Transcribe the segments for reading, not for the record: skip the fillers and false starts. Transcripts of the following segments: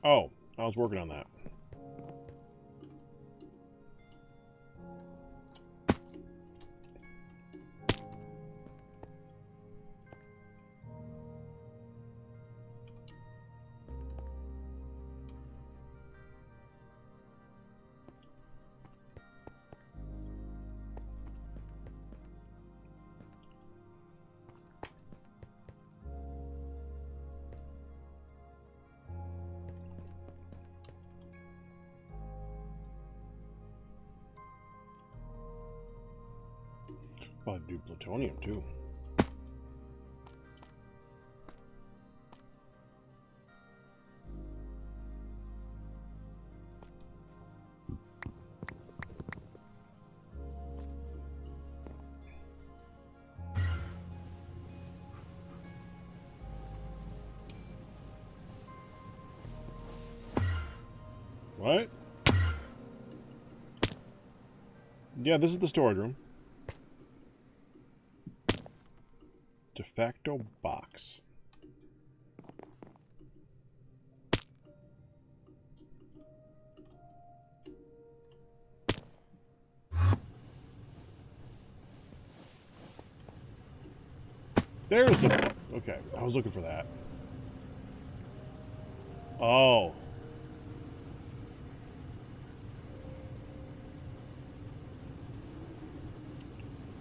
Oh, I was working on that. Well, I'd do plutonium too. What? Yeah, this is the storage room. De facto box. There's the... Okay, I was looking for that. Oh.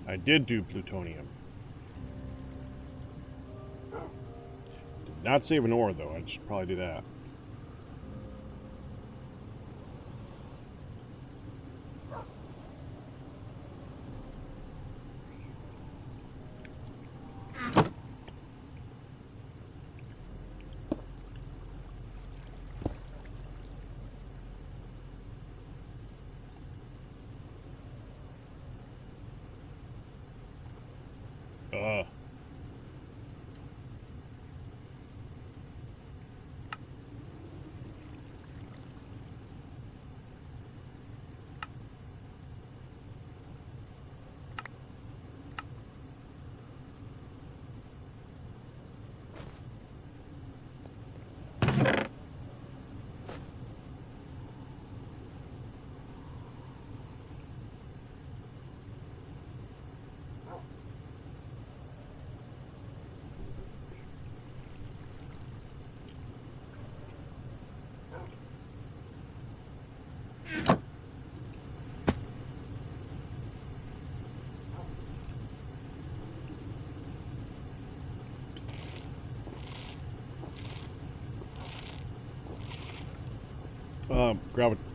I did do plutonium. Did not save an ore, though. I should probably do that.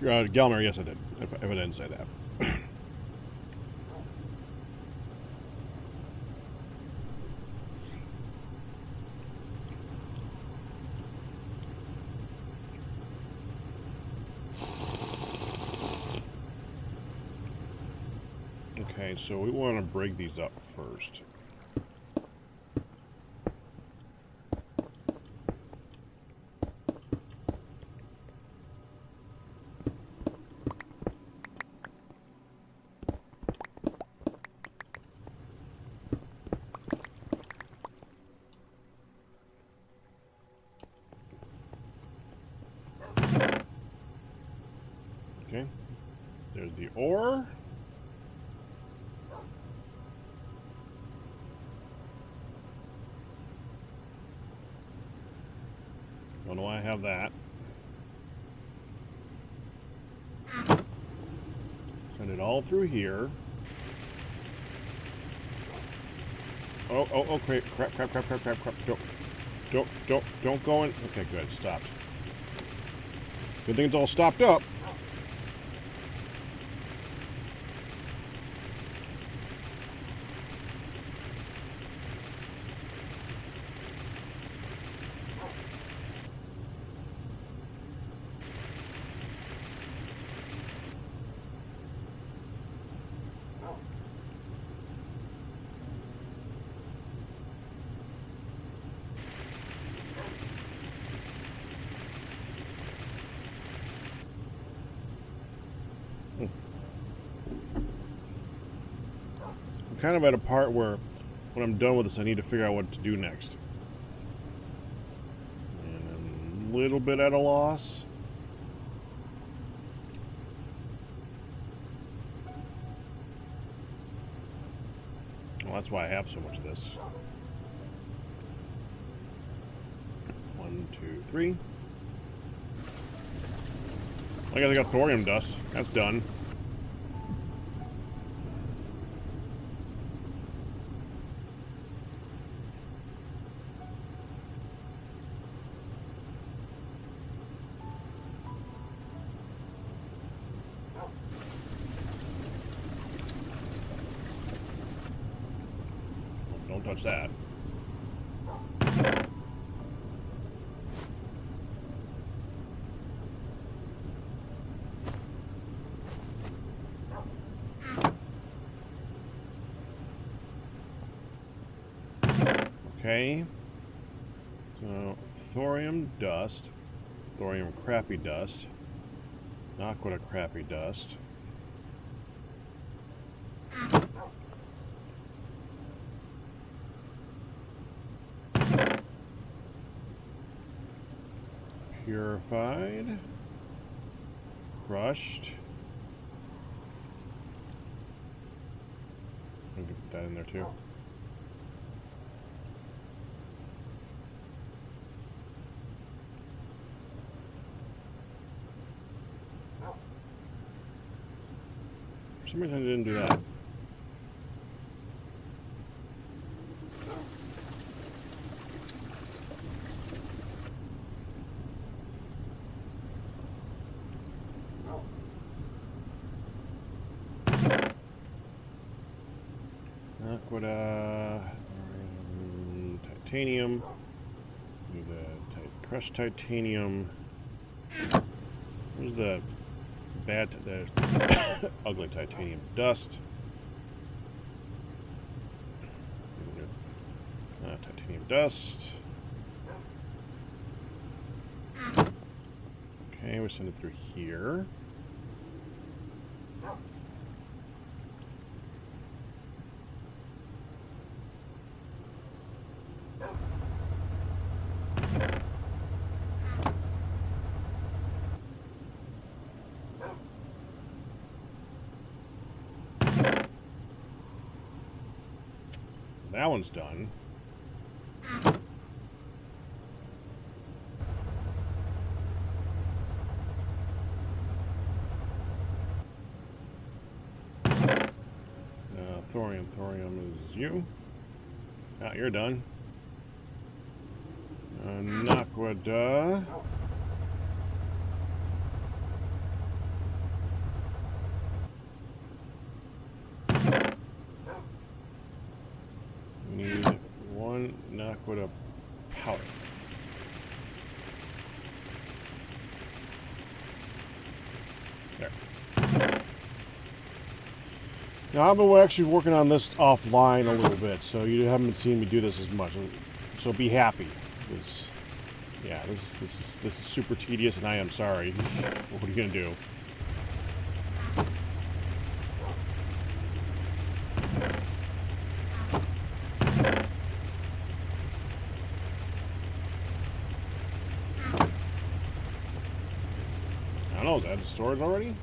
Gelmer, yes I did, if I didn't say that. Okay, so we want to break these up first. Okay, there's the ore. Don't know why I have that. Send it all through here. Oh, crap. Don't go in. Okay, good, stopped. Good thing it's all stopped up. Kind of at a part where, when I'm done with this, I need to figure out what to do next. And little bit at a loss. Well, that's why I have so much of this. 1, 2, 3. I guess I got thorium dust. That's done. Don't touch that. Okay. So, thorium dust. Thorium crappy dust. Aqua crappy dust. Purified. Crushed. I'm gonna put that in there too. For some reason I didn't do that. Titanium. Do the crushed titanium. Where's the bad, the ugly titanium dust? Titanium dust. Okay, we'll send it through here. That one's done. Thorium. Thorium is you. Ah, you're done. Naquada. Need one Naquada powder. There. Now, I've been actually working on this offline a little bit, so you haven't seen me do this as much. So be happy. Yeah, this is super tedious, and I am sorry. What are you gonna do? I don't know. Is that the storage already?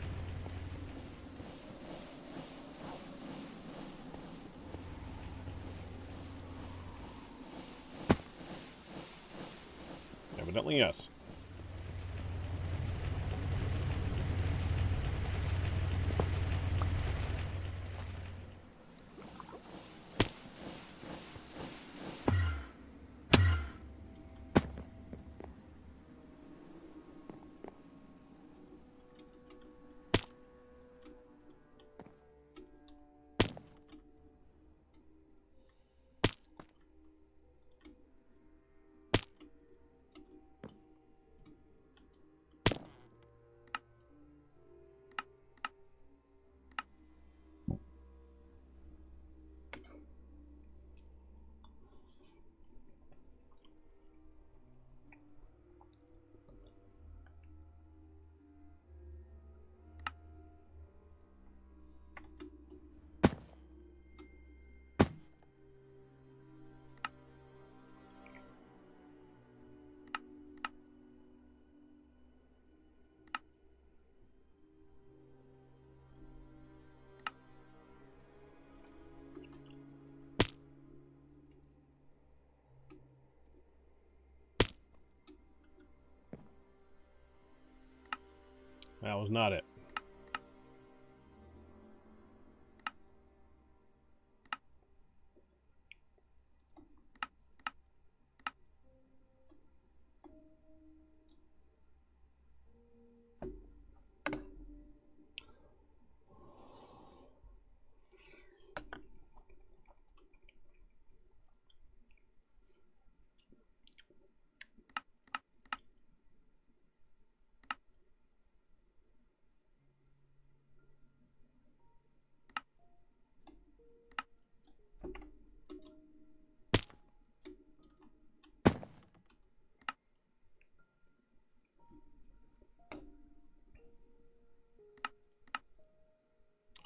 Evidently, yes. That was not it.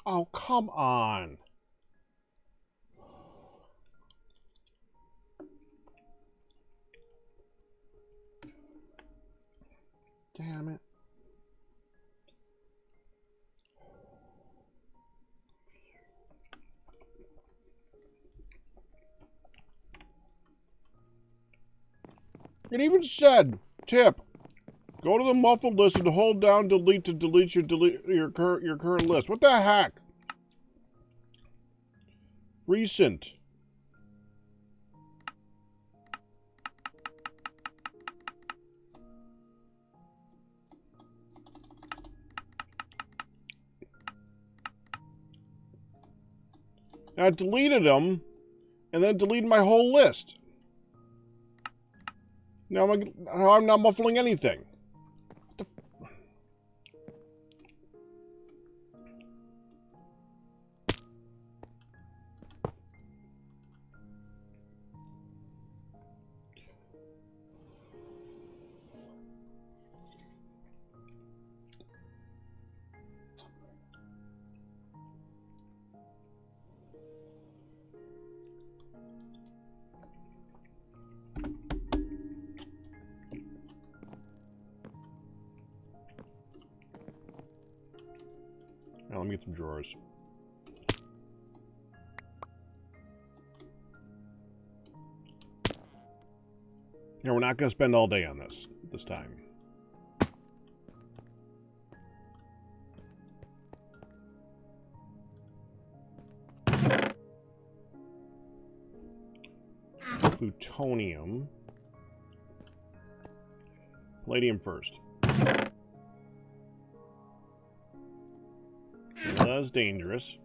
Oh, come on. Damn it. It even said, tip, go to the muffled list and hold down delete to delete your current list. What the heck? Recent. I deleted them and then deleted my whole list. Now I'm not muffling anything. Now let me get some drawers. Now we're not going to spend all day on this time. Plutonium. Palladium first. That's dangerous.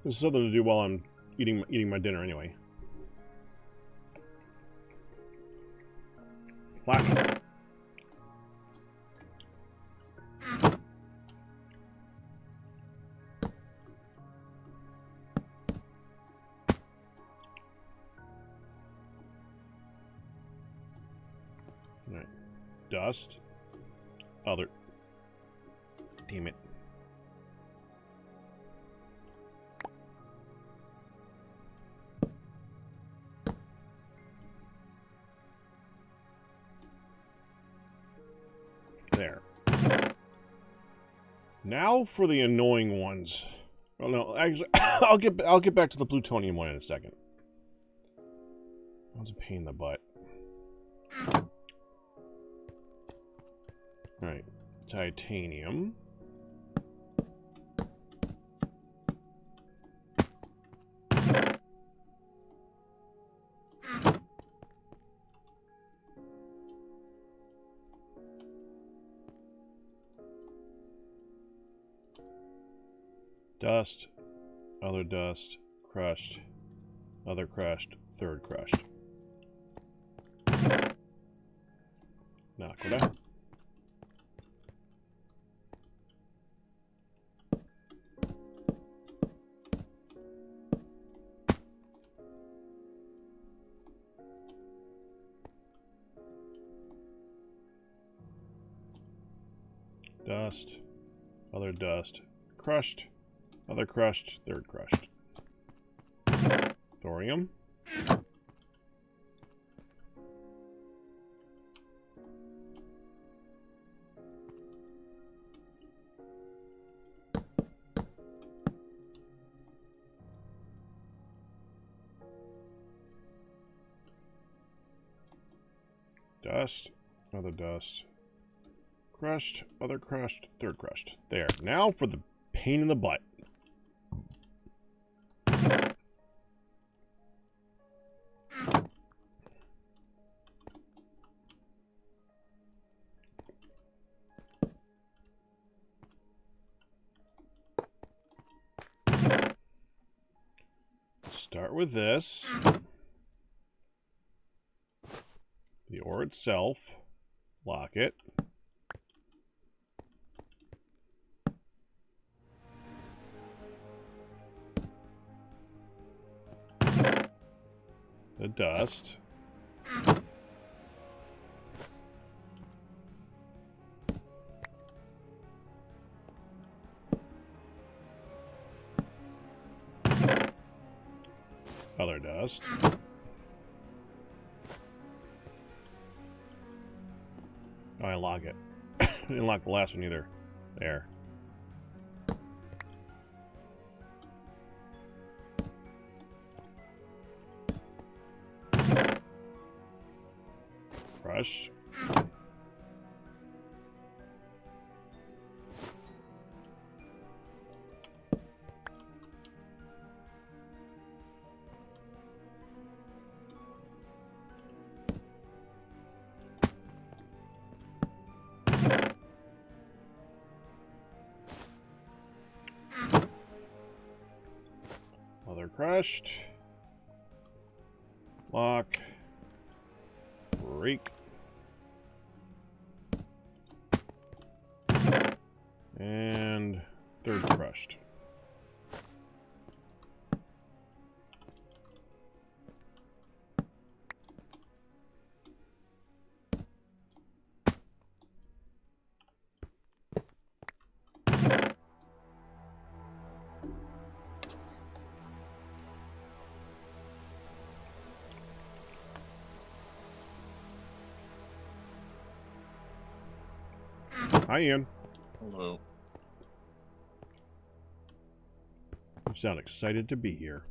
There's something to do while I'm eating my dinner anyway. Platinum. All right. Dust. Other. Damn it. There. Now for the annoying ones. Well, no, actually, I'll get back to the plutonium one in a second. That was a pain in the butt. All right, titanium. Dust, other dust, crushed, other crushed, third crushed. Nakoda. Dust. Other dust. Crushed. Other crushed. Third crushed. Thorium. Dust. Other dust. Crushed. Other crushed. Third crushed. There. Now for the pain in the butt. Start with this. The ore itself. Lock it. The dust. Other dust. Oh, I lock it. I didn't lock the last one either. There. Crushed. Other crushed. Lock. Break. And third crushed. Hi, Ian. Hello. You sound excited to be here.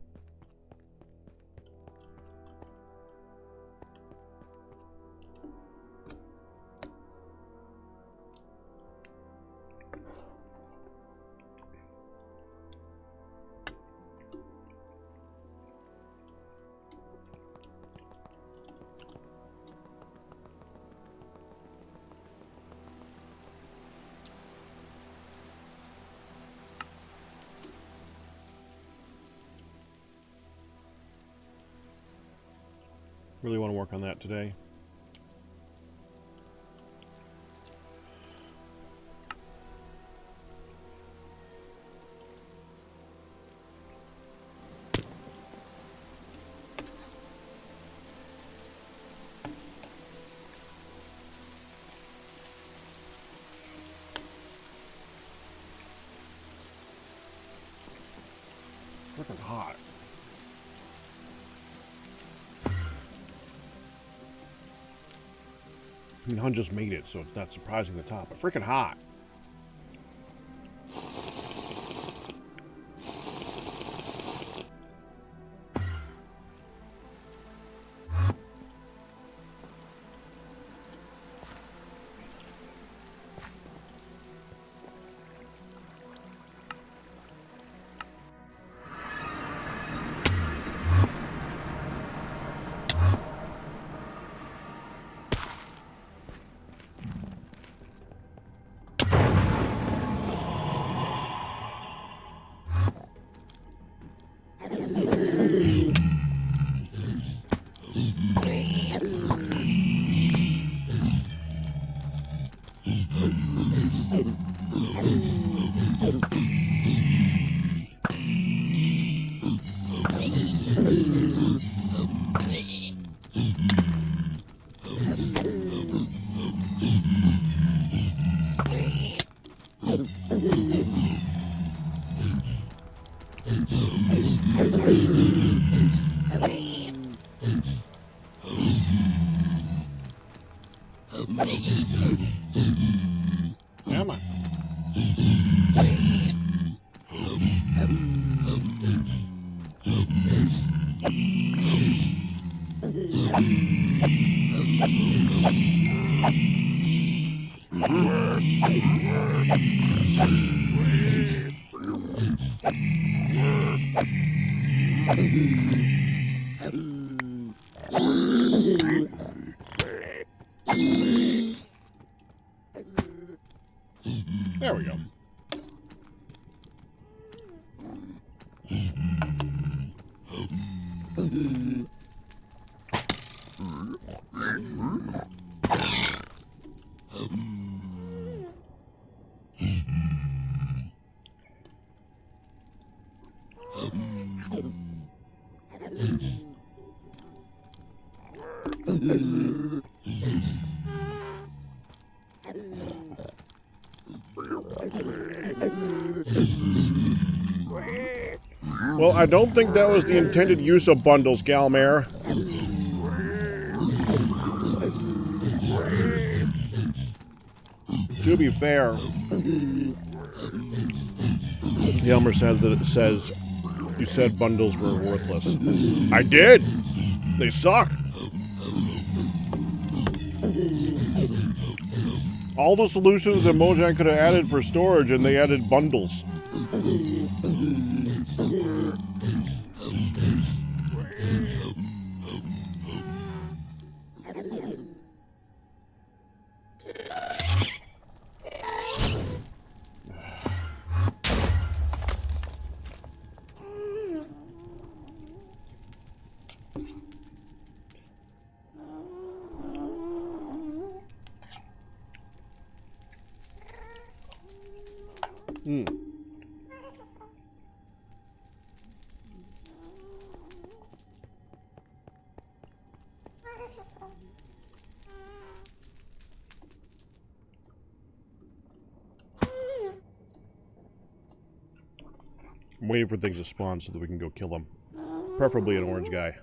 Really want to work on that today. Freaking hot. I mean, Hun just made it, so it's not surprising the top, but freaking hot. There we go. Well, I don't think that was the intended use of bundles, Galmare. To be fair, Yelmer said that it says you said bundles were worthless. I did. They suck. All the solutions that Mojang could have added for storage, and they added bundles. I'm waiting for things to spawn so that we can go kill them. Preferably an orange guy.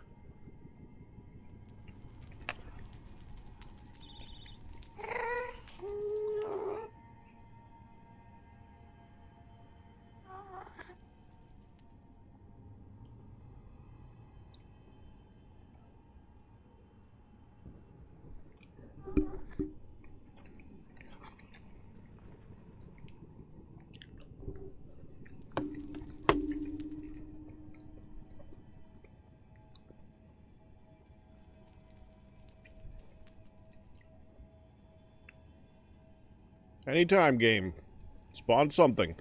Anytime, game. Spawn something.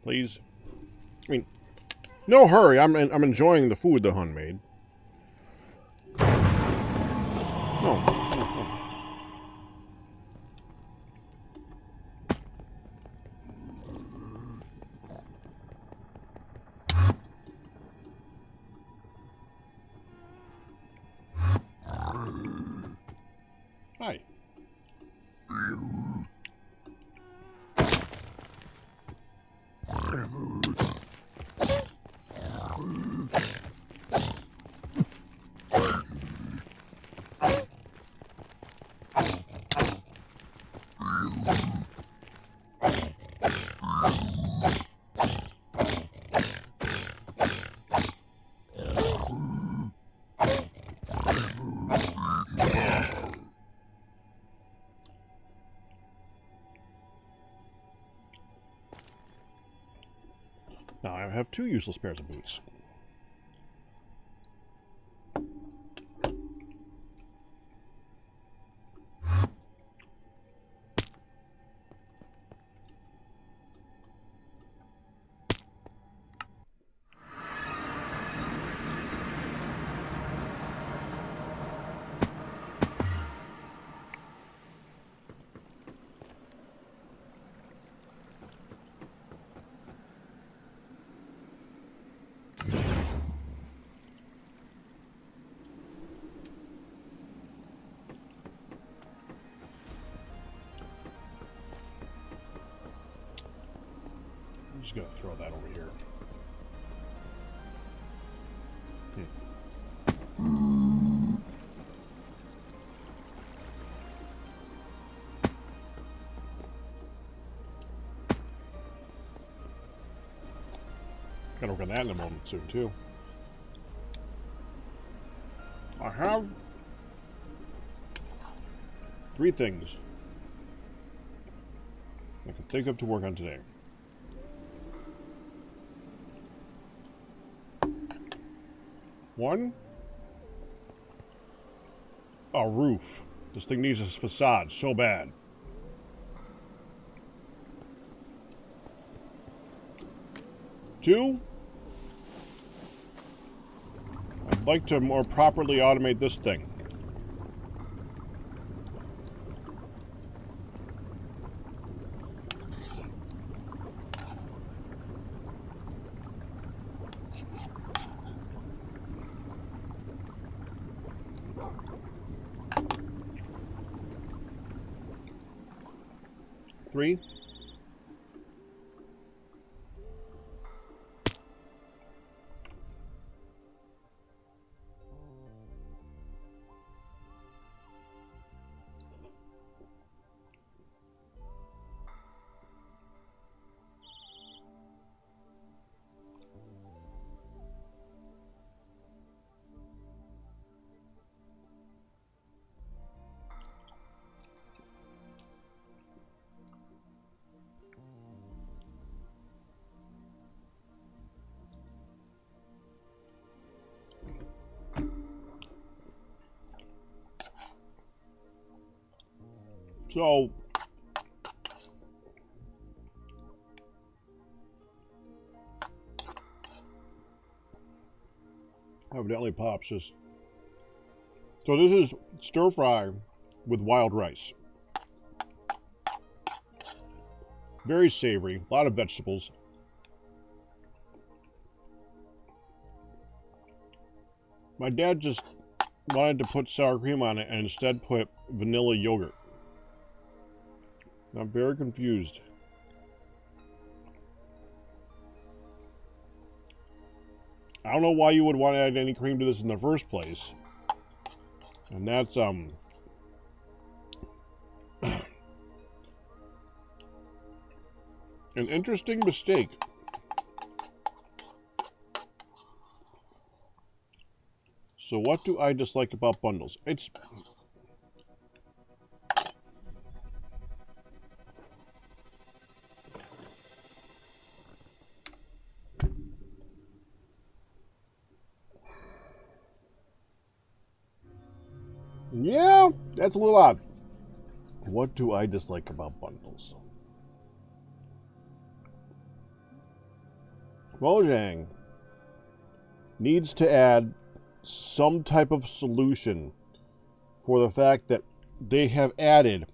Please. I mean, no hurry. I'm enjoying the food the Hun made. No. Hi. Now I have 2 useless pairs of boots. I'm just going to throw that over here. Gotta work on that in a moment soon, too. I have 3 things I can think of to work on today. One, a roof. This thing needs a facade so bad. 2, I'd like to more properly automate this thing. 3, so evidently Pops just... So this is stir fry with wild rice. Very savory, a lot of vegetables. My dad just wanted to put sour cream on it and instead put vanilla yogurt. I'm very confused. I don't know why you would want to add any cream to this in the first place. And that's, an interesting mistake. So what do I dislike about bundles? It's... Yeah, that's a little odd. What do I dislike about bundles? Mojang needs to add some type of solution for the fact that they have added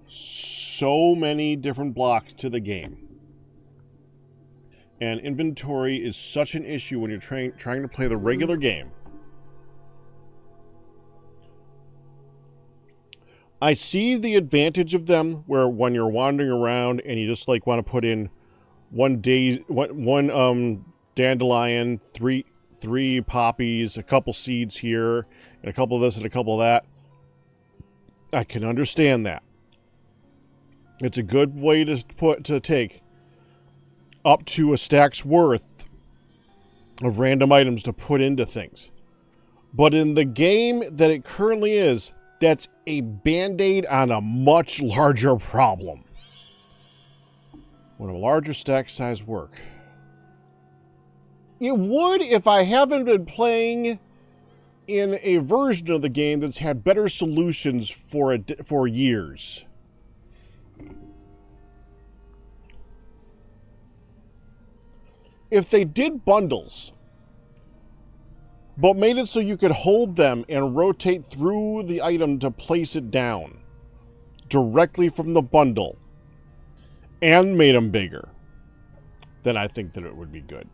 so many different blocks to the game. And inventory is such an issue when you're trying to play the regular game. I see the advantage of them where when you're wandering around and you just like want to put in one dandelion, three poppies, a couple seeds here, and a couple of this and a couple of that. I can understand that. It's a good way to take up to a stack's worth of random items to put into things. But in the game that it currently is, that's a band-aid on a much larger problem. Would a larger stack size work? It would if I haven't been playing in a version of the game that's had better solutions for years. If they did bundles, but made it so you could hold them and rotate through the item to place it down directly from the bundle and made them bigger, then I think that it would be good.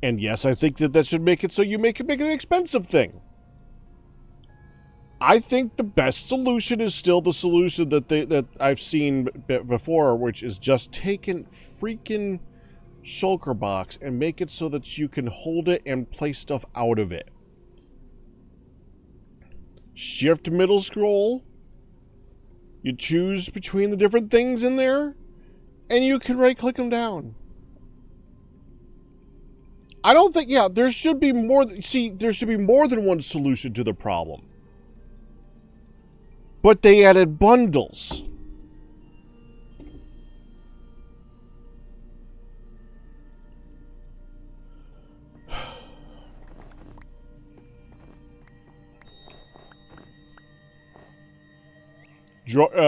And yes, I think that should make it so you make an expensive thing. I think the best solution is still the solution that I've seen before, which is just taking freaking shulker box and make it so that you can hold it and play stuff out of it. Shift middle scroll. You choose between the different things in there, and you can right-click them down. I don't think, yeah, there should be more. See, there should be more than one solution to the problem. But they added bundles.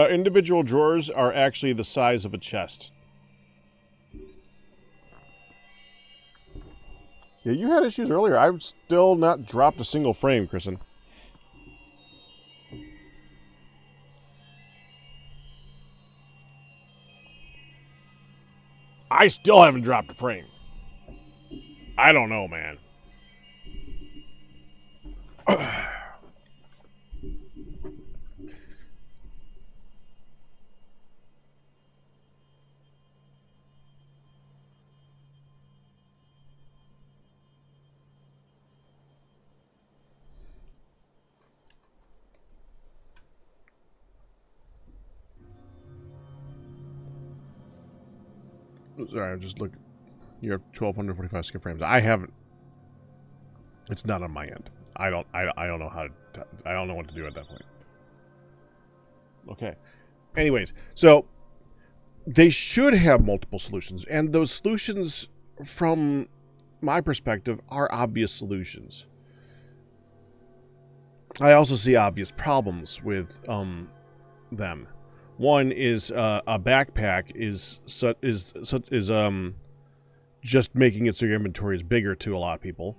Individual drawers are actually the size of a chest. Yeah, you had issues earlier. I've still not dropped a single frame, Kristen. I still haven't dropped a frame. I don't know, man. Sorry, I just look. You have 1,245 skip frames. I haven't. It's not on my end. I don't know how to. I don't know what to do at that point. Okay. Anyways, so they should have multiple solutions, and those solutions, from my perspective, are obvious solutions. I also see obvious problems with them. One is a backpack is just making it so your inventory is bigger to a lot of people,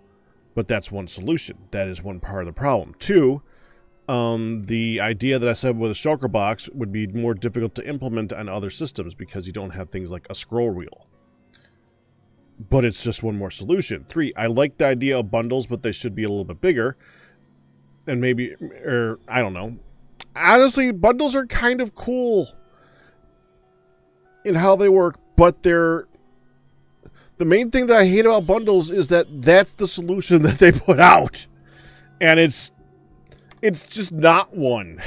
but that's one solution. That is one part of the problem. Two, the idea that I said with a shulker box would be more difficult to implement on other systems because you don't have things like a scroll wheel. But it's just one more solution. Three, I like the idea of bundles, but they should be a little bit bigger. And maybe, or I don't know. Honestly, bundles are kind of cool in how they work, but they're... The main thing that I hate about bundles is that that's the solution that they put out. And it's just not one.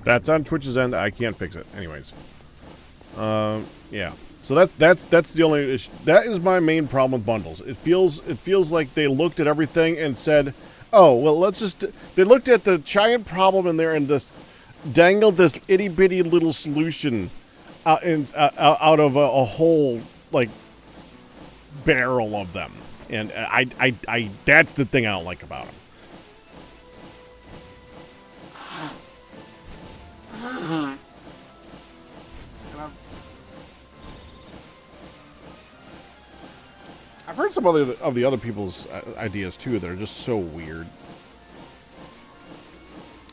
That's on Twitch's end. I can't fix it. Anyways. Yeah. So that's the only issue. That is my main problem with bundles. It feels like they looked at everything and said, "Oh, well, let's just." They looked at the giant problem in there and just dangled this itty bitty little solution out of a whole like barrel of them. And I that's the thing I don't like about them. I've heard some of the other people's ideas too. They're just so weird.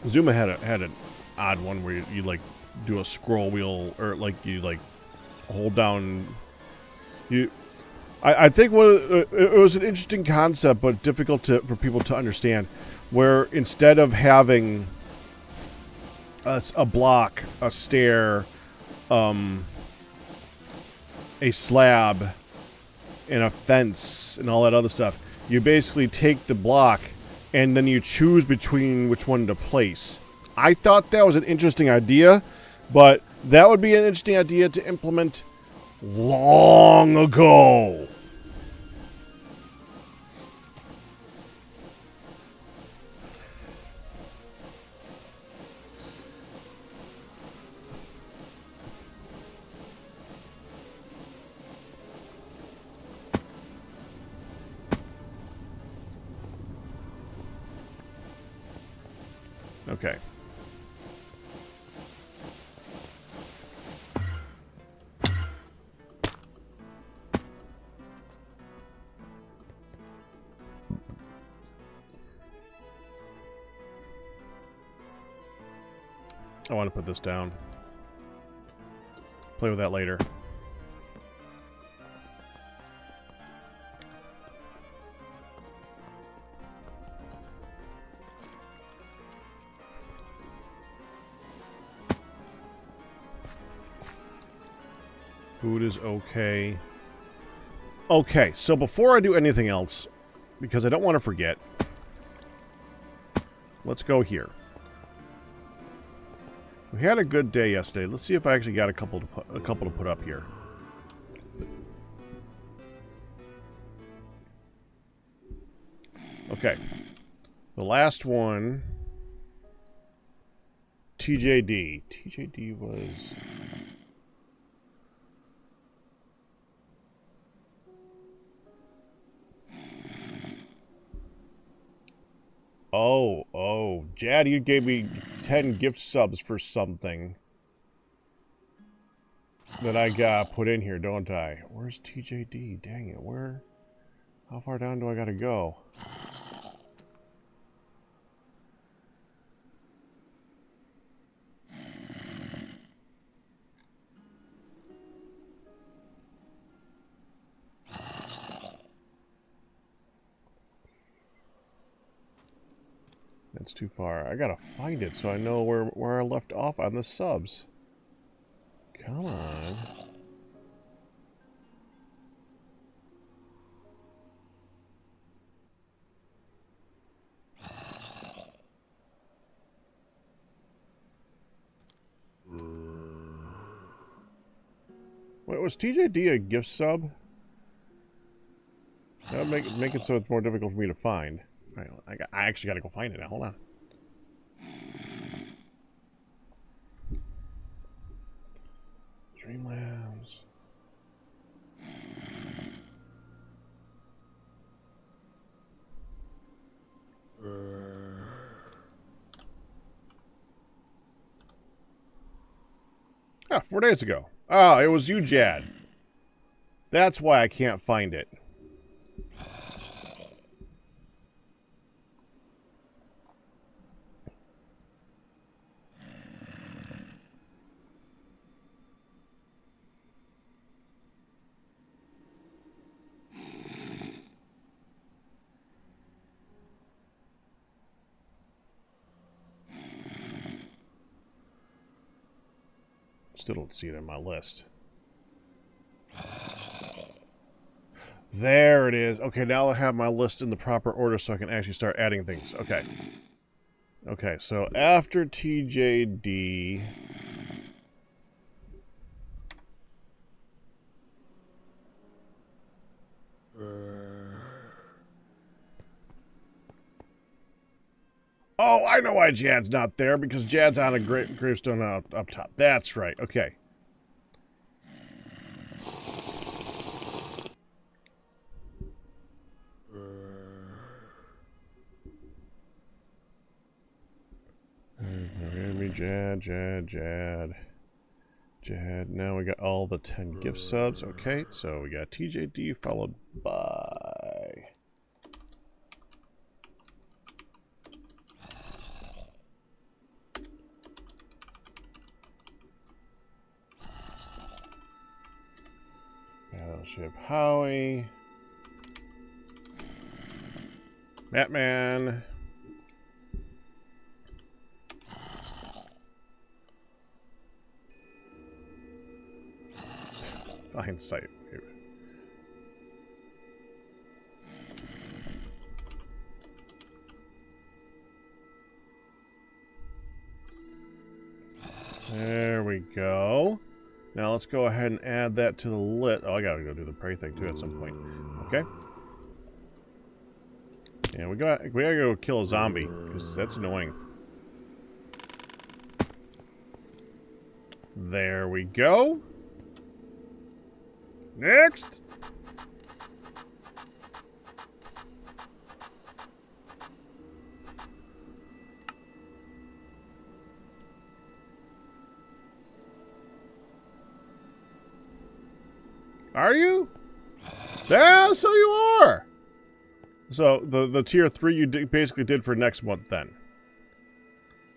Zuma had an odd one where you like do a scroll wheel, or like you like hold down. I think it was an interesting concept, but difficult for people to understand. Where instead of having a block, a stair, a slab, and a fence, and all that other stuff, you basically take the block and then you choose between which one to place. I thought that was an interesting idea, but that would be an interesting idea to implement long ago. Okay. I want to put this down. Play with that later. Food is okay. Okay, so before I do anything else, because I don't want to forget, let's go here. We had a good day yesterday. Let's see if I actually got a couple to put up here. Okay. The last one, TJD. TJD was... Oh, Jad, you gave me 10 gift subs for something that I got put in here, don't I? Where's TJD? Dang it, where? How far down do I gotta go? That's too far. I gotta find it so I know where I left off on the subs. Come on. Wait, was TJD a gift sub? That would make it so it's more difficult for me to find. Right, I actually gotta go find it now. Hold on. Dreamlands. Ah, 4 days ago. Oh, it was you, Jad. That's why I can't find it. Still don't see it in my list. There it is. Okay, now I have my list in the proper order so I can actually start adding things. Okay. Okay, so after TJD... Oh, I know why Jad's not there, because Jad's on a gravestone up top. That's right. Okay. Enemy, Jad. Now we got all the 10 gift subs. Okay, so we got TJD followed by... Battleship Howie. Batman. Hindsight. There we go. Now let's go ahead and add that to the list. Oh, I gotta go do the prey thing too at some point. Okay. Yeah, we gotta go kill a zombie, because that's annoying. There we go. Next! Are you? Yeah, so you are! So, the tier 3 you basically did for next month, then.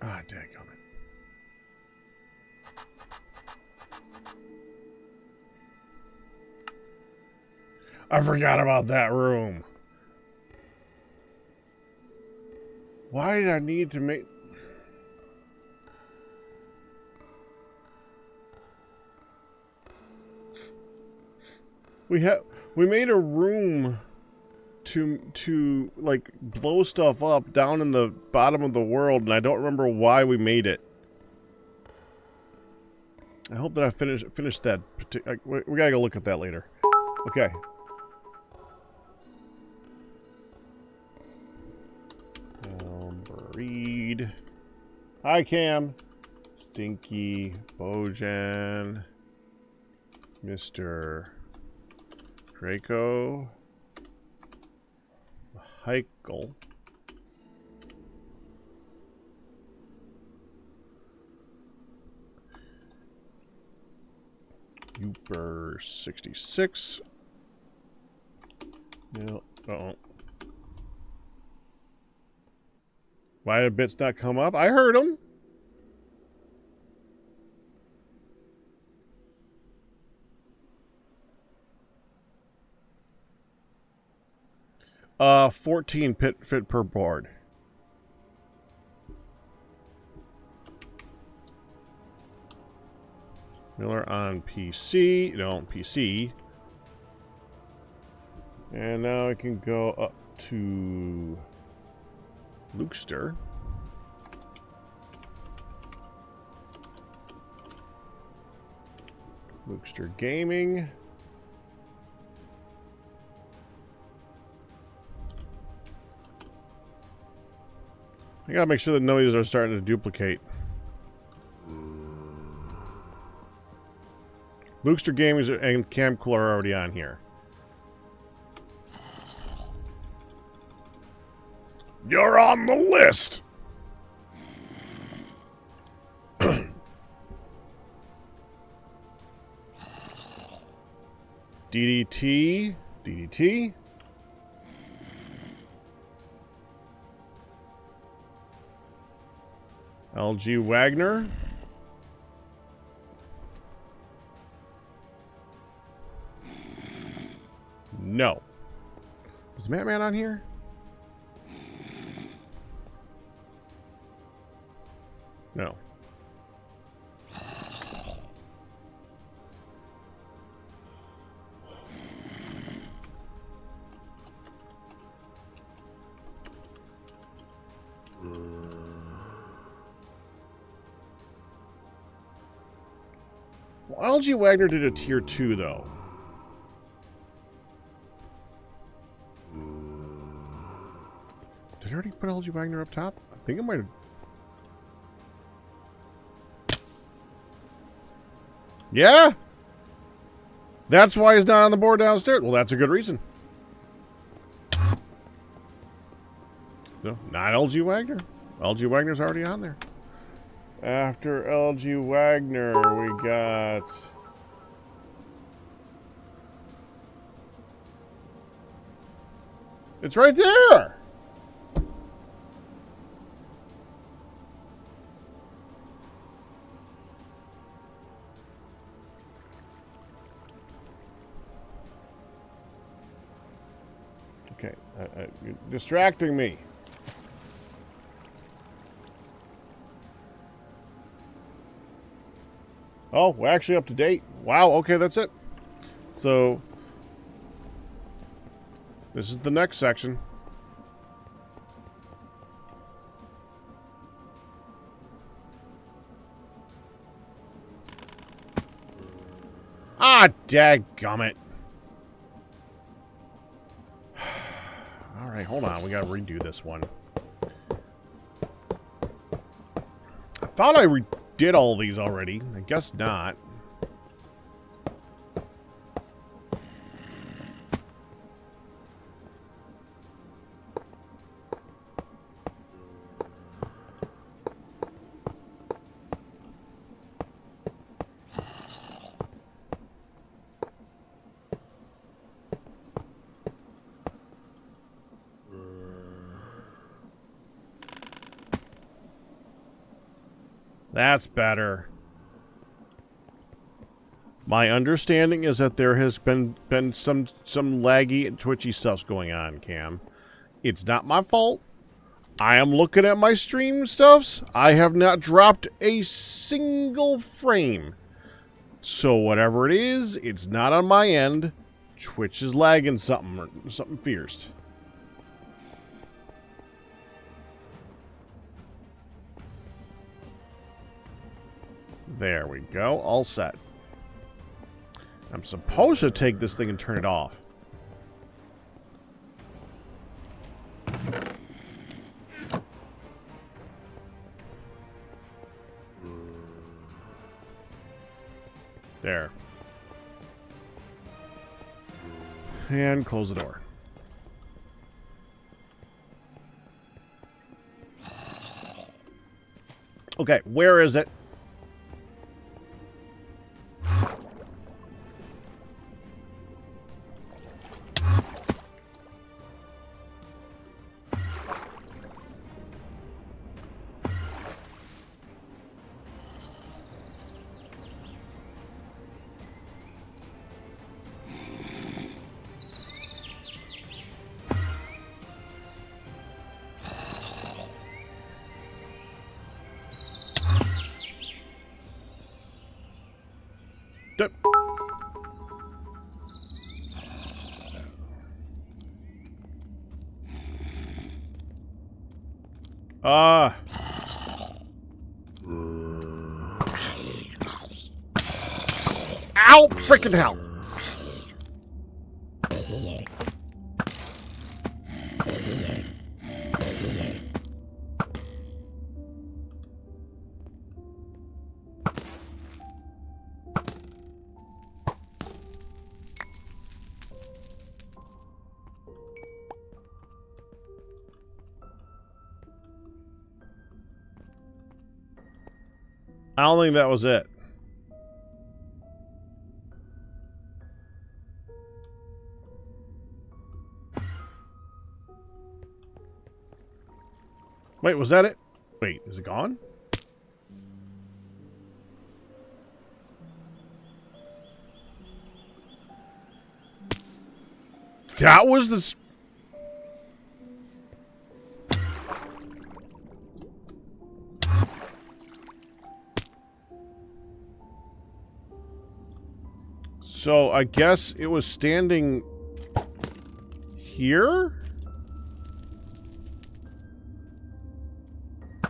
Ah, dadgummit. I forgot about that room. Why did I need to make... we made a room to like blow stuff up down in the bottom of the world, and I don't remember why we made it. I hope that I finished that. We gotta go look at that later. Okay. Breed. Hi, Cam. Stinky. Bojan. Mr. Draco. Heichel. Uber 66. No. Uh-oh. Why did bits not come up? I heard them. Uh, 14 fit per board. Miller on PC. No, PC. And now I can go up to Lukester. Lukester Gaming. I gotta make sure that none of these are starting to duplicate. Lukester Gaming and Camcooler are already on here. You're on the list! DDT. DDT. LG Wagner. No. Is Matman on here? No. Well, LG Wagner did a tier 2, though. Did I already put LG Wagner up top? I think I might have. Yeah? That's why he's not on the board downstairs. Well, that's a good reason. No, not LG Wagner. LG Wagner's already on there. After LG Wagner, we got... It's right there! Okay, you're distracting me. Oh, we're actually up to date. Wow, okay, that's it. So, this is the next section. Ah, dadgummit. Alright, hold on. We gotta redo this one. I thought I did all these already. I guess not. That's better. My understanding is that there has been some laggy and twitchy stuffs going on, Cam. It's not my fault. I am looking at my stream stuffs. I have not dropped a single frame. So whatever it is, it's not on my end. Twitch is lagging something or something fierce. There we go. All set. I'm supposed to take this thing and turn it off. There. And close the door. Okay, where is it? Ow! Frickin' hell! I don't think that was it. Wait, was that it? Wait, is it gone? That was the... So, I guess it was standing here? I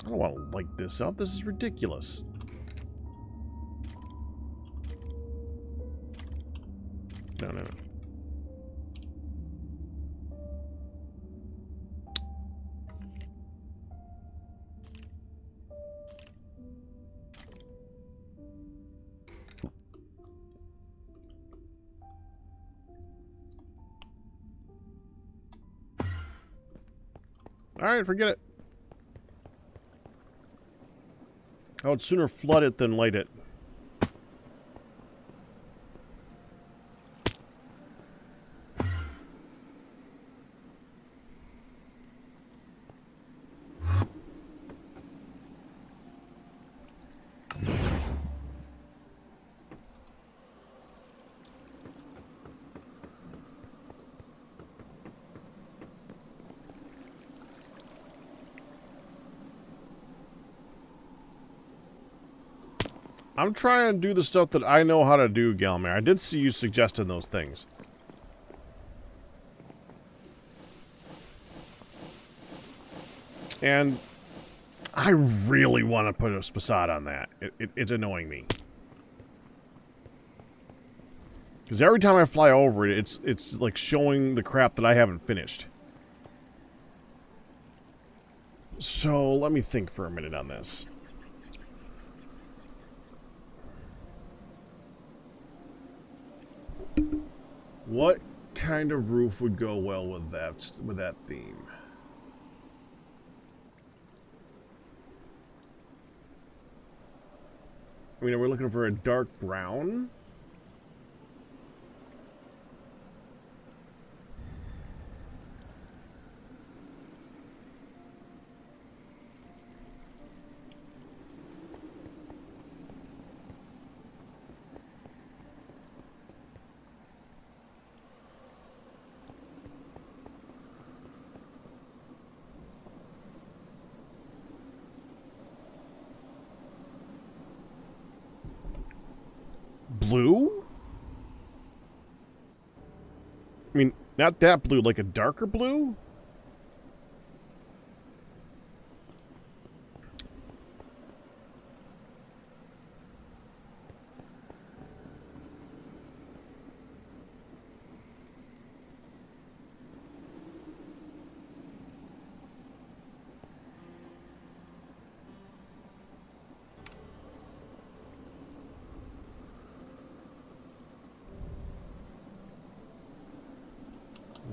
don't want to light this up. This is ridiculous. No, no, no. Alright, forget it. I would sooner flood it than light it. I'm trying to do the stuff that I know how to do, Galmer. I did see you suggesting those things. And I really want to put a facade on that. It's annoying me. Because every time I fly over it, it's like showing the crap that I haven't finished. So, let me think for a minute on this. What kind of roof would go well with that theme? I mean, are we looking for a dark brown? Not that blue, like a darker blue?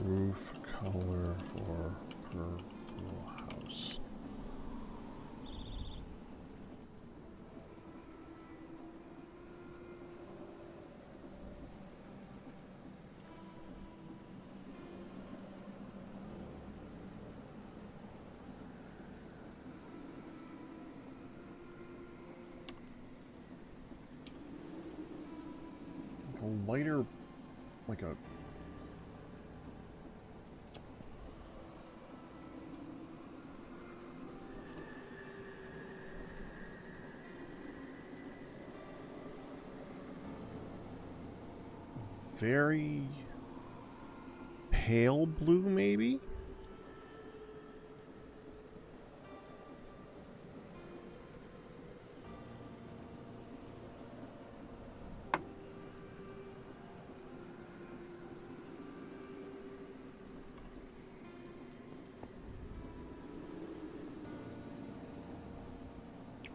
Roof color for purple house. A lighter, like a very pale blue, maybe?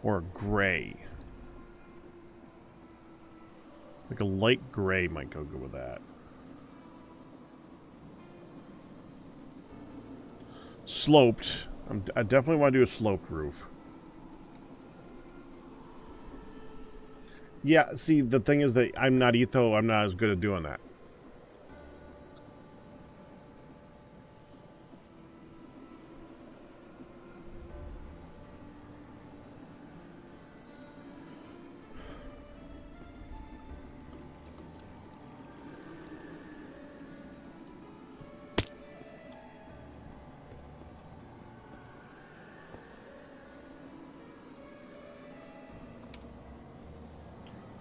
Or gray. Like a light gray might go good with that. Sloped. I definitely want to do a sloped roof. Yeah, see, the thing is that I'm not Etho, I'm not as good at doing that.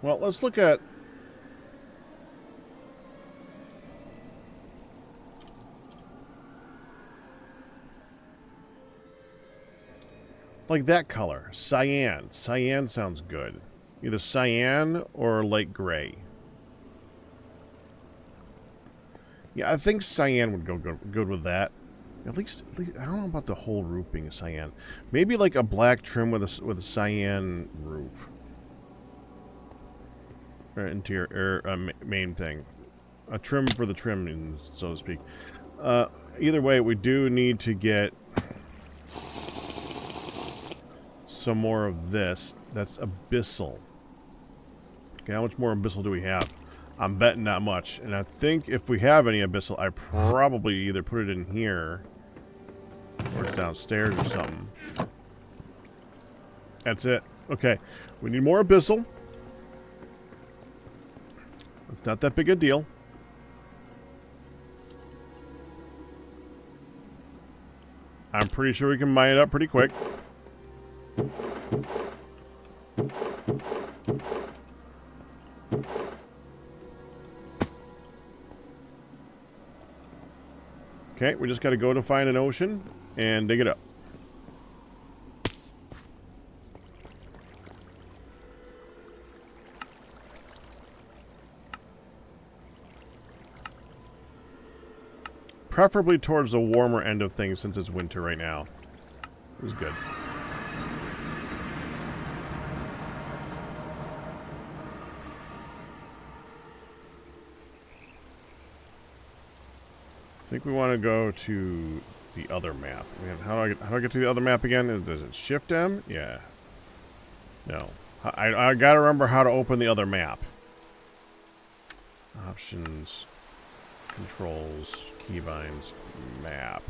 Well, let's look at... like that color. Cyan. Cyan sounds good. Either cyan or light gray. Yeah, I think cyan would go good with that. At least, I don't know about the whole roof being a cyan. Maybe like a black trim with a cyan roof. Or interior, main thing. A trim for the trim, so to speak. Either way, we do need to get some more of this. That's abyssal. Okay, how much more abyssal do we have? I'm betting not much. And I think if we have any abyssal, I probably either put it in here or it's downstairs or something. That's it. Okay, we need more abyssal. It's not that big a deal. I'm pretty sure we can mine it up pretty quick. Okay, we just got to go to find an ocean and dig it up. Preferably towards the warmer end of things since it's winter right now. It was good. I think we want to go to the other map. Man, how do I get to the other map again? Does it Shift M? Yeah. No. I gotta remember how to open the other map. Options, controls, keybinds, map.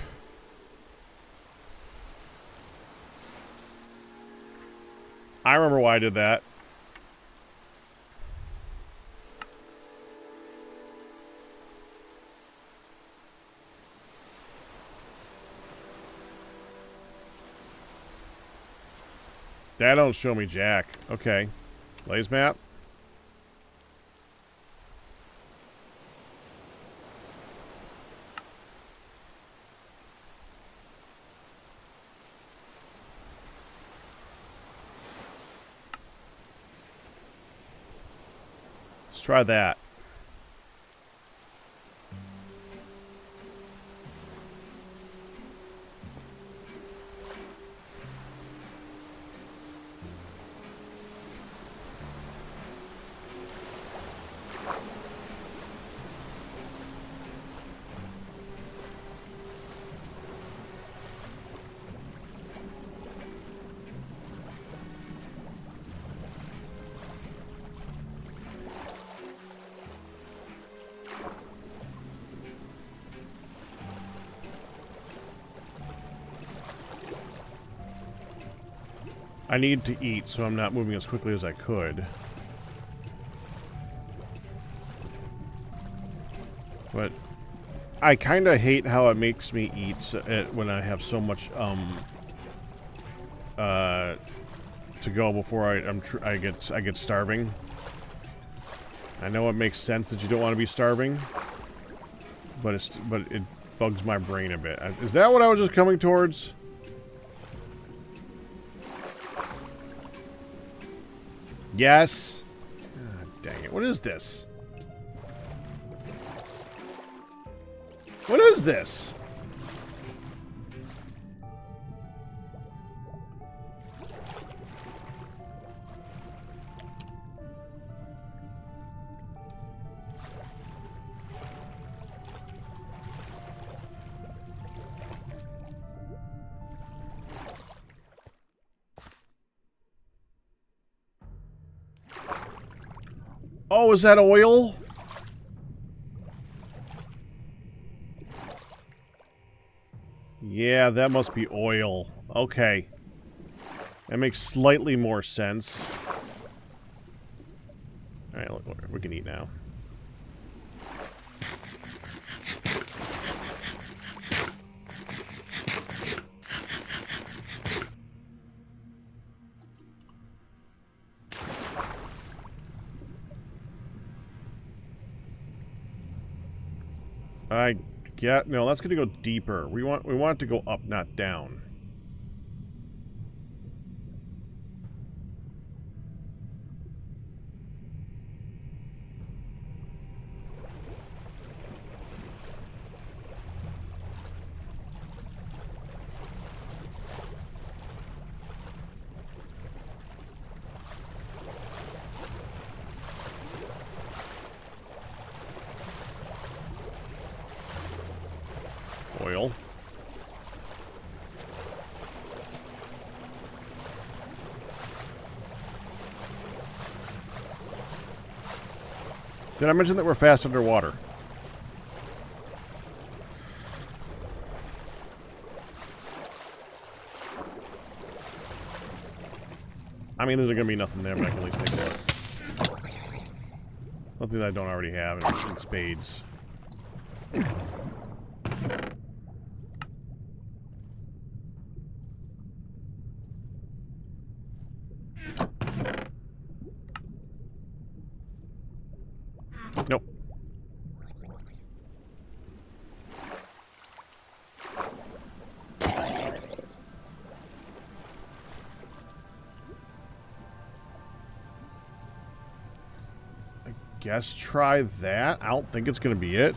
I remember why I did that. That don't show me jack. Okay. Lays map. try that. I need to eat, so I'm not moving as quickly as I could. But I kind of hate how it makes me eat when I have so much to go before I get starving. I know it makes sense that you don't want to be starving, but it bugs my brain a bit. Is that what I was just coming towards? Yes. Ah, dang it. What is this? What is this? Oh, is that oil? Yeah, that must be oil. Okay. That makes slightly more sense. Alright, look, we can eat now. No, that's gonna go deeper. We want it to go up, not down. Oil. Did I mention that we're fast underwater? I mean, there's gonna be nothing there, but I can at least take a look. Nothing that I don't already have in spades. Nope. I guess try that. I don't think it's going to be it.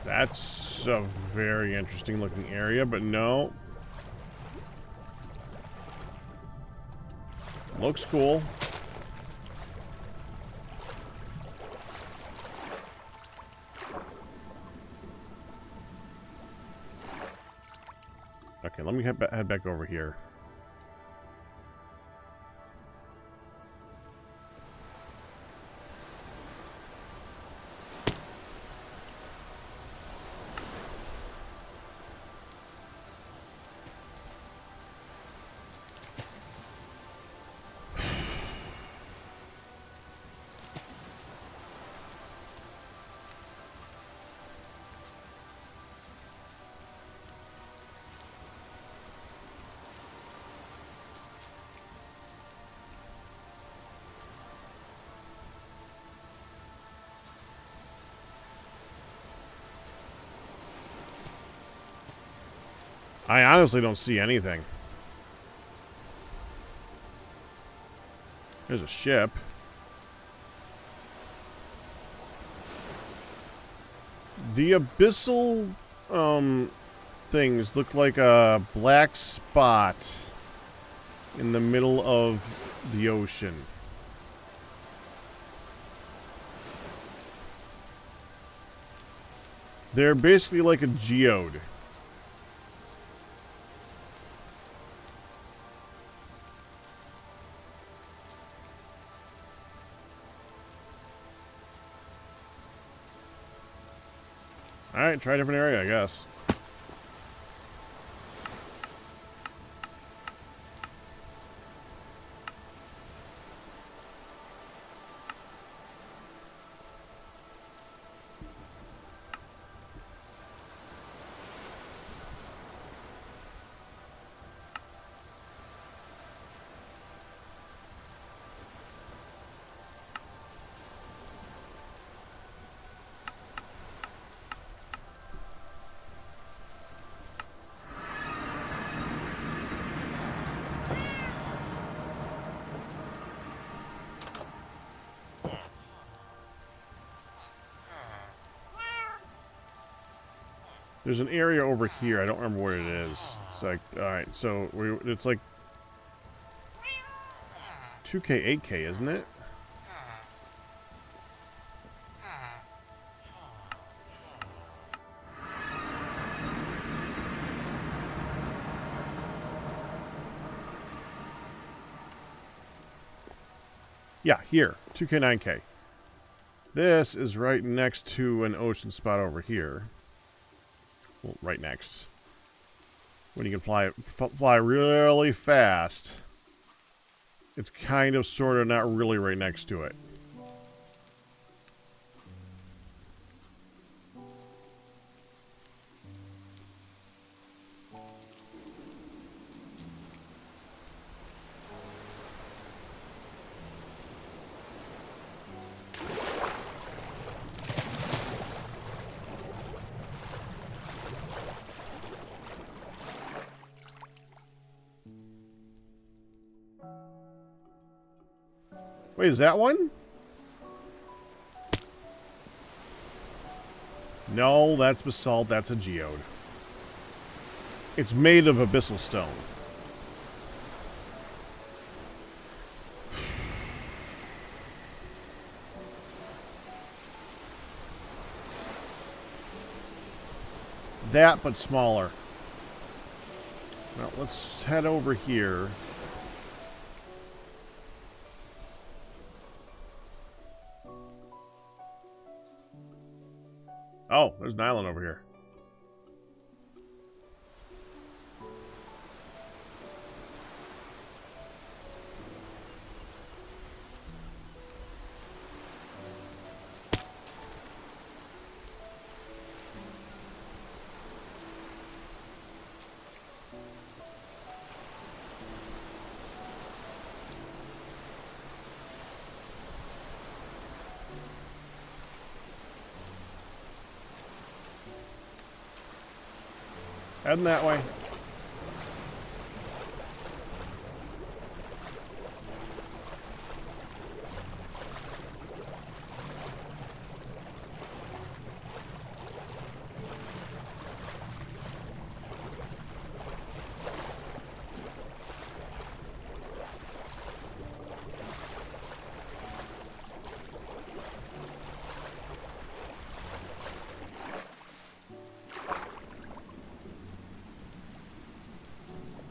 That's a very interesting looking area, but no. Looks cool. Okay, let me head back over here. I honestly don't see anything. There's a ship. The abyssal things look like a black spot in the middle of the ocean. They're basically like a geode. Alright, try a different area, I guess. There's an area over here. I don't remember what it is. It's like, alright, so it's like 2K, 8K, isn't it? Yeah, here. 2K, 9K. This is right next to an ocean spot over here. Well, right next. When you can fly really fast, it's kind of, sort of, not really right next to it. Wait, is that one? No, that's basalt. That's a geode. It's made of abyssal stone. That, but smaller. Well, let's head over here. Oh, there's an island over here. Heading that way.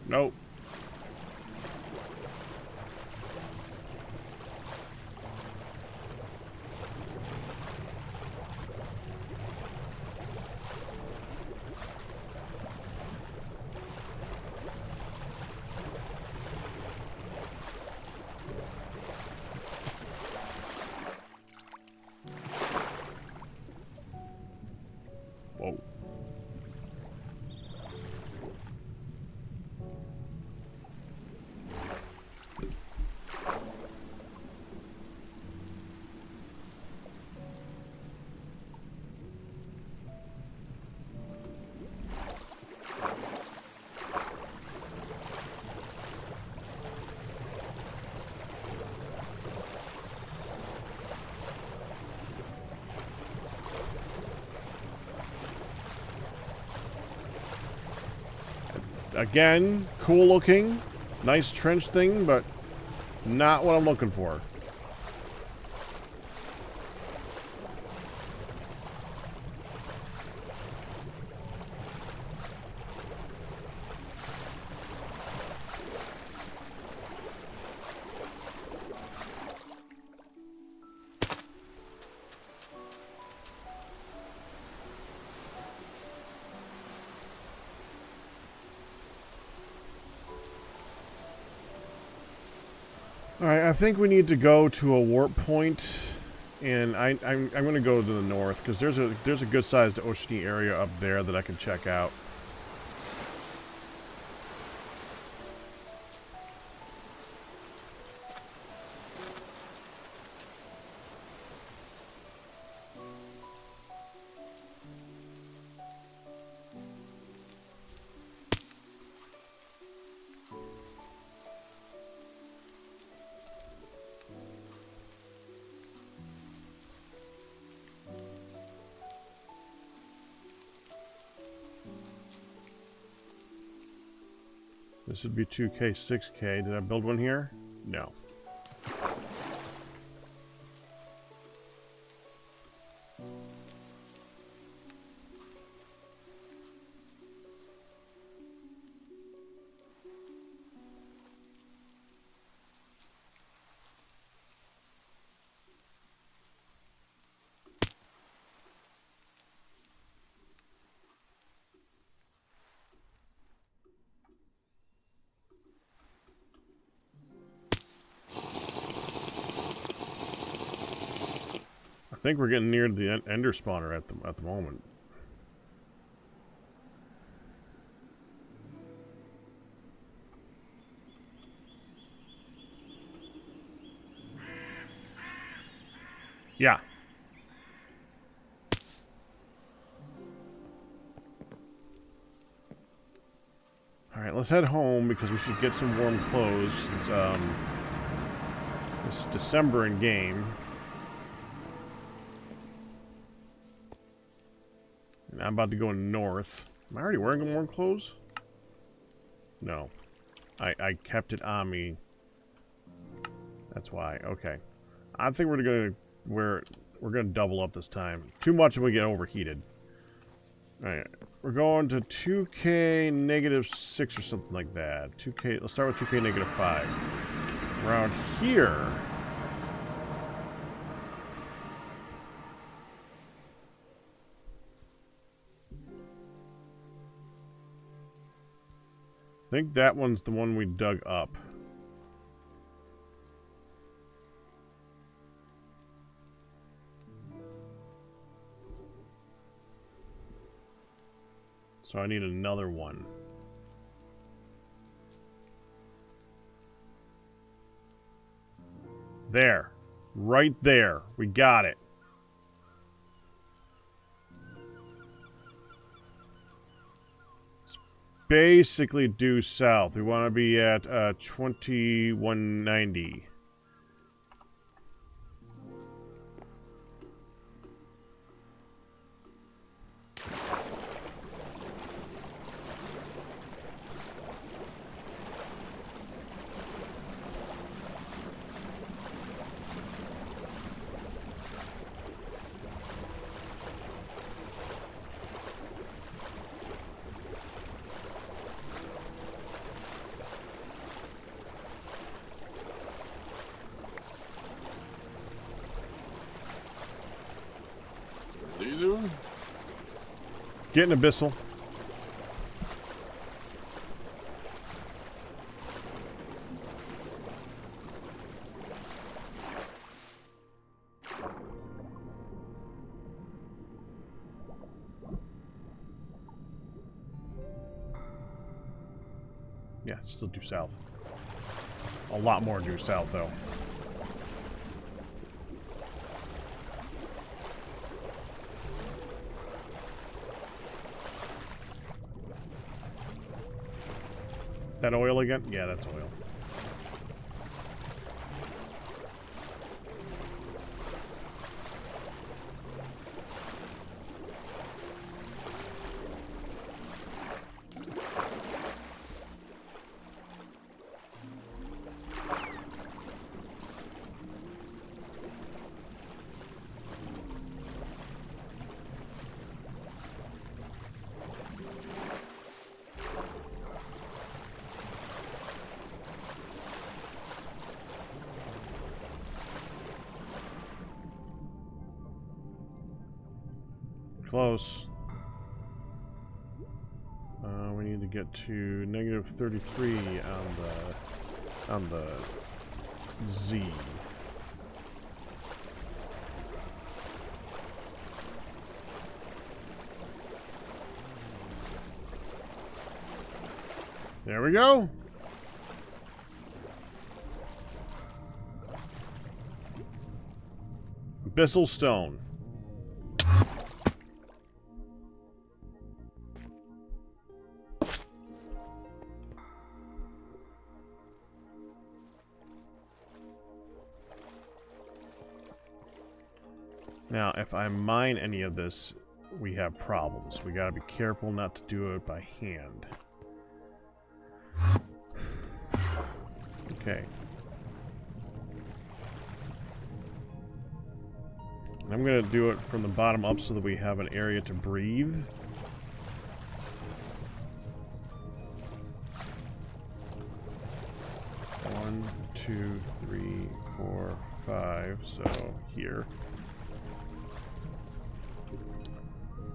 Nope. Whoa. Again, cool looking. Nice trench thing, but not what I'm looking for. Alright, I think we need to go to a warp point, and I'm going to go to the north, because there's a good-sized oceany area up there that I can check out. This would be 2K, 6K. Did I build one here? No. I think we're getting near the ender spawner at the moment. Yeah. All right, let's head home because we should get some warm clothes since it's December in game. And I'm about to go north. Am I already wearing warm clothes? No. I kept it on me. That's why. Okay. I think we're gonna double up this time. Too much and we get overheated. Alright. We're going to 2K -6 or something like that. 2K, let's start with 2K -5. Around here. I think that one's the one we dug up. So I need another one. There. Right there. We got it. It's basically due south. We want to be at 2190. What are you doing? Getting abyssal. Yeah, still due south. A lot more due south, though. That oil again? Yeah, that's oil. close. We need to get to -33 on the Z. There we go. Abyssal stone. Now, if I mine any of this, we have problems. We gotta be careful not to do it by hand. Okay. I'm going to do it from the bottom up so that we have an area to breathe. One, two, three, four, five. So here.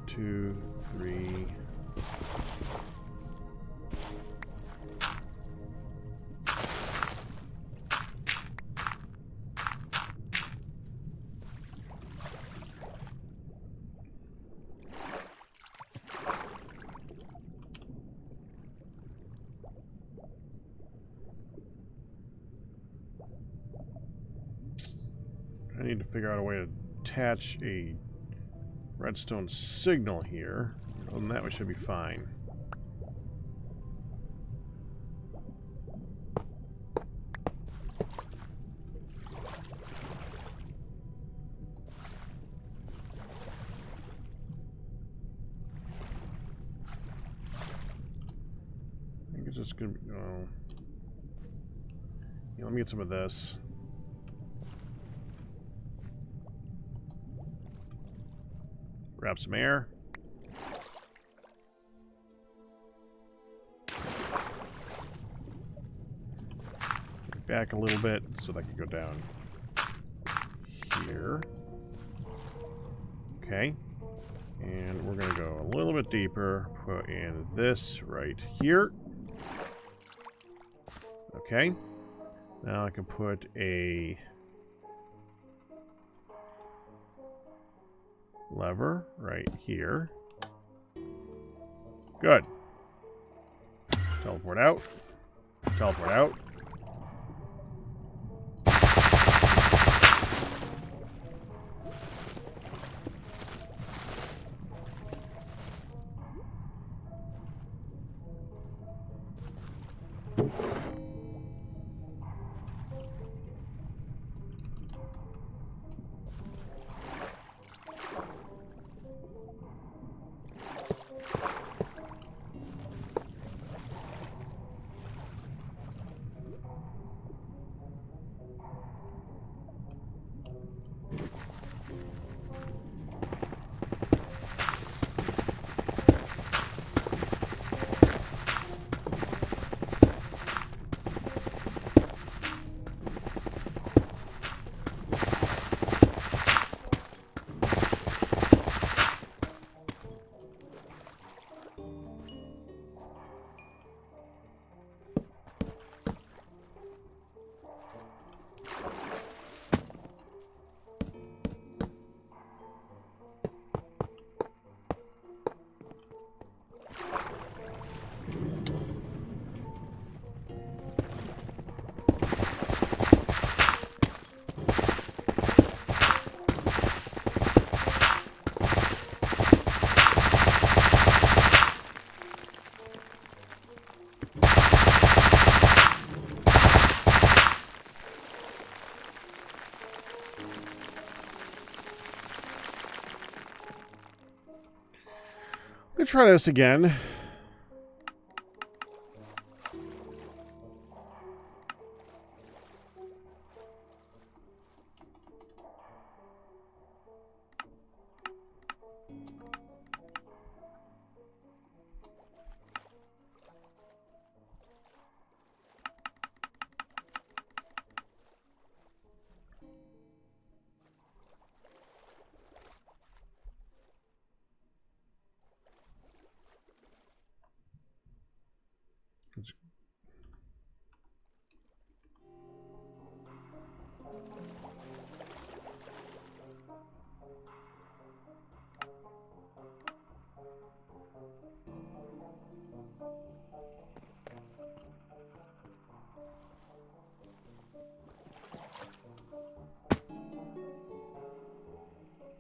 2, 3. I need to figure out a way to attach a redstone signal here. Other than that, we should be fine. I think it's just gonna be. Oh. Yeah, let me get some of this. Grab some air. Back a little bit so that can go down here. Okay. And we're going to go a little bit deeper. Put in this right here. Okay. Now I can put a lever right here. Good. Teleport out. Teleport out. Let's try this again.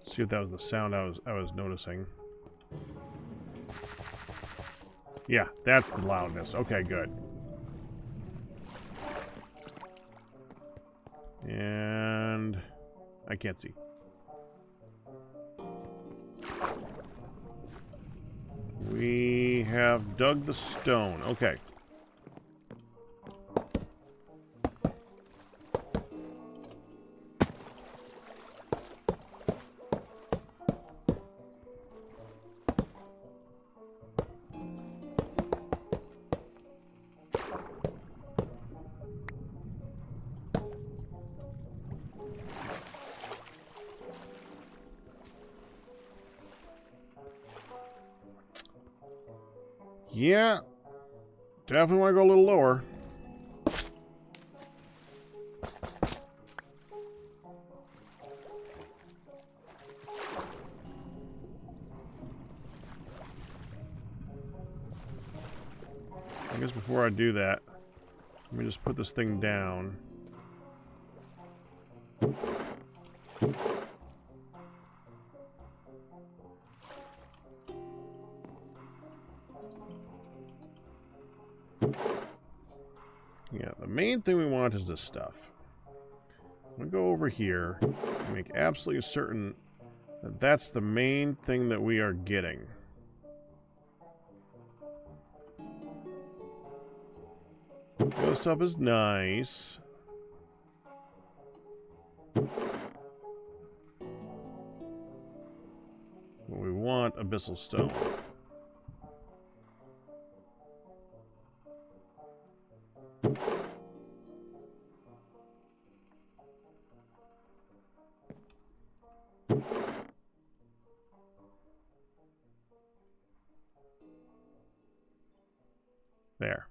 See if that was the sound I was noticing. Yeah, that's the loudness. Okay, good. And I can't see. We have dug the stone. Okay. Yeah, definitely want to go a little lower. I guess before I do that, let me just put this thing down. Yeah, the main thing we want is this stuff. I'm going to go over here and make absolutely certain that that's the main thing that we are getting. The other stuff is nice. But we want abyssal stone. There.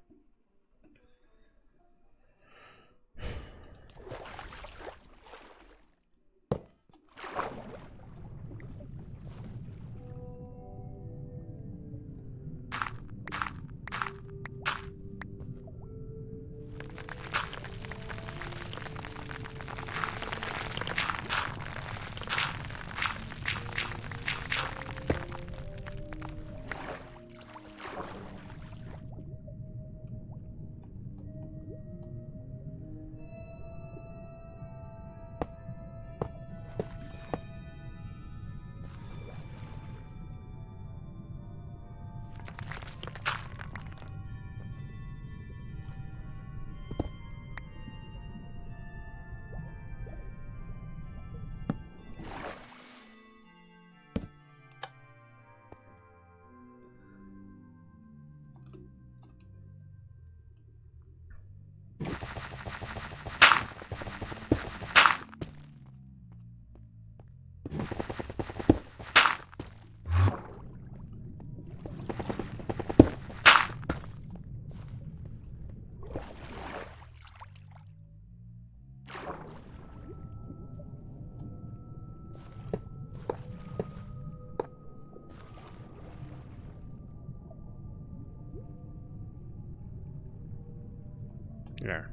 There.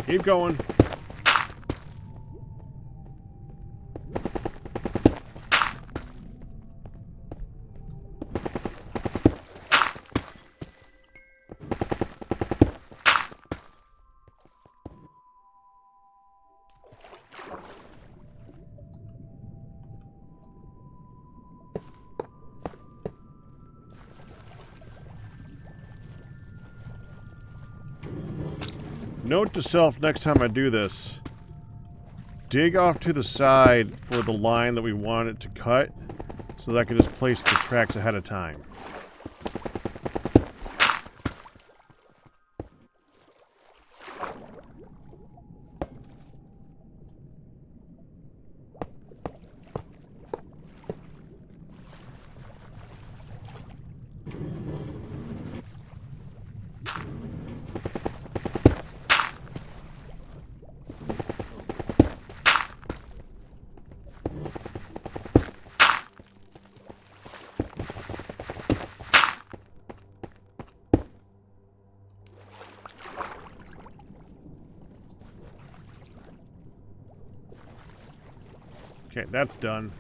Keep going. Note to self next time I do this, dig off to the side for the line that we want it to cut so that I can just place the tracks ahead of time. Okay, that's done.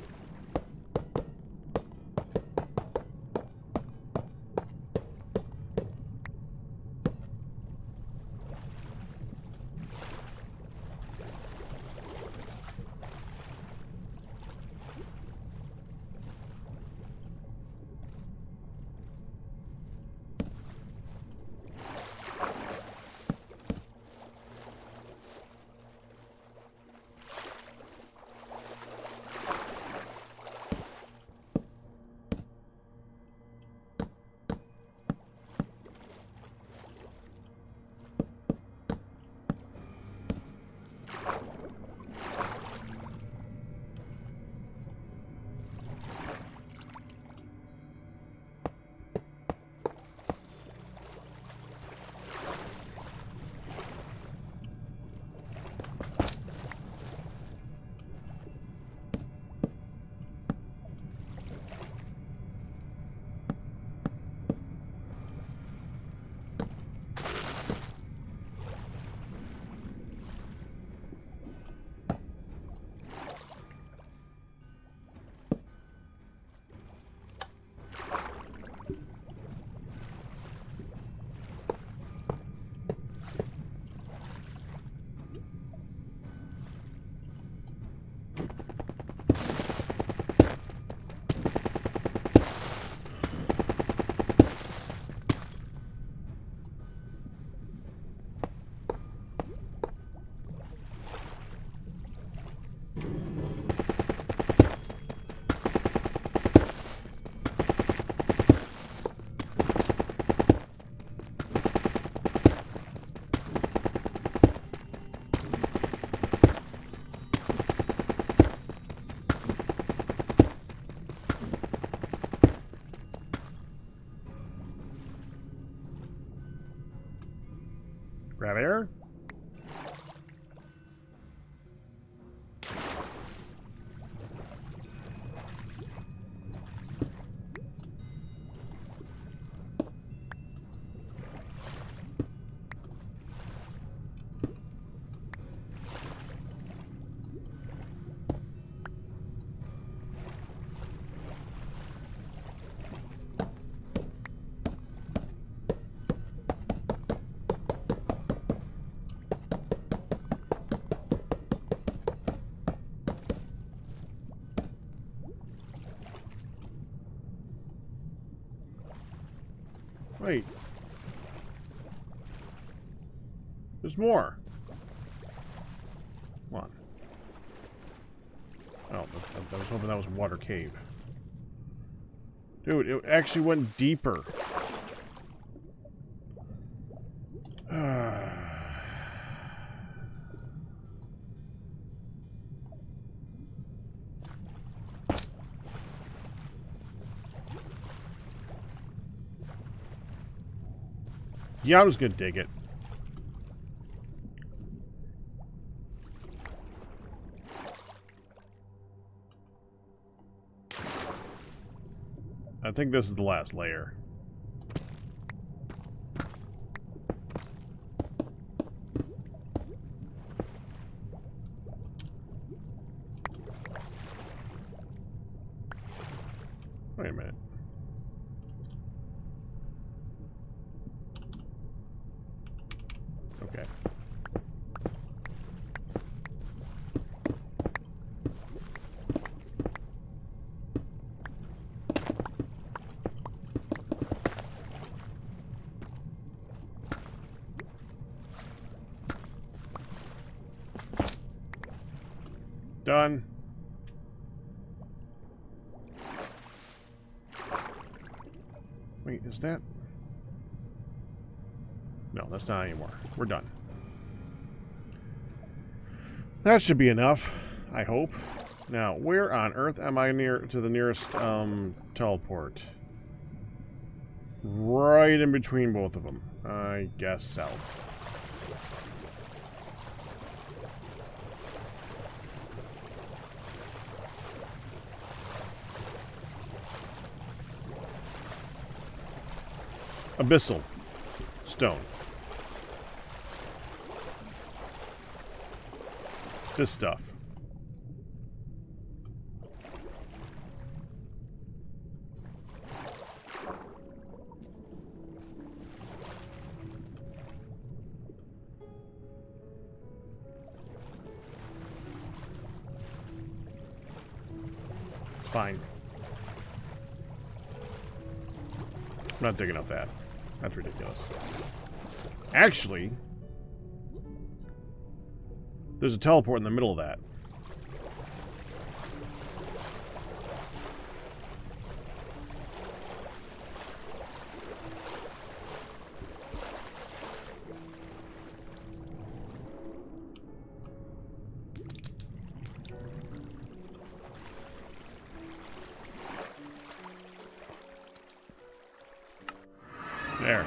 Gravitator? Wait. There's more. Come on. Oh, I was hoping that was a water cave. Dude, it actually went deeper. Yeah, I was gonna dig it. I think this is the last layer. Wait a minute. Okay. Done. Wait, is that? No, that's not anymore. We're done. That should be enough, I hope. Now, where on earth am I near to the nearest teleport? Right in between both of them. I guess so. Abyssal stone. This stuff. fine. I'm not digging up that. That's ridiculous. Actually, there's a teleport in the middle of that. There.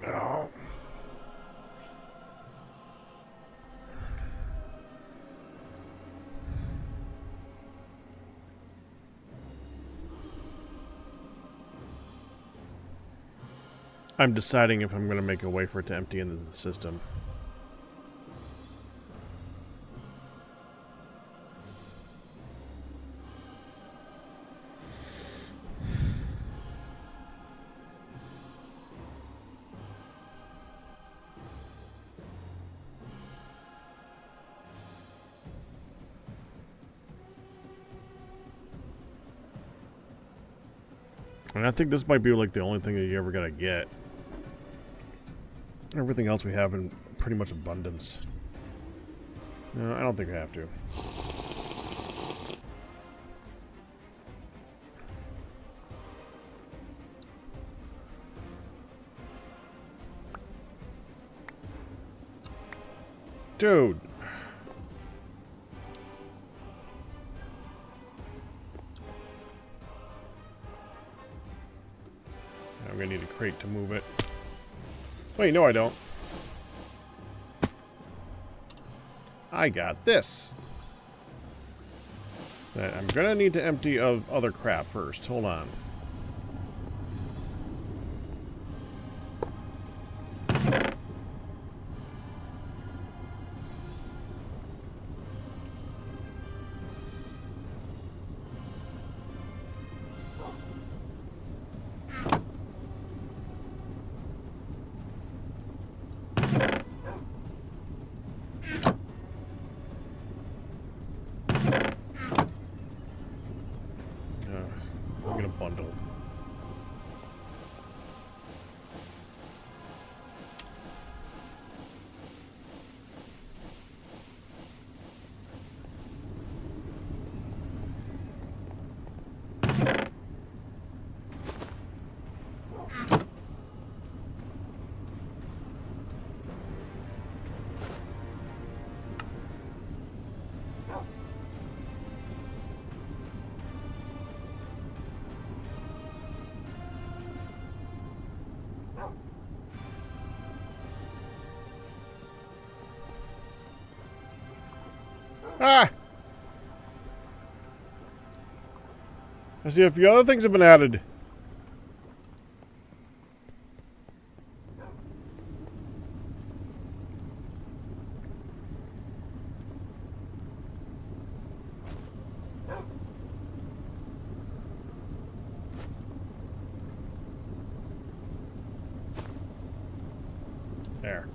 Oh. I'm deciding if I'm going to make a way for it to empty into the system. And I think this might be like the only thing that you're ever gonna get. Everything else we have in pretty much abundance. No, I don't think I have to. Dude. I'm gonna need a crate to move it. Wait, no I don't. I got this. That I'm gonna need to empty of other crap first. Hold on. I'm gonna bundle. Ah! I see a few other things have been added. There.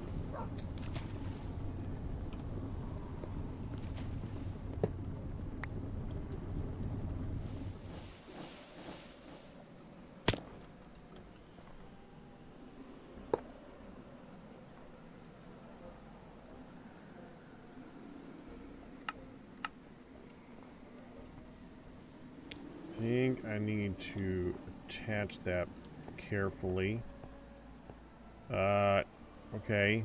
I think I need to attach that carefully. Okay.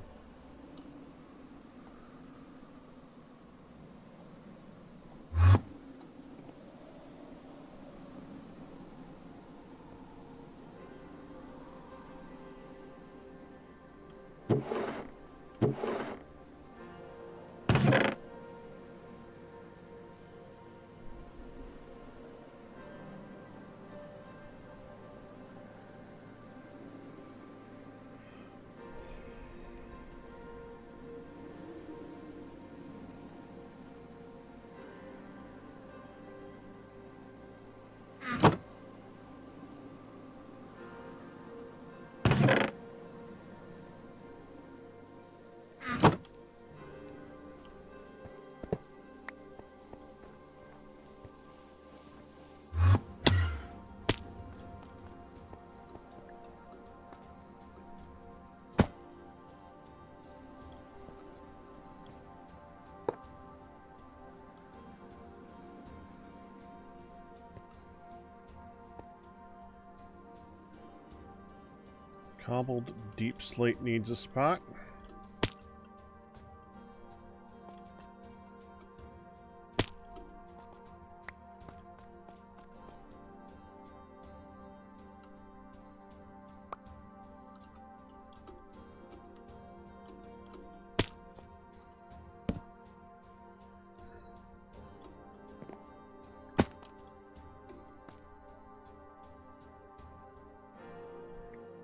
Cobbled deep slate needs a spot.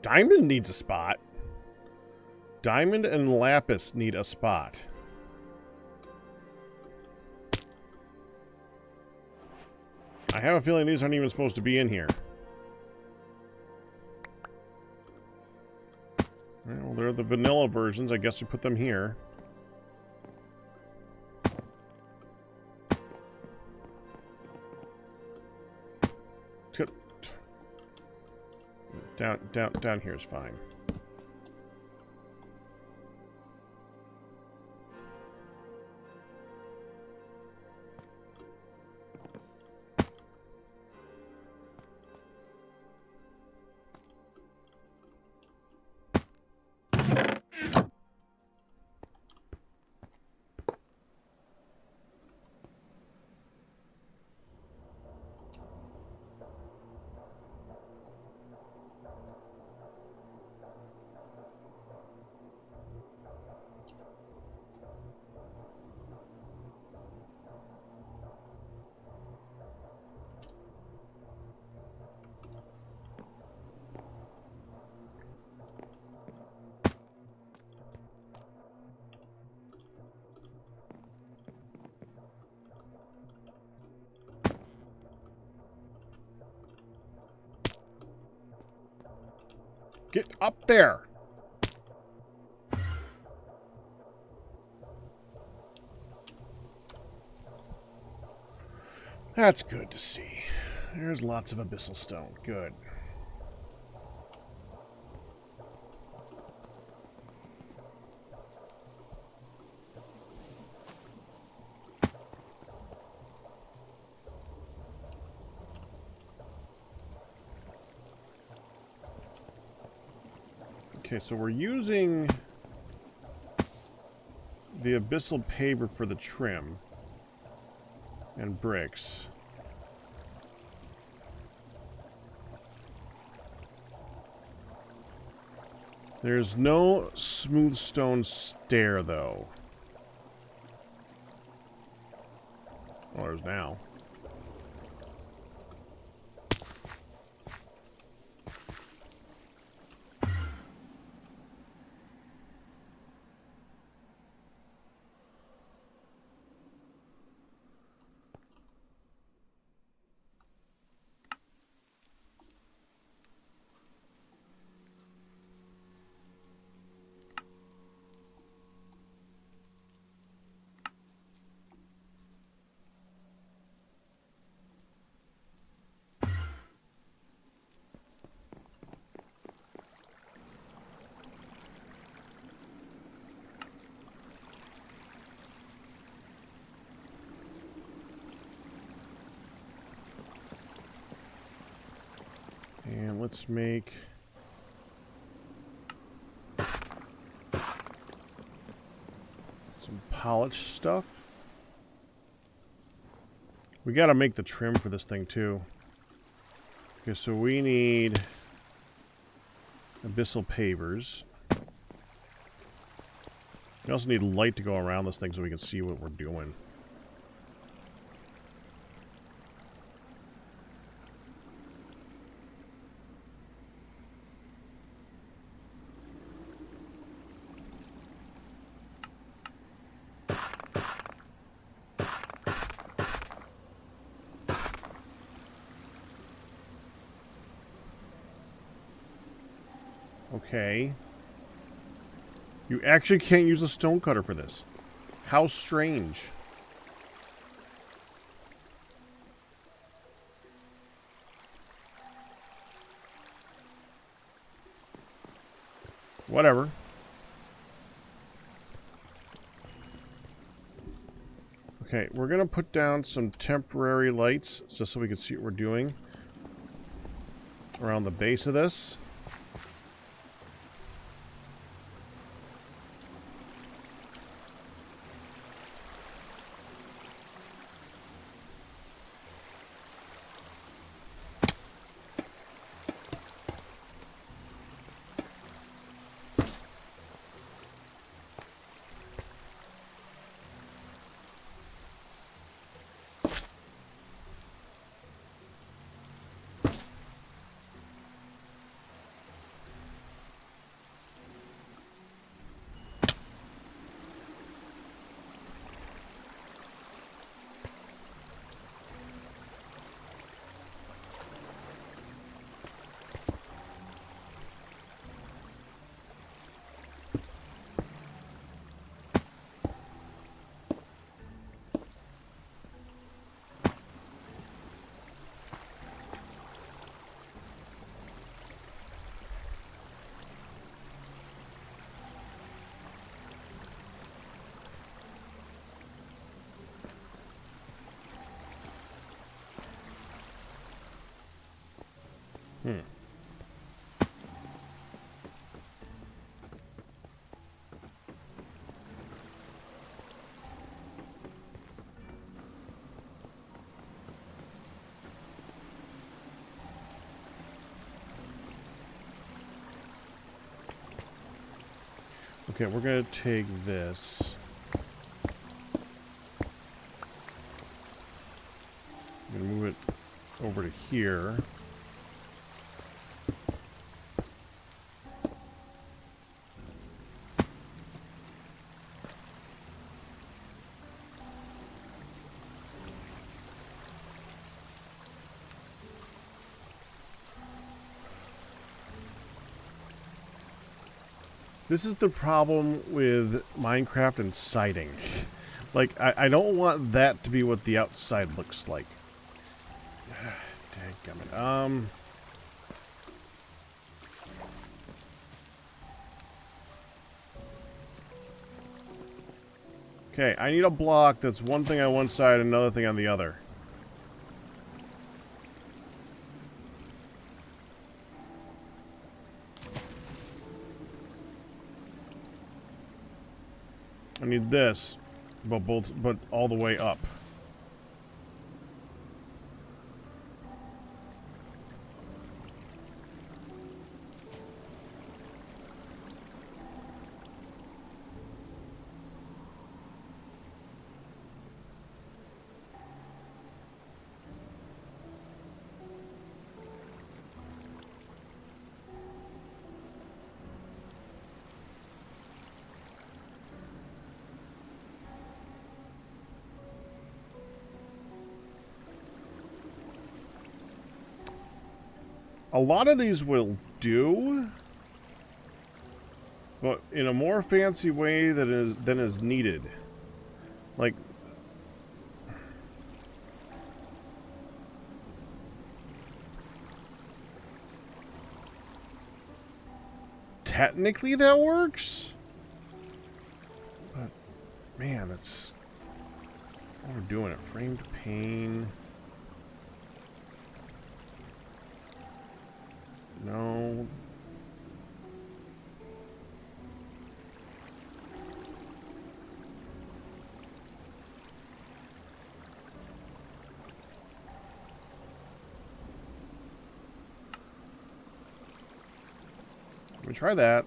Diamond needs a spot. Diamond and lapis need a spot. I have a feeling these aren't even supposed to be in here. Well, they're the vanilla versions. I guess we put them here. Down here is fine. Get up there! That's good to see. There's lots of abyssal stone. Good. Okay, so we're using the abyssal paver for the trim and bricks. There's no smooth stone stair, though. Well, there's now. And let's make some polished stuff. We gotta make the trim for this thing too. Okay, so we need abyssal pavers. We also need light to go around this thing so we can see what we're doing. Okay. You actually can't use a stone cutter for this. How strange. Whatever. Okay, we're gonna put down some temporary lights just so we can see what we're doing around the base of this. Hmm. Okay, we're going to take this. I'm going to move it over to here. This is the problem with Minecraft and siding. Like, I don't want that to be what the outside looks like. Dadgummit. Okay, I need a block that's one thing on one side and another thing on the other. I need this, but all the way up. A lot of these will do, but in a more fancy way than is needed. Like, technically that works, but man, that's what we're doing. It framed pane. No. Let me try that.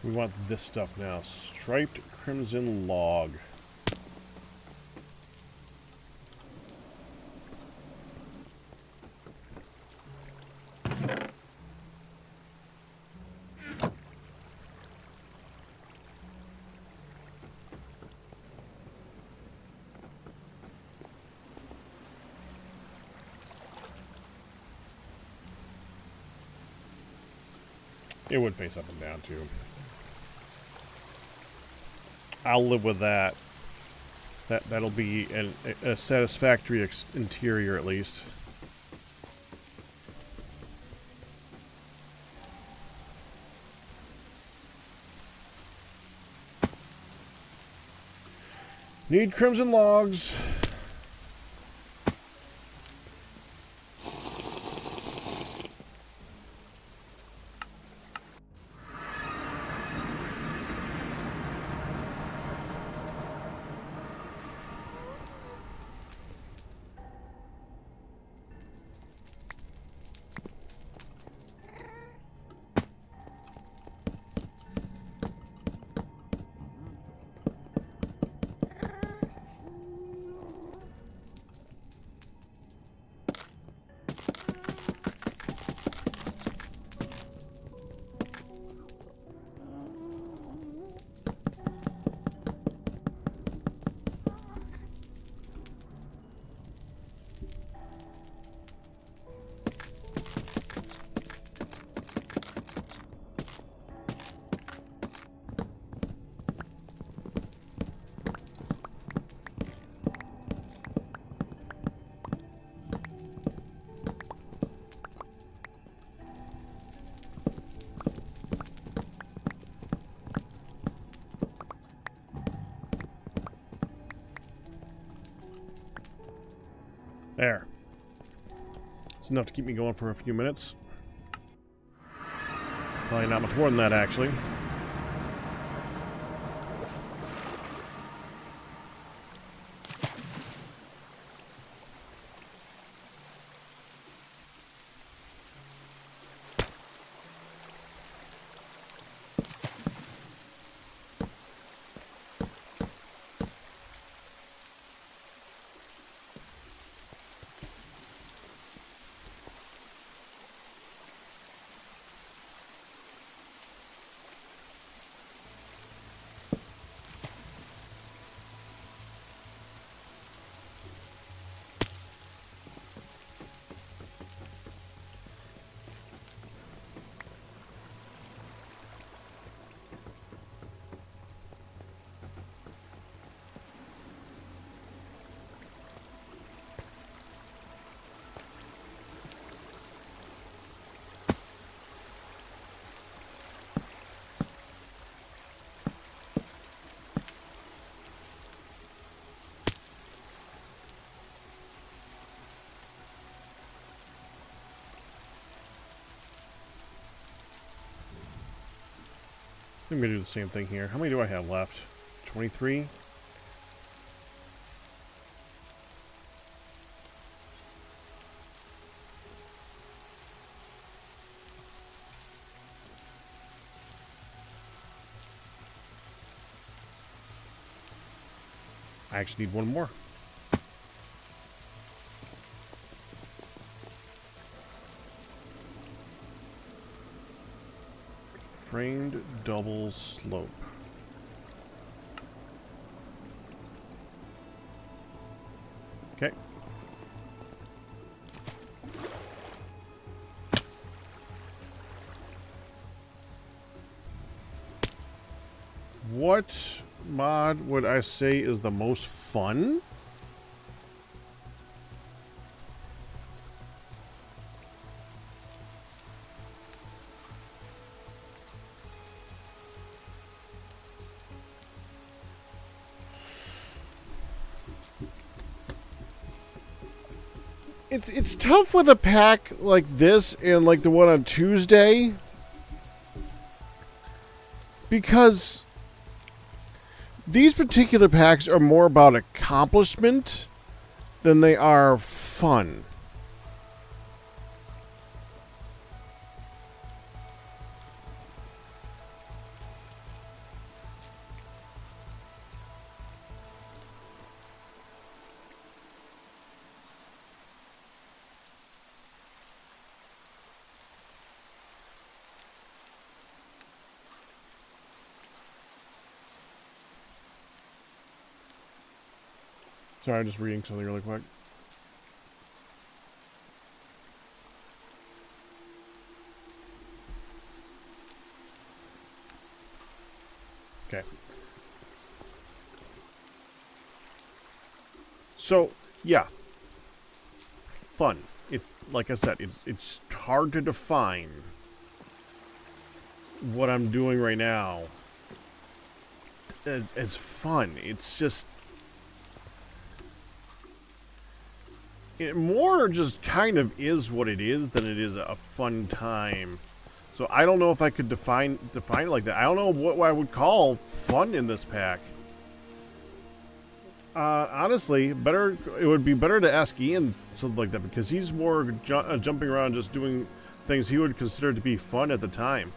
We want this stuff now. Striped crimson log. It would face up and down, too. I'll live with that. That'll be a satisfactory interior, at least. Need crimson logs. There. It's enough to keep me going for a few minutes. Probably not much more than that, actually. I'm going to do the same thing here. How many do I have left? 23? I actually need one more. Framed double slope. Okay. What mod would I say is the most fun? It's tough with a pack like this and like the one on Tuesday, because these particular packs are more about accomplishment than they are fun. Sorry, I'm just reading something really quick. So, yeah. Fun. It, like I said, it's hard to define what I'm doing right now as fun. It's just... It more just kind of is what it is than it is a fun time. So I don't know if I could define it like that. I don't know what I would call fun in this pack. Honestly, it would be better to ask Ian something like that, because he's more jumping around, just doing things he would consider to be fun at the time.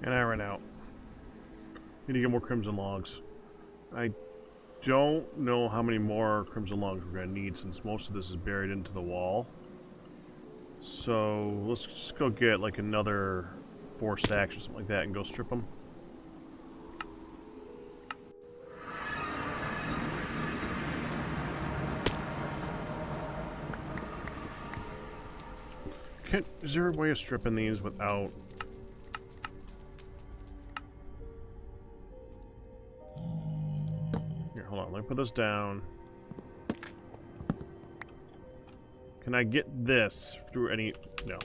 And I ran out. Need to get more crimson logs. I don't know how many more crimson logs we're going to need, since most of this is buried into the wall. So let's just go get like another 4 stacks or something like that and go strip them. Is there a way of stripping these without... Here, hold on. Let me put this down. Can I get this through any... No.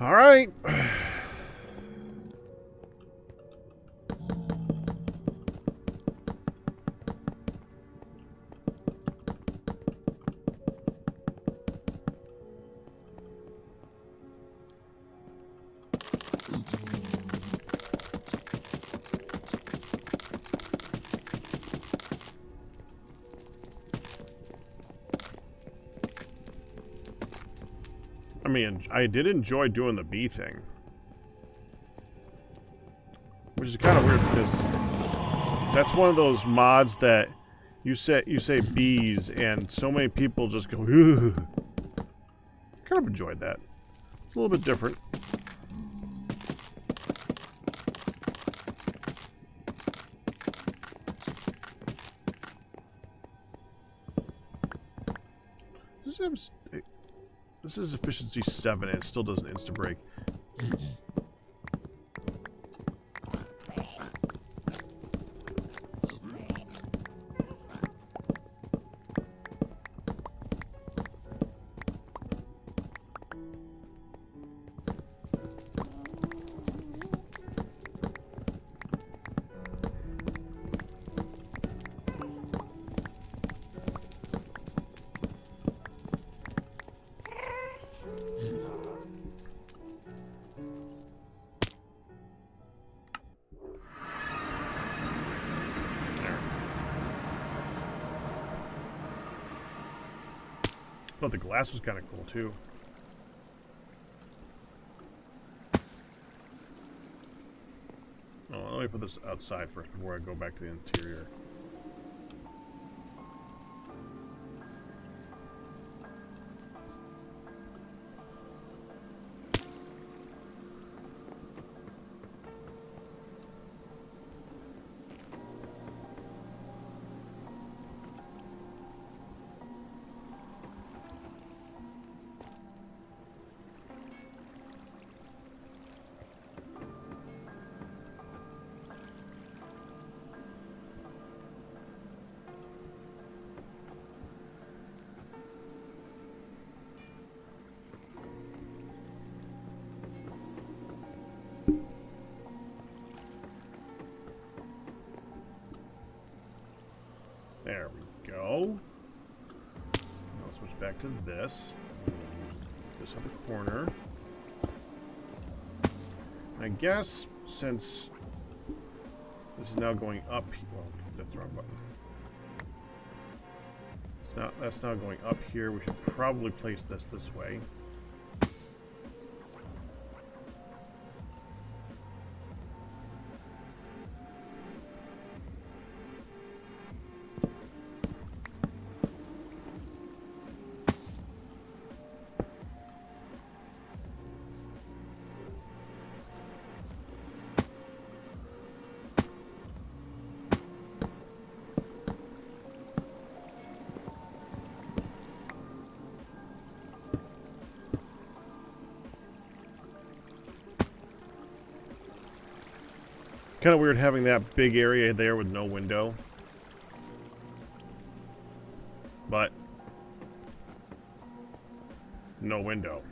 Alright. I mean, I did enjoy doing the bee thing. Which is kind of weird, because that's one of those mods that you say bees and so many people just go, ugh. Kind of enjoyed that. It's a little bit different. This is efficiency 7 and it still doesn't insta-break. But the glass was kind of cool too. Oh, let me put this outside first before I go back to the interior. There we go. Now let's switch back to this. This other corner. I guess since this is now going up, well, that's the wrong button. That's now going up here. We should probably place this way. Kind of weird having that big area there with no window. But no window.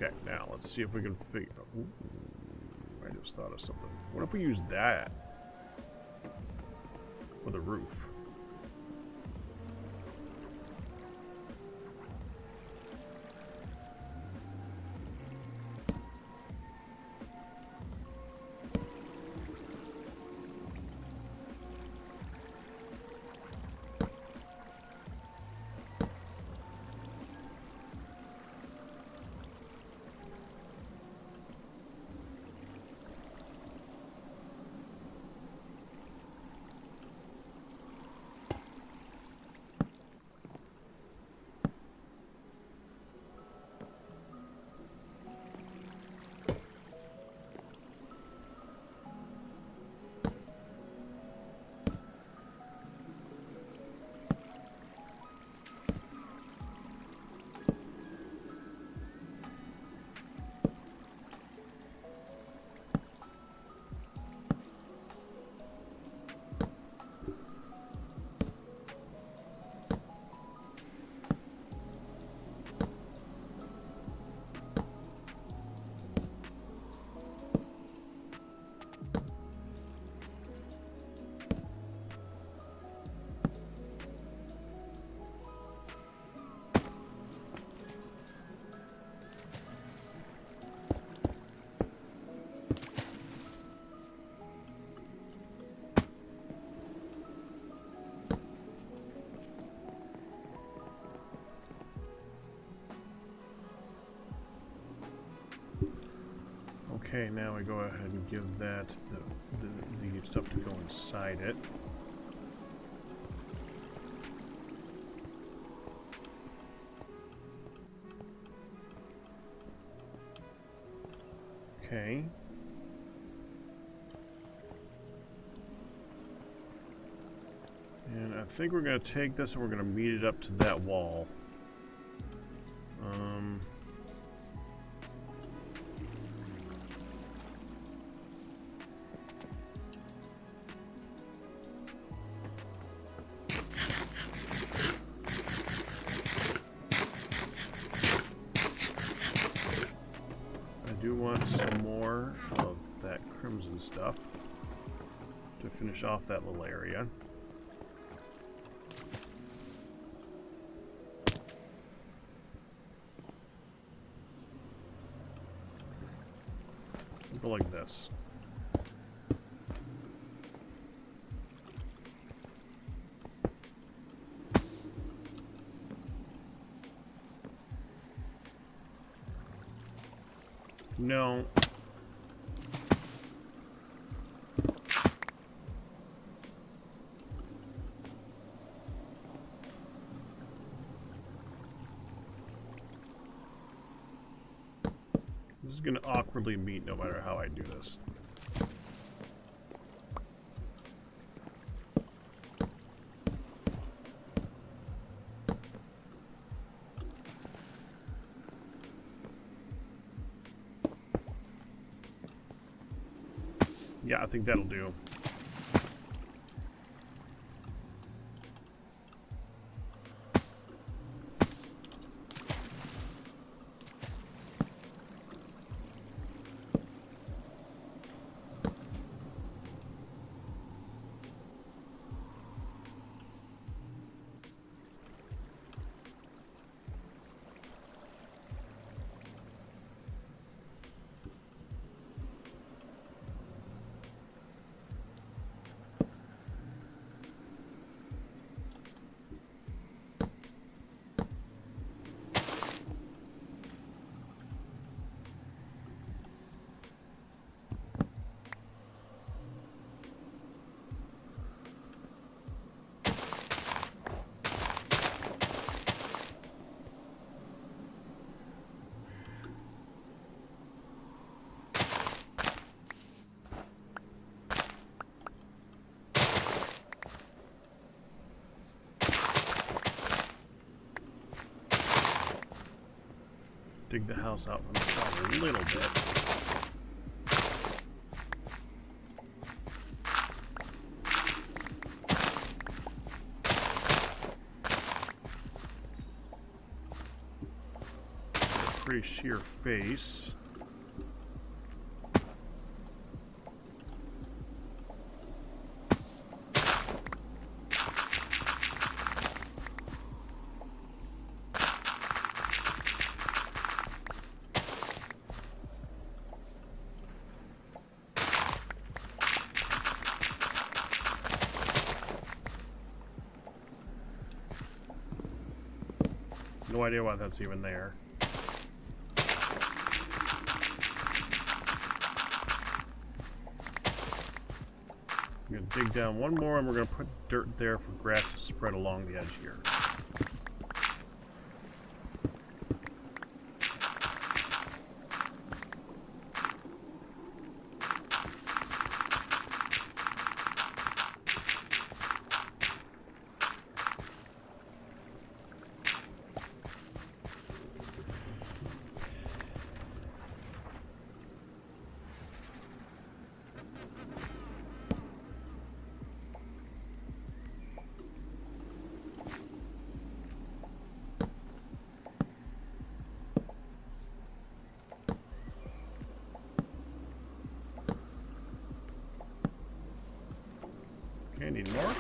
Okay, now let's see if we can figure. Ooh, I just thought of something. What if we use that for the roof? Okay, now I go ahead and give that the stuff to go inside it. Okay. And I think we're going to take this and we're going to meet it up to that wall. I do want some more of that crimson stuff to finish off that little area. Go like this. No. This is going to awkwardly meet no matter how I do this. Yeah, I think that'll do. Dig the house out from the side a little bit. Pretty sheer face. No idea why that's even there. I'm going to dig down one more and we're going to put dirt there for grass to spread along the edge here. Okay, need more.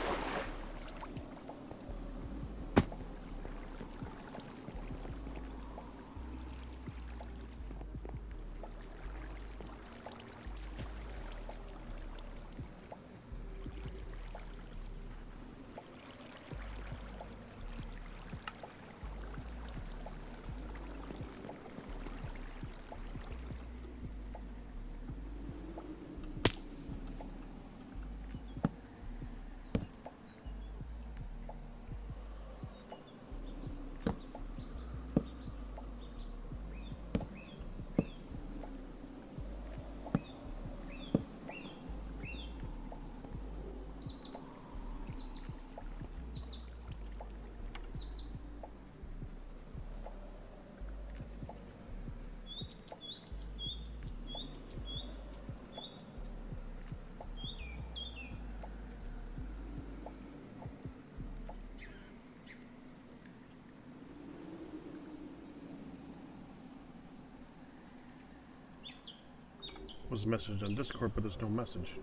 Was a message on Discord, but there's no message.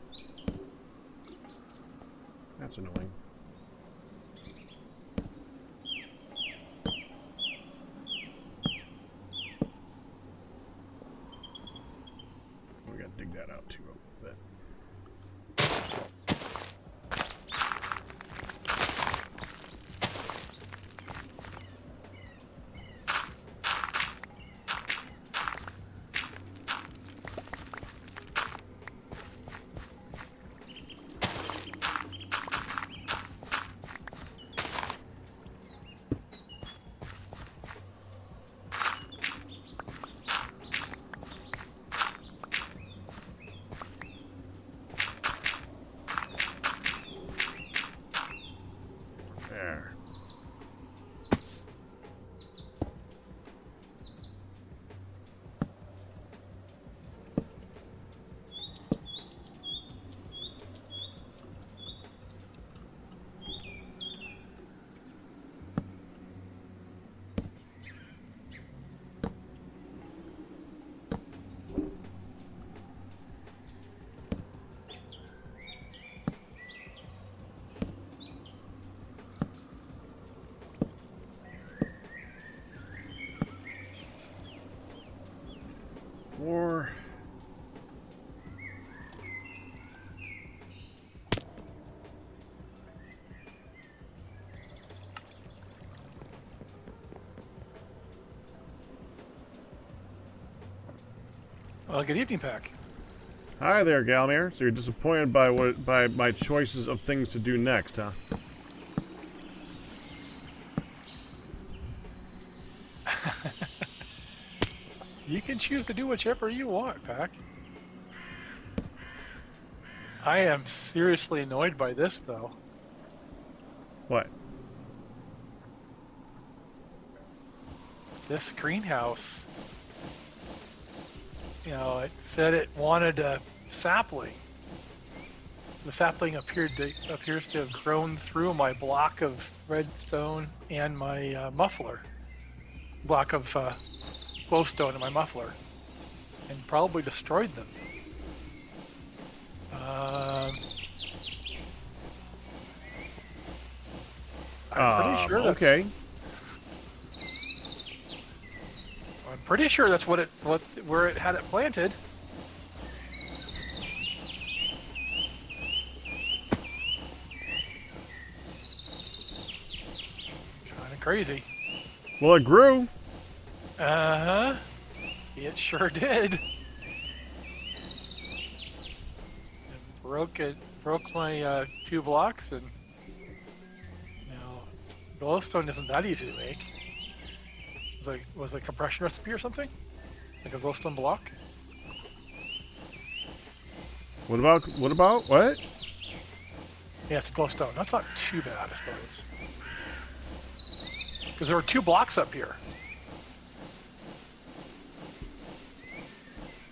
That's annoying. We gotta dig that out too a little bit. 4. Good evening, Pack. Hi there, Galmir. So you're disappointed by my choices of things to do next, huh? You can choose to do whichever you want, Pack. I am seriously annoyed by this, though. What? This greenhouse, it said it wanted a sapling. The sapling appears to have grown through my block of redstone and my muffler. Block of glowstone and my muffler. And probably destroyed them. I'm pretty sure that's... Okay. I'm pretty sure that's where it had it planted. Kind of crazy. Well, it grew. Uh-huh. It sure did. It broke my 2 blocks, and glowstone isn't that easy to make. Was it a compression recipe or something? Like a glowstone block? What what? Yeah, it's a glowstone. That's not too bad, I suppose. Because there were 2 blocks up here.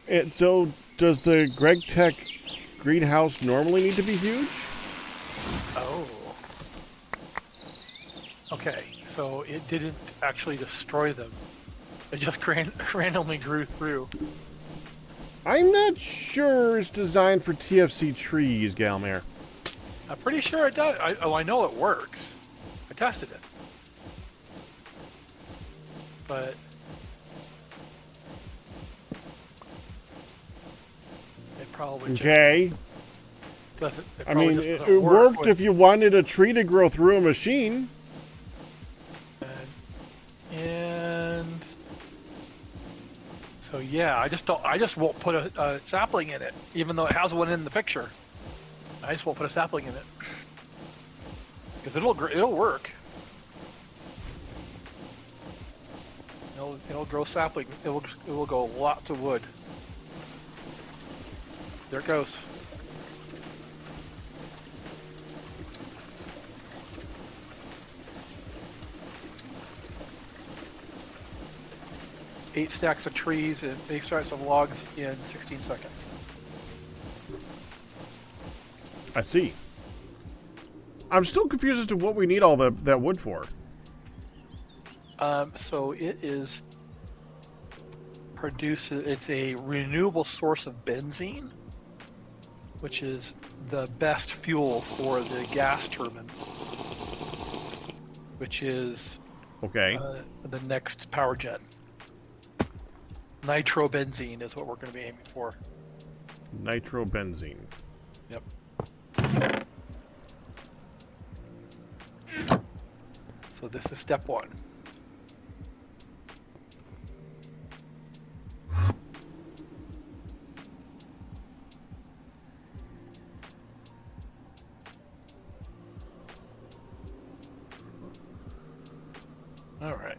And so, does the Greg Tech greenhouse normally need to be huge? Oh. Okay, so it didn't actually destroy them. It just randomly grew through. I'm not sure it's designed for TFC trees, Galmir. I'm pretty sure it does. I know it works. I tested it. But it probably okay. Just doesn't. I mean, it worked if you wanted a tree to grow through a machine. And so yeah, I just won't put a sapling in it, even though it has one in the picture. I just won't put a sapling in it because it'll work. It'll grow sapling. It will go lots of wood. There it goes. Eight stacks of trees and 8 stacks of logs in 16 seconds. I see. I'm still confused as to what we need all that wood for. So it is it's a renewable source of benzene, which is the best fuel for the gas turbine, which is Okay. the next power gen. Nitrobenzene is what we're going to be aiming for. Nitrobenzene. Yep. So this is step 1. All right.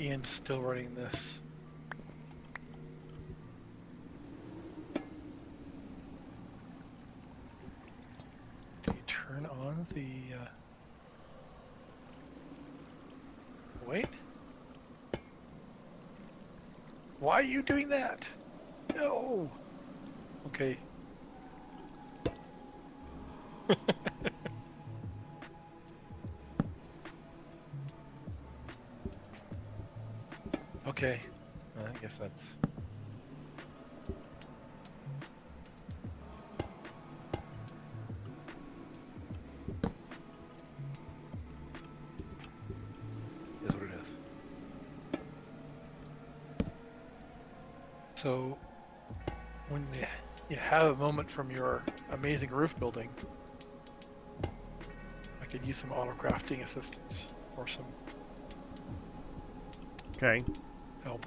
Ian's still running this. Do you turn on the... Wait? Why are you doing that? No! Okay. Okay. I guess that's... is what it is. So, when you have a moment from your amazing roof building, I could use some auto crafting assistance or some Okay. help.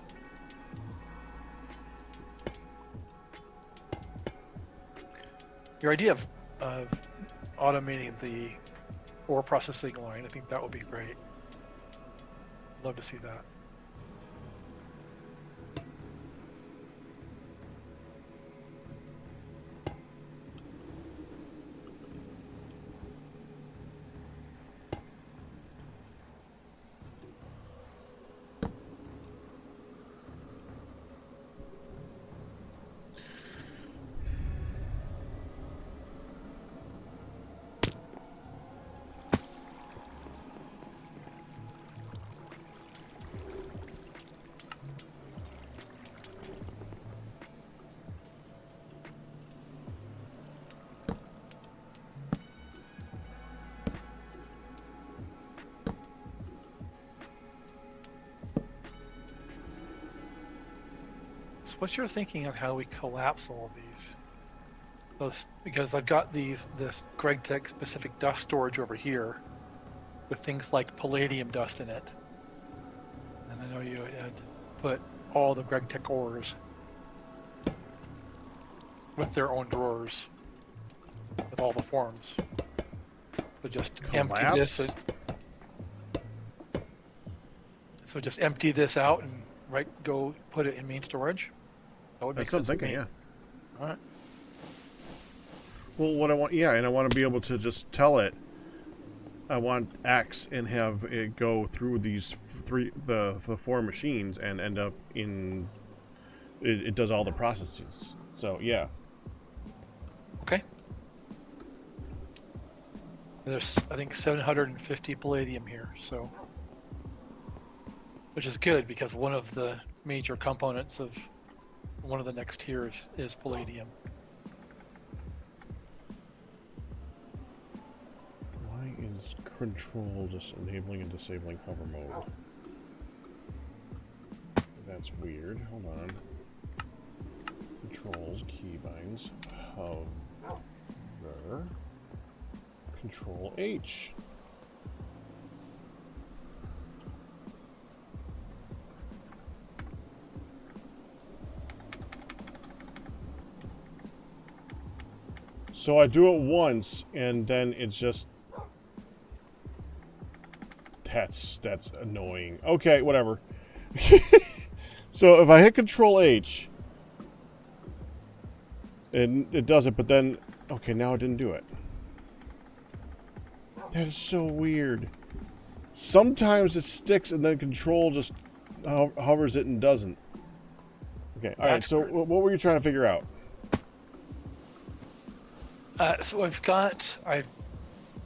Your idea of automating the ore processing line, I think that would be great. Love to see that. So what's your thinking on how we collapse all of these? Because I've got this GregTech specific dust storage over here with things like palladium dust in it. And I know you had put all the GregTech ores with their own drawers with all the forms. So just empty this. So just empty this out and go put it in main storage. That would make sense. That's what I'm thinking, yeah. All right. Well, what I want, yeah, and I want to be able to just tell it, I want X and have it go through these the 4 machines and end up in, it does all the processes. So, yeah. Okay. There's, I think, 750 palladium here, so, which is good because one of the major components of one of the next tiers is palladium. Why is control just enabling and disabling hover mode? That's weird. Hold on. Controls, keybinds, hover, Control H. So I do it once, and then it's just... That's annoying. Okay, whatever. So if I hit Control H, it does it, but then... Okay, now it didn't do it. That is so weird. Sometimes it sticks, and then Control just hovers it and doesn't. Okay, alright, so what were you trying to figure out? So I've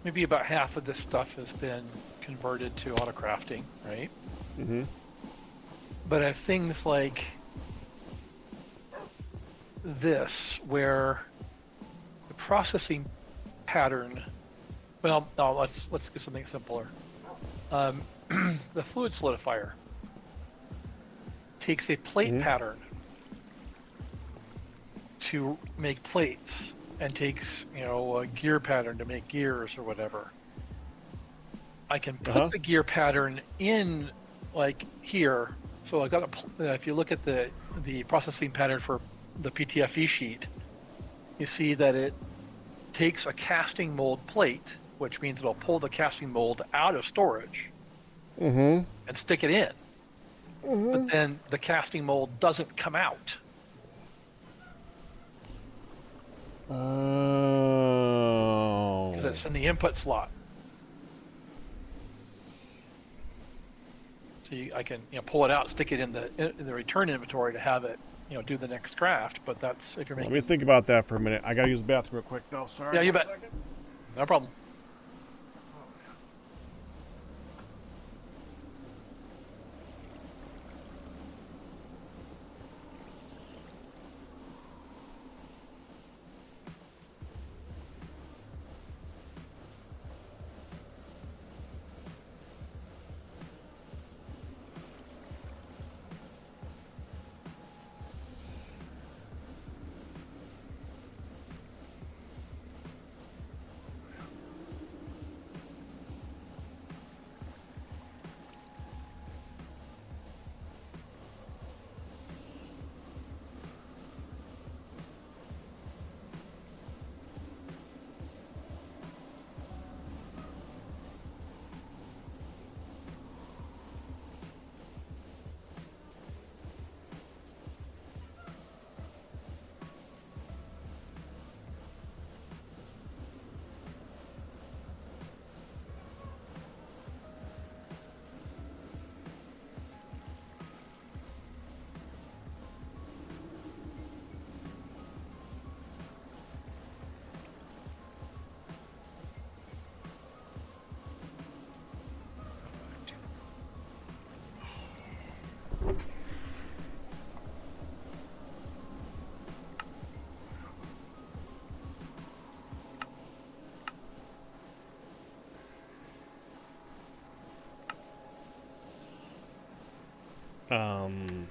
maybe about half of this stuff has been converted to auto crafting, right? Mm-hmm. But I have things like this, where the processing pattern. Well, no, let's do something simpler. The fluid solidifier takes a plate pattern to make plates, and takes, a gear pattern to make gears or whatever. I can put the gear pattern in, like here. So I got if you look at the processing pattern for the PTFE sheet, you see that it takes a casting mold plate, which means it'll pull the casting mold out of storage and stick it in. But then the casting mold doesn't come out. Oh. Because it's in the input slot. So I can pull it out, stick it in the return inventory to have it do the next craft. But that's if you're making. Let me think about that for a minute. I gotta use the bathroom real quick though. Sorry. Yeah, you bet. No problem. Um,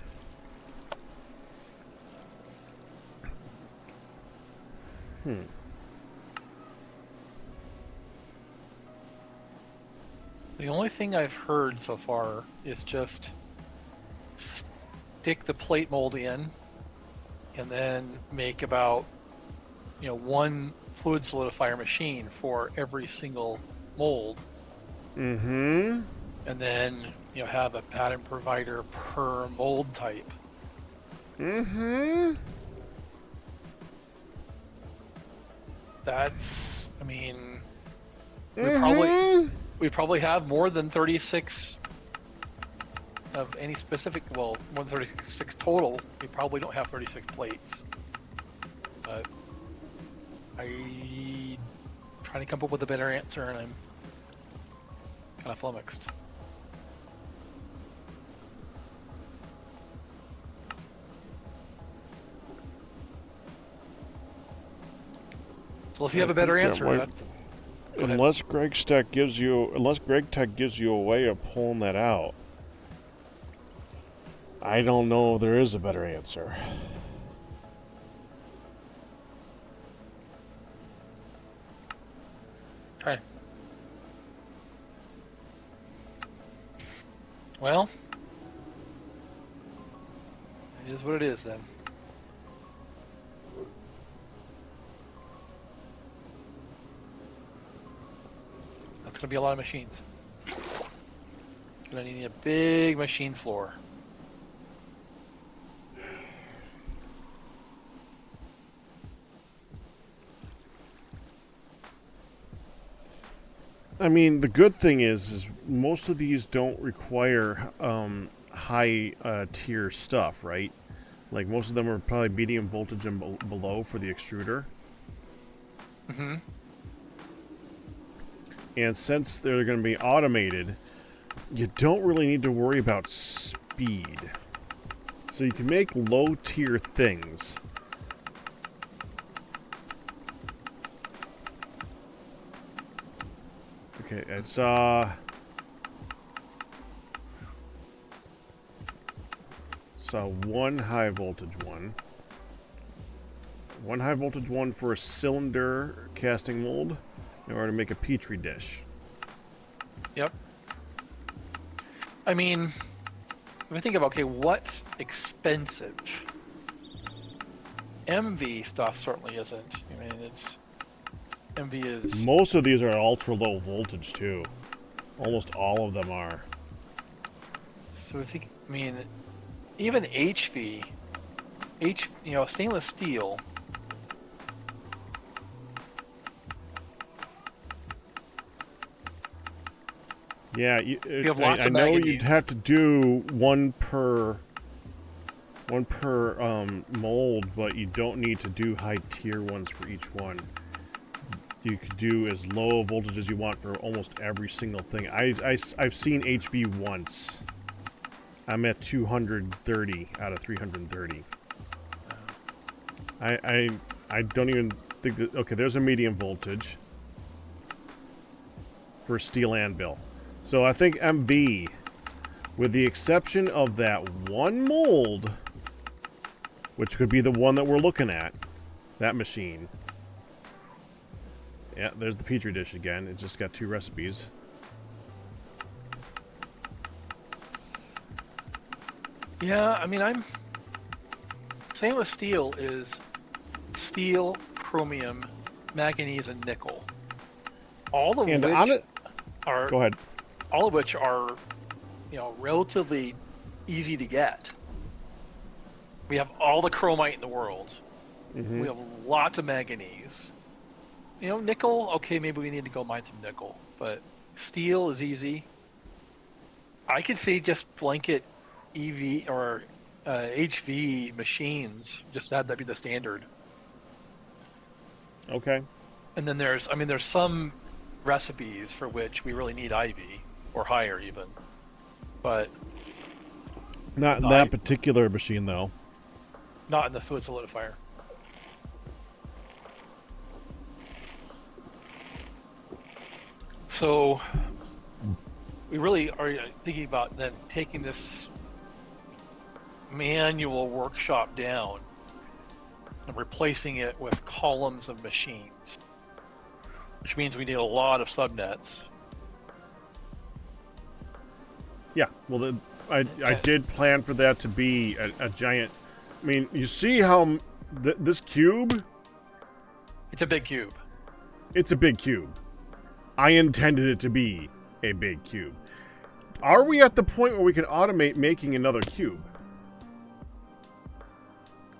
hmm. The only thing I've heard so far is just stick the plate mold in and then make about, one fluid solidifier machine for every single mold. Mm-hmm. And then, have a pattern provider per mold type. Mm-hmm. That's, I mean, Mm-hmm. we probably have more than 36 of any specific, well, more than 36 total. We probably don't have 36 plates. But I trying to come up with a better answer, and I'm kind of flummoxed. So unless you have a better answer, unless Greg Tech gives you a way of pulling that out, I don't know if there is a better answer. Okay. Well, it is what it is then. That's gonna be a lot of machines. Gonna need a big machine floor. I mean, the good thing is most of these don't require high tier stuff, right? Like most of them are probably medium voltage and below for the extruder. Mm-hmm. And since they're going to be automated, you don't really need to worry about speed. So you can make low tier things. Okay, it's one high voltage one. One high voltage one for a cylinder casting mold in order to make a petri dish. Yep. I mean, when I think about, okay, what's expensive? MV stuff certainly isn't. I mean, MV is... Most of these are ultra low voltage too. Almost all of them are. So I think, I mean, even HV, stainless steel. Yeah, you have lots I of know manganese. you'd have to do one per mold, but you don't need to do high tier ones for each one. You could do as low a voltage as you want for almost every single thing. I've seen HV once. I'm at 230 out of 330. I don't even think that... Okay, there's a medium voltage for steel anvil. So I think MV, with the exception of that one mold, which could be the one that we're looking at, that machine. Yeah, there's the petri dish again. It just got 2 recipes. Yeah, I mean, stainless steel is steel, chromium, manganese, and nickel. All of And which are... Go ahead. All of which are, relatively easy to get. We have all the chromite in the world. Mm-hmm. We have lots of manganese. Nickel, okay, maybe we need to go mine some nickel. But steel is easy. I could see just blanket EV or HV machines, just have that be the standard. Okay. And then there's some recipes for which we really need IV, or higher even. But not in that particular machine, though. Not in the fluid solidifier. So we really are thinking about then taking this manual workshop down and replacing it with columns of machines, which means we need a lot of subnets. Yeah, well, I did plan for that to be a giant. I mean, you see how this cube? It's a big cube. It's a big cube. I intended it to be a big cube. Are we at the point where we can automate making another cube?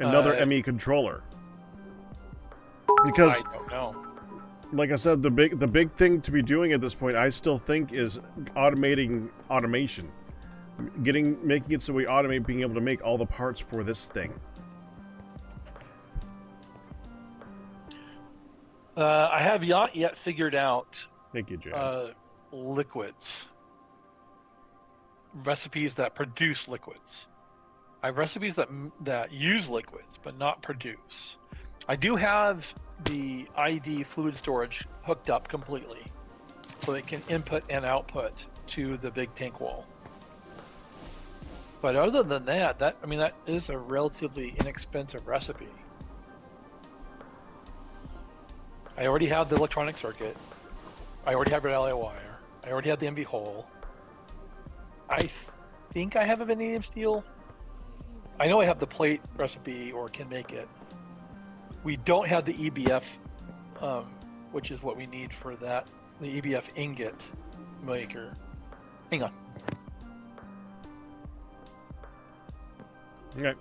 Another ME controller? Because I don't know. like I said, the big thing to be doing at this point, I still think, is automating automation. Making it so we automate being able to make all the parts for this thing. I have not yet figured out Thank you, Jan. liquids. Recipes that produce liquids. I have recipes that use liquids, but not produce. I do have the ID fluid storage hooked up completely, so it can input and output to the big tank wall. But other than that, that is a relatively inexpensive recipe. I already have the electronic circuit. I already have relay wire. I already have the MV hole. I think I have a vanadium steel. I know I have the plate recipe or can make it. We don't have the EBF, which is what we need for that. The EBF ingot maker. Hang on. Okay.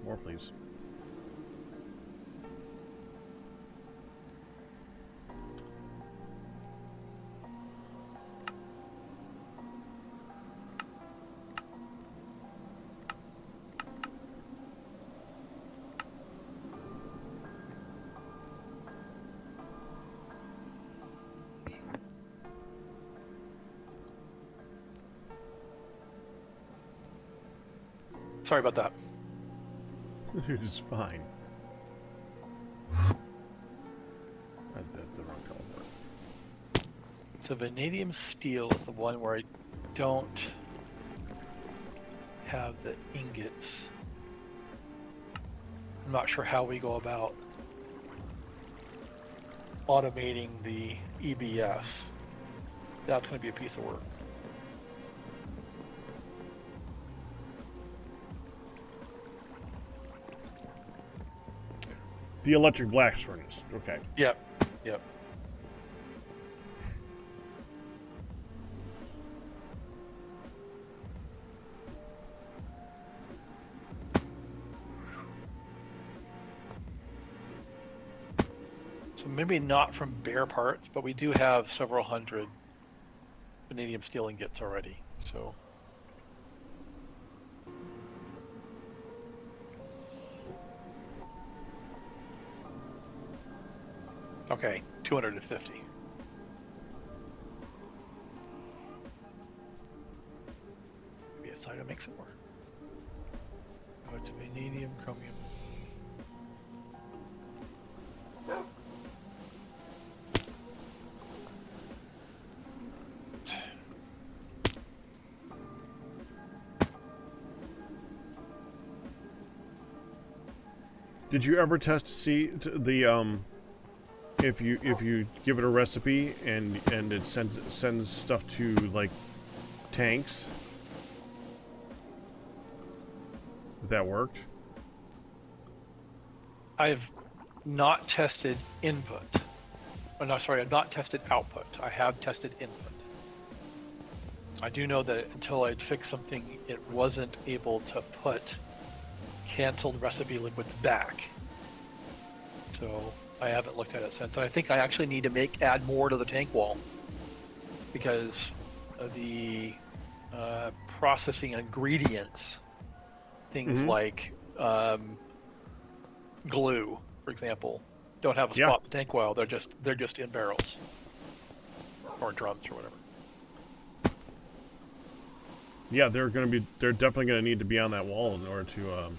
More, please. Sorry about that. It is fine. That's the wrong color. So vanadium steel is the one where I don't have the ingots. I'm not sure how we go about automating the EBF. That's going to be a piece of work. The electric blast furnace. Okay. Yep. Yep. So maybe not from bare parts, but we do have several hundred vanadium steel ingots already. So okay, 250. Maybe it's time to make some more. Oh, it's vanadium, chromium. Did you ever test to see the if you give it a recipe and it sends stuff to like tanks? If that worked? I've not tested input. Oh, no, sorry, I've not tested output. I have tested input. I do know that until I'd fixed something, it wasn't able to put canceled recipe liquids back. So I haven't looked at it since. I think I actually need to add more to the tank wall because of the processing ingredients things like glue, for example, don't have a Yeah. spot in the tank well. They're just in barrels or drums or whatever. Yeah, they're definitely gonna need to be on that wall in order to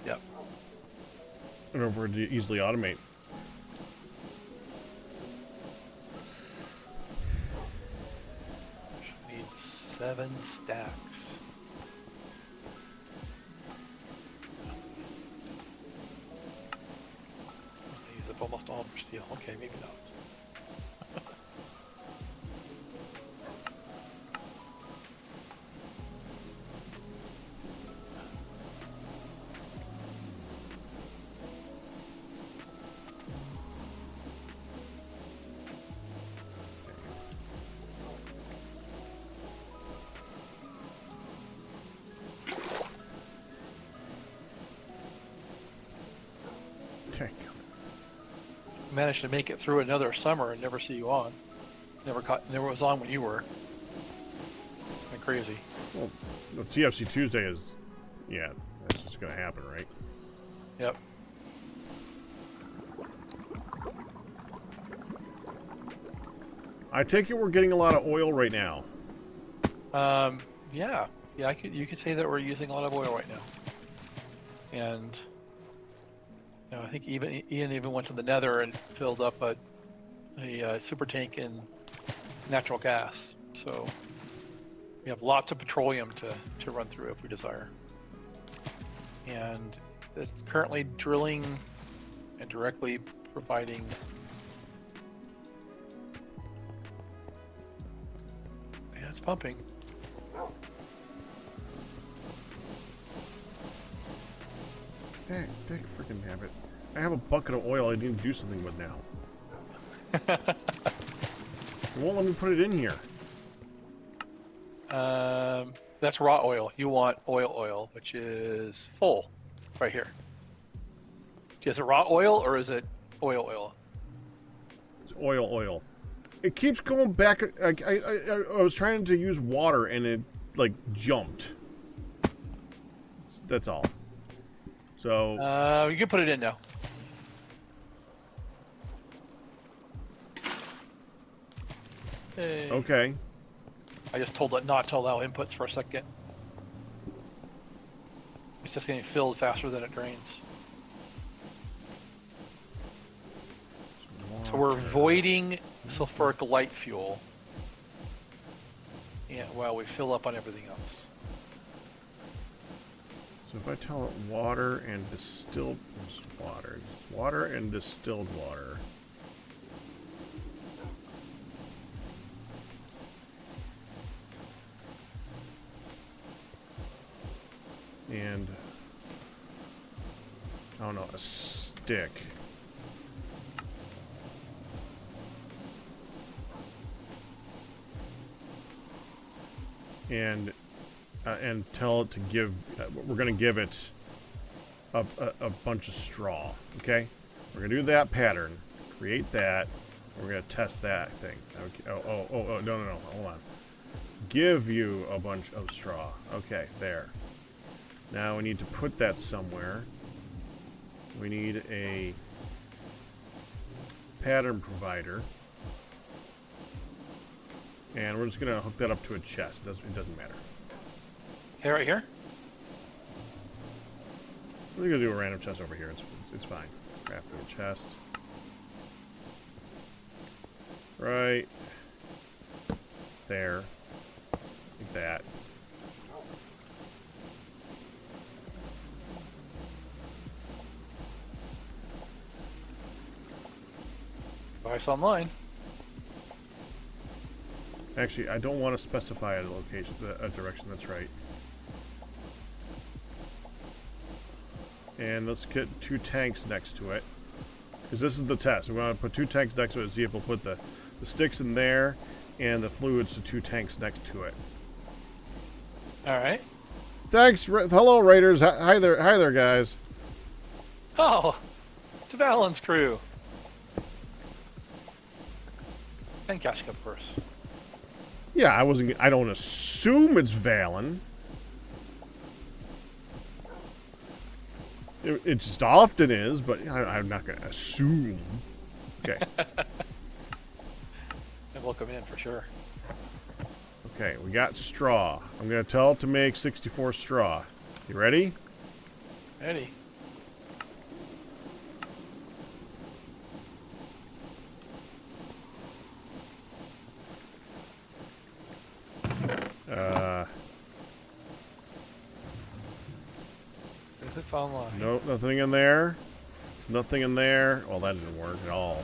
Yep. in order for it to easily automate. Need 7 stacks. I use up almost all for steel. Okay, maybe not. Okay. Managed to make it through another summer and never see you on. Never was on when you were. Been crazy. Well, the TFC Tuesday is, yeah, that's just gonna happen, right? Yep. I take it we're getting a lot of oil right now. Yeah. Yeah, you could say that we're using a lot of oil right now. And I think Ian even went to the Nether and filled up a super tank in natural gas. So we have lots of petroleum to run through if we desire. And it's currently drilling and directly providing it's pumping. Heck, freaking have it. I have a bucket of oil I need to do something with now. It won't let me put it in here. That's raw oil. You want oil, which is full, right here. Is it raw oil or is it oil? It's oil. It keeps going back. I was trying to use water and it, like, jumped. That's all. So... you can put it in now. Hey. Okay. I just told it not to allow inputs for a second. It's just getting filled faster than it drains. So we're voiding sulfuric light fuel. Yeah, while we fill up on everything else. So if I tell it water and distilled water and distilled water. And I don't know, a stick. And tell it to give. We're going to give it a bunch of straw. Okay, we're going to do that pattern. Create that. We're going to test that thing. Okay. Oh, no, hold on. Give you a bunch of straw. Okay, there. Now we need to put that somewhere. We need a pattern provider. And we're just going to hook that up to a chest. It doesn't matter. Hey, right here? We're going to do a random chest over here. It's fine. Crafting a chest. Right there. Like that. Device online. Actually, I don't want to specify a location, a direction. That's right. And let's get 2 tanks next to it. Because this is the test. We want to put 2 tanks next to it and see if we'll put the sticks in there and the fluids to 2 tanks next to it. Alright. Thanks. Hello, Raiders. Hi there, guys. Oh, it's Valen's crew. And Cash Cup first. Yeah, I don't assume it's Valen. It just often is, but I'm not going to assume. Okay. And we'll come in for sure. Okay, we got straw. I'm going to tell it to make 64 straw. You ready? Ready? Is this online? Nope, nothing in there. Nothing in there. Well, that didn't work at all.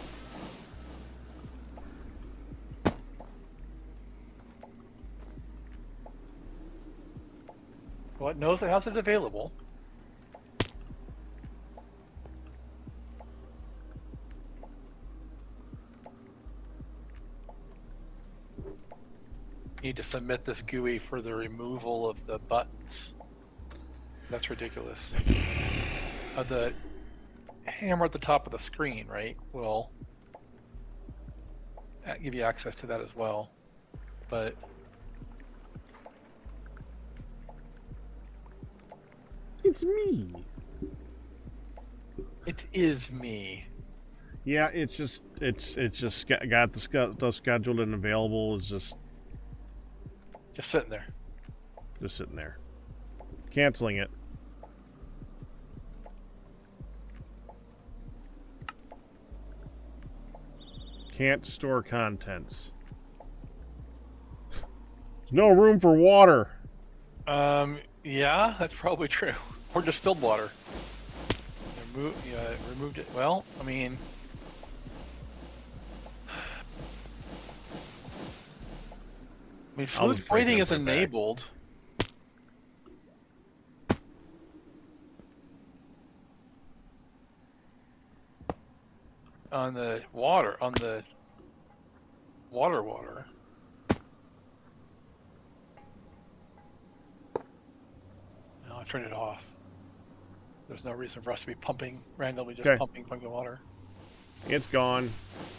Well, it knows it has it available. Need to submit this GUI for the removal of the buttons. That's ridiculous. The hammer at the top of the screen, right, will give you access to that as well. But It's me. it is me. Yeah, it's just got the scheduled and available. Is just Sitting there. just sitting there. Canceling it. Can't store contents. There's no room for water. Yeah, that's probably true. Or distilled water. Removed it. Well, I mean, fluid just break it freighting and is put it back. enabled. On the water. No, I turned it off. There's no reason for us to be randomly just Okay. pumping water. It's gone.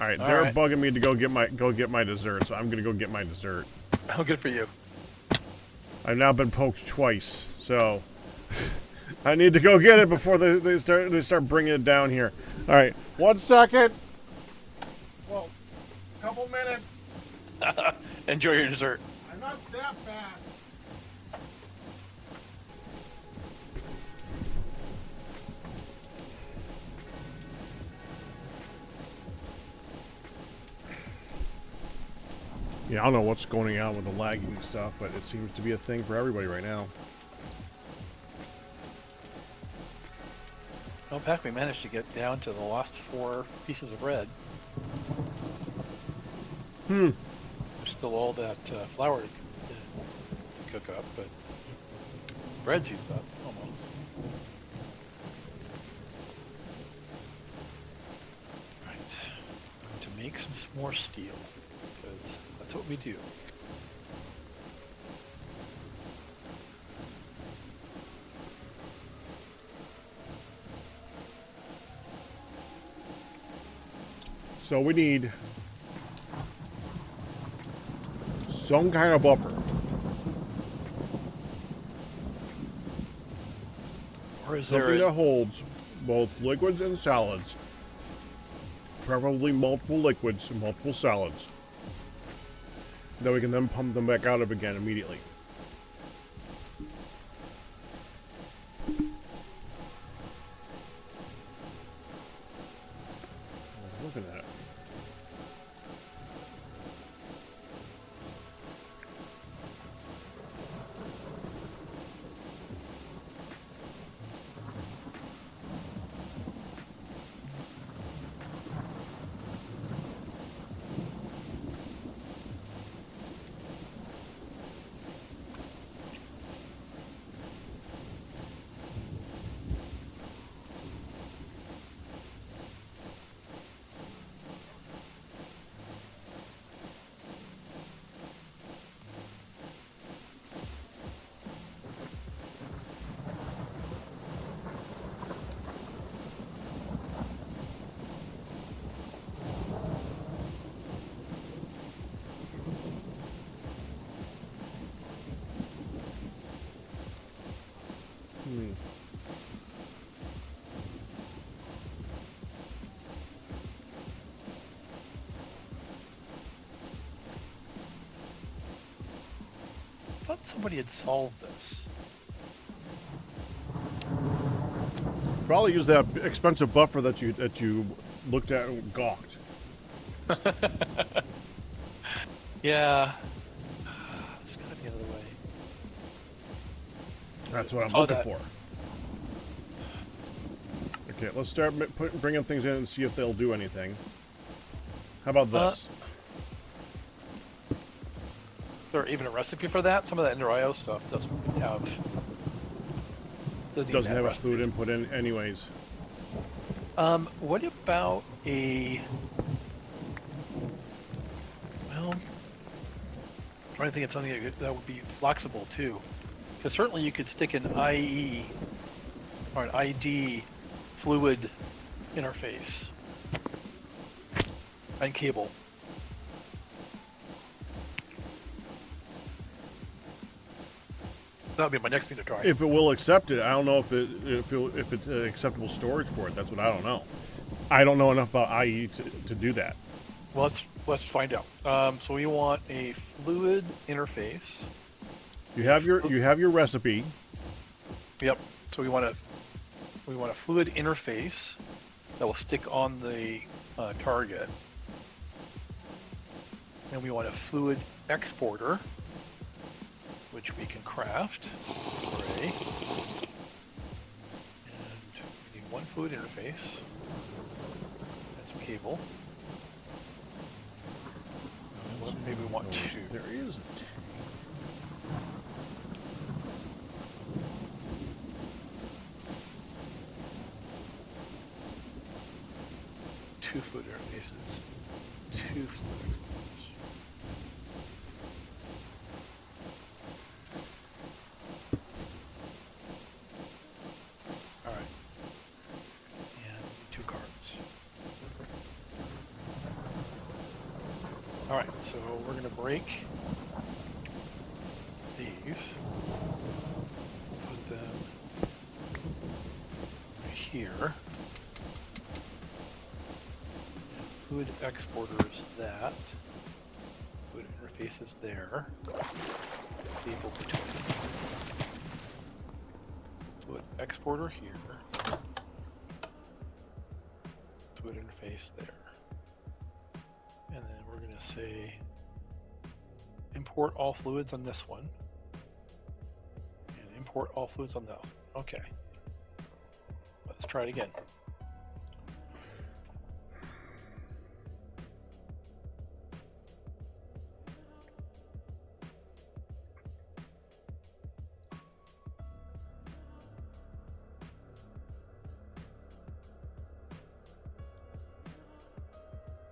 All right, All they're right. bugging me to go get my dessert, so I'm gonna go get my dessert. Oh, good for you. I've now been poked twice, so I need to go get it before they start bringing it down here. All right, 1 second. Well, couple minutes. Enjoy your dessert. I'm not that fast. Yeah, I don't know what's going on with the lagging stuff, but it seems to be a thing for everybody right now. Modpack, we managed to get down to the last 4 pieces of bread. There's still all that flour to cook up, but bread's used up almost. Right, I'm going to make some more steel because that's what we do. So we need some kind of buffer. Or is there Something that holds both liquids and solids. Preferably multiple liquids and multiple solids. That we can then pump them back out of again immediately. Looking at it. thought somebody had solved this. Probably use that expensive buffer that you looked at and gawked. Yeah. It's gotta be another way. That's what I'm Saw looking that. for. Okay, let's start bringing things in and see if they'll do anything. How about this? Is there even a recipe for that? Some of the Ender IO stuff doesn't have. Doesn't have a recipes. fluid input in, anyways. What about a? Well, I'm trying to think of something that would be flexible too, because certainly you could stick an IE or an ID fluid interface and cable. That would be my next thing to try. If it will accept it, I don't know if it's an acceptable storage for it. That's what I don't know. I don't know enough about IE to do that. Well, let's find out. So we want a fluid interface. You have your recipe. Yep. So we want a fluid interface that will stick on the target, and we want a fluid exporter, which we can craft. Hooray! And we need one fluid interface and some cable. Maybe we want two. There is a tank. Two fluid interfaces. Two fluid exporters. Alright. And two cards. Alright, so we're going to break these. Put them right here. Fluid exporters that. Fluid interfaces there. Cable between. Fluid exporter here. Fluid interface there. And then we're going to say import all fluids on this one. And import all fluids on that one. Okay. Let's try it again.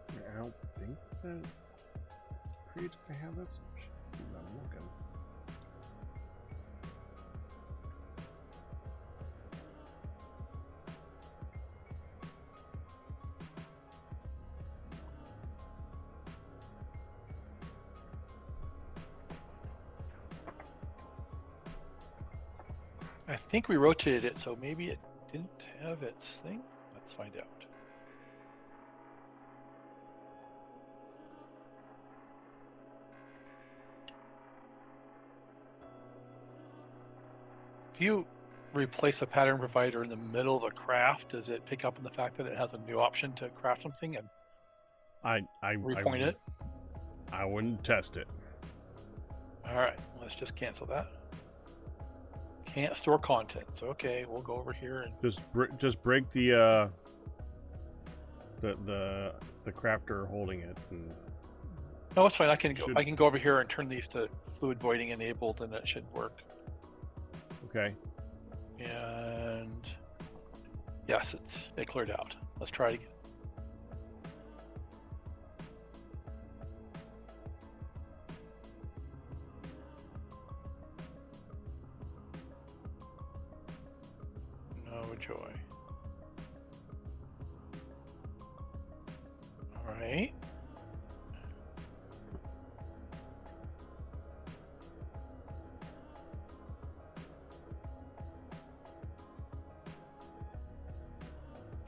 I don't think that creates to have that. I'm looking. I think we rotated it, so maybe it didn't have its thing. Let's find out. If you replace a pattern provider in the middle of a craft, does it pick up on the fact that it has a new option to craft something and repoint it? I wouldn't test it. All right, let's just cancel that. Can't store contents. Okay, we'll go over here and Just break the crafter holding it. And no, it's fine. I can go over here and turn these to fluid voiding enabled, and it should work. okay. And yes, it cleared out. Let's try it again. No joy. All right.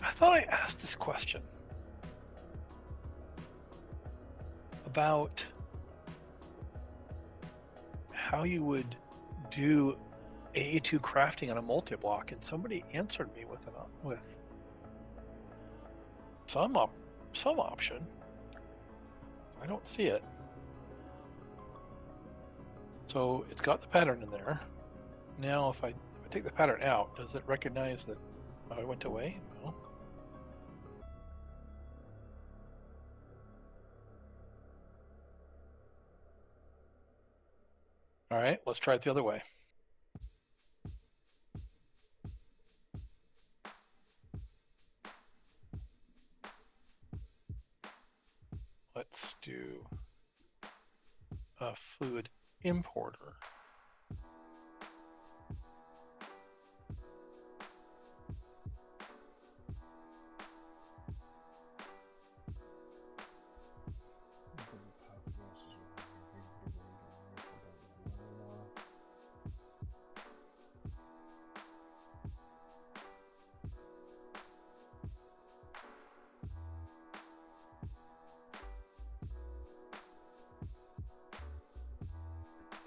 I thought I asked this question about how you would do AA2 crafting on a multi-block, and somebody answered me with some option. I don't see it. So it's got the pattern in there. Now, if I take the pattern out, does it recognize that I went away? No. All right, let's try it the other way. Let's do a fluid importer.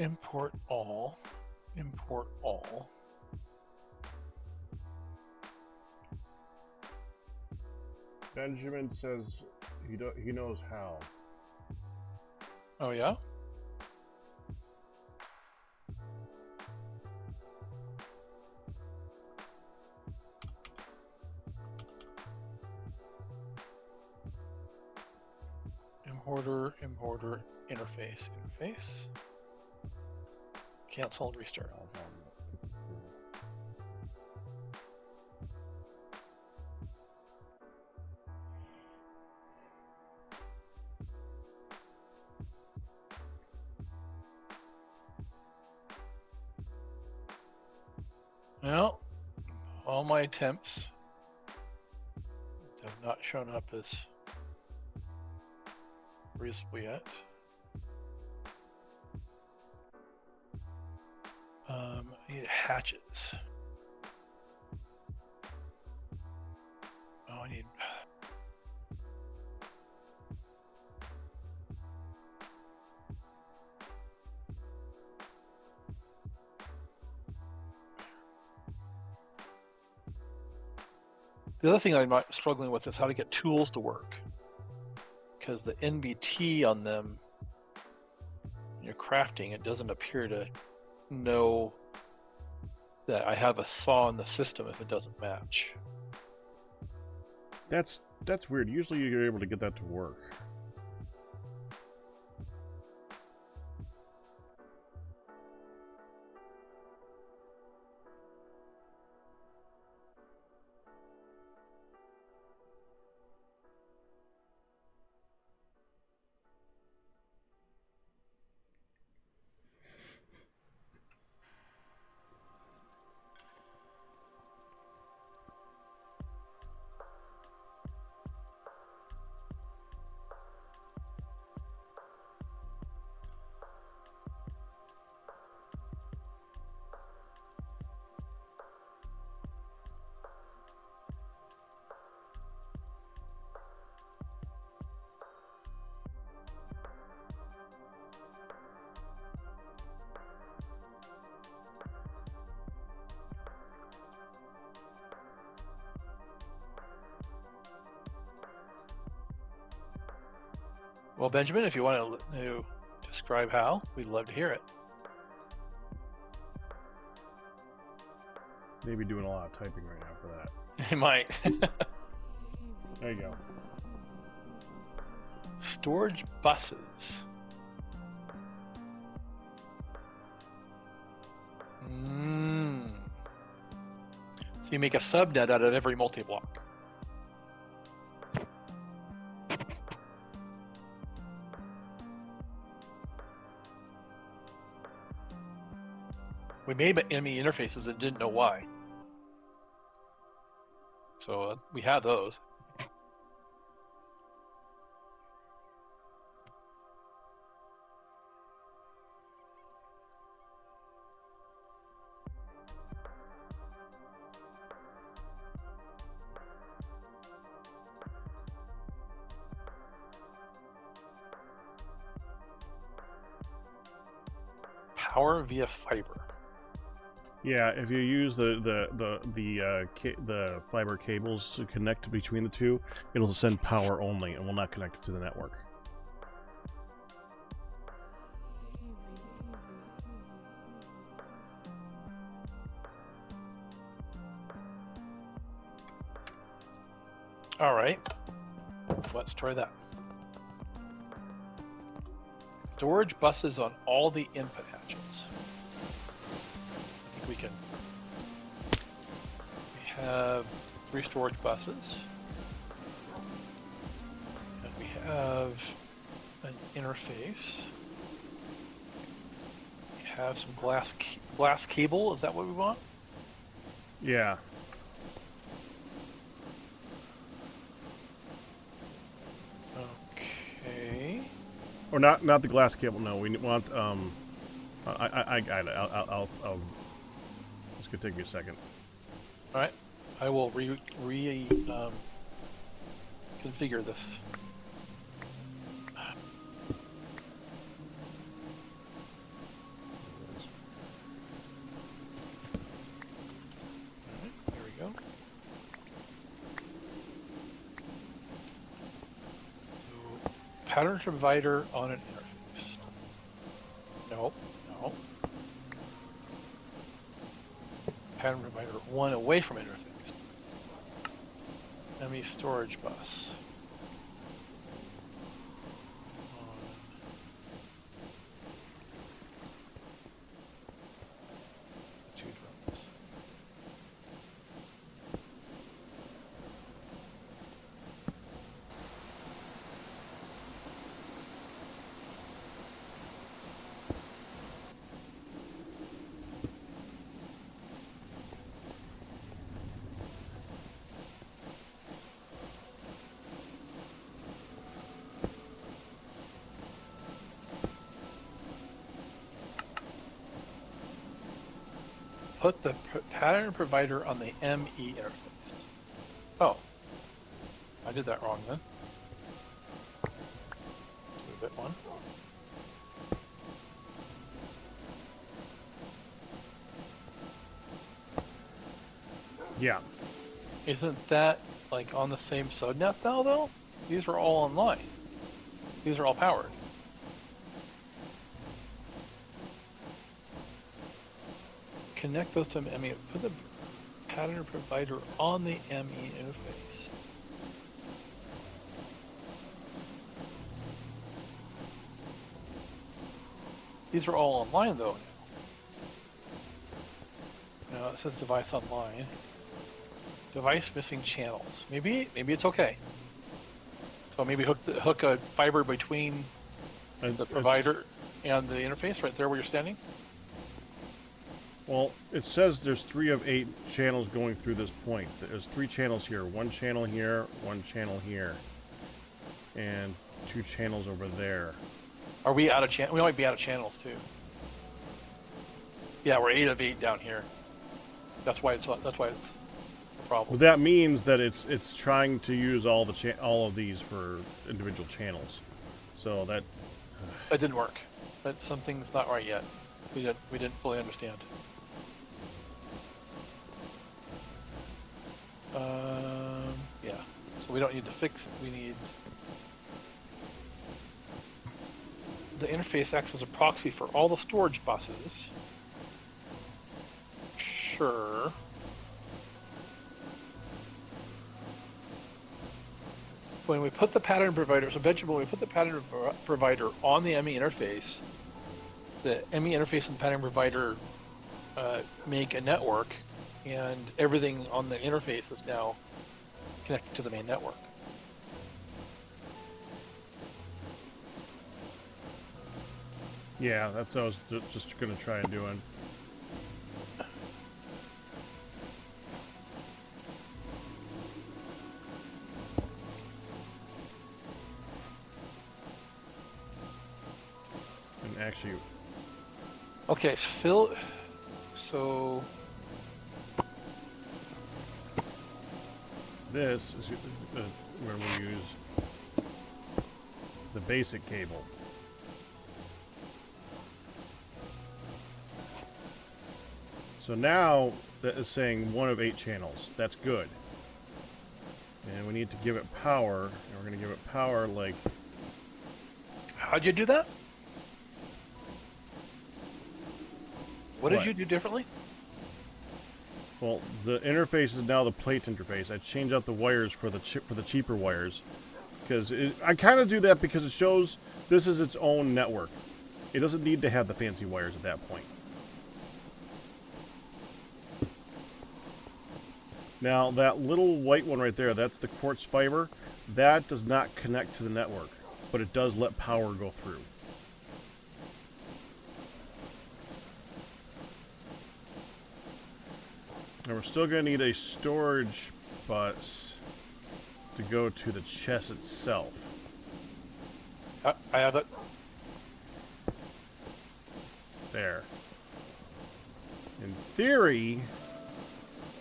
Import all. Import all. Benjamin says he knows how. Oh yeah? Importer, interface. Cancel and restart. Well, all my attempts have not shown up as reasonable yet. I need hatches. Oh, I need... The other thing I'm not struggling with is how to get tools to work. Because the NBT on them, when you're crafting, it doesn't appear to know that I have a saw in the system if it doesn't match. That's weird. Usually you're able to get that to work. Well, Benjamin, if you want to describe how, we'd love to hear it. Maybe doing a lot of typing right now for that. You might. There you go. Storage buses. So you make a subnet out of every multi-block. We made enemy interfaces and didn't know why. So we have those. power via fiber. Yeah, if you use the fiber cables to connect between the two, it'll send power only and will not connect it to the network. All right, let's try that. Storage buses on all the input hatches. I think we can. We have 3 storage buses. And we have an interface. We have some glass cable. Is that what we want? Yeah. Okay. Or not the glass cable. No, we want I got it. I'll it's gonna take me a second. All right. I will configure this. All right, there we go. So, pattern provider on an interface. No. Pattern provider 1 away from interface. ME storage bus. On 2 drones. Put the pattern provider on the ME interface. Oh, I did that wrong then. Move it 1. Yeah. Isn't that like on the same subnet now though? These are all online. These are all powered. Connect those to ME. Put the pattern provider on the ME interface. These are all online though now. No, it says device online. Device missing channels. Maybe it's okay. So maybe hook a fiber between the provider and the interface right there where you're standing. Well, it says there's 3 of 8 channels going through this point. There's 3 channels here. 1 channel here, 1 channel here, and 2 channels over there. Are we out of channel? We might be out of channels too. Yeah, we're 8 of 8 down here. That's why it's a problem. Well, that means that it's trying to use all of these for individual channels. So that didn't work. But something's not right yet. We didn't fully understand. Yeah. So we don't need to fix it. We need the interface acts as a proxy for all the storage buses. Sure. When we put the pattern provider, so eventually when we put the pattern provider on the ME interface, the ME interface and the pattern provider make a network, and everything on the interface is now connected to the main network. yeah, that's what I was just going to try and do. And actually, Okay, so Phil, so this is where we use the basic cable. So now that is saying 1 of 8 channels. That's good. And we need to give it power. And we're going to give it power like... How'd you do that? What did What? you do differently? Well, the interface is now the plate interface. I changed out the wires for the cheaper wires. Because I kind of do that because it shows this is its own network. It doesn't need to have the fancy wires at that point. Now, that little white one right there, that's the quartz fiber. That does not connect to the network, but it does let power go through. And we're still going to need a storage bus to go to the chest itself. I have it. There. In theory,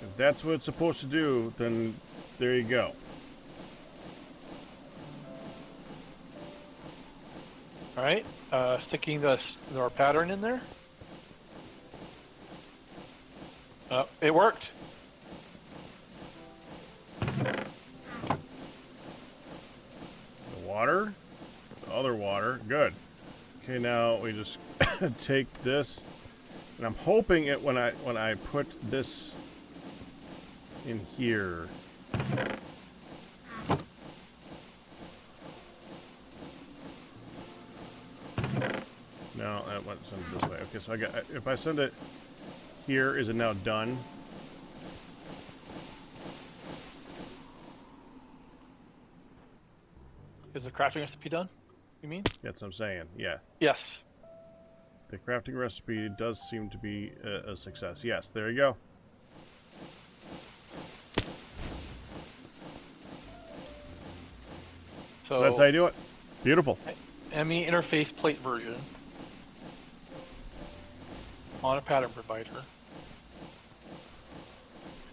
if that's what it's supposed to do, then there you go. All right. Sticking our pattern in there. It worked. The water, the other water, good. Okay, now we just take this, and I'm hoping it when I put this in here. No, that went send it this way. Okay, so if I send it here, is it now done? Is the crafting recipe done? You mean? That's what I'm saying. Yeah. Yes. The crafting recipe does seem to be a success. Yes, there you go. So That's how you do it. Beautiful. ME interface plate version on a pattern provider.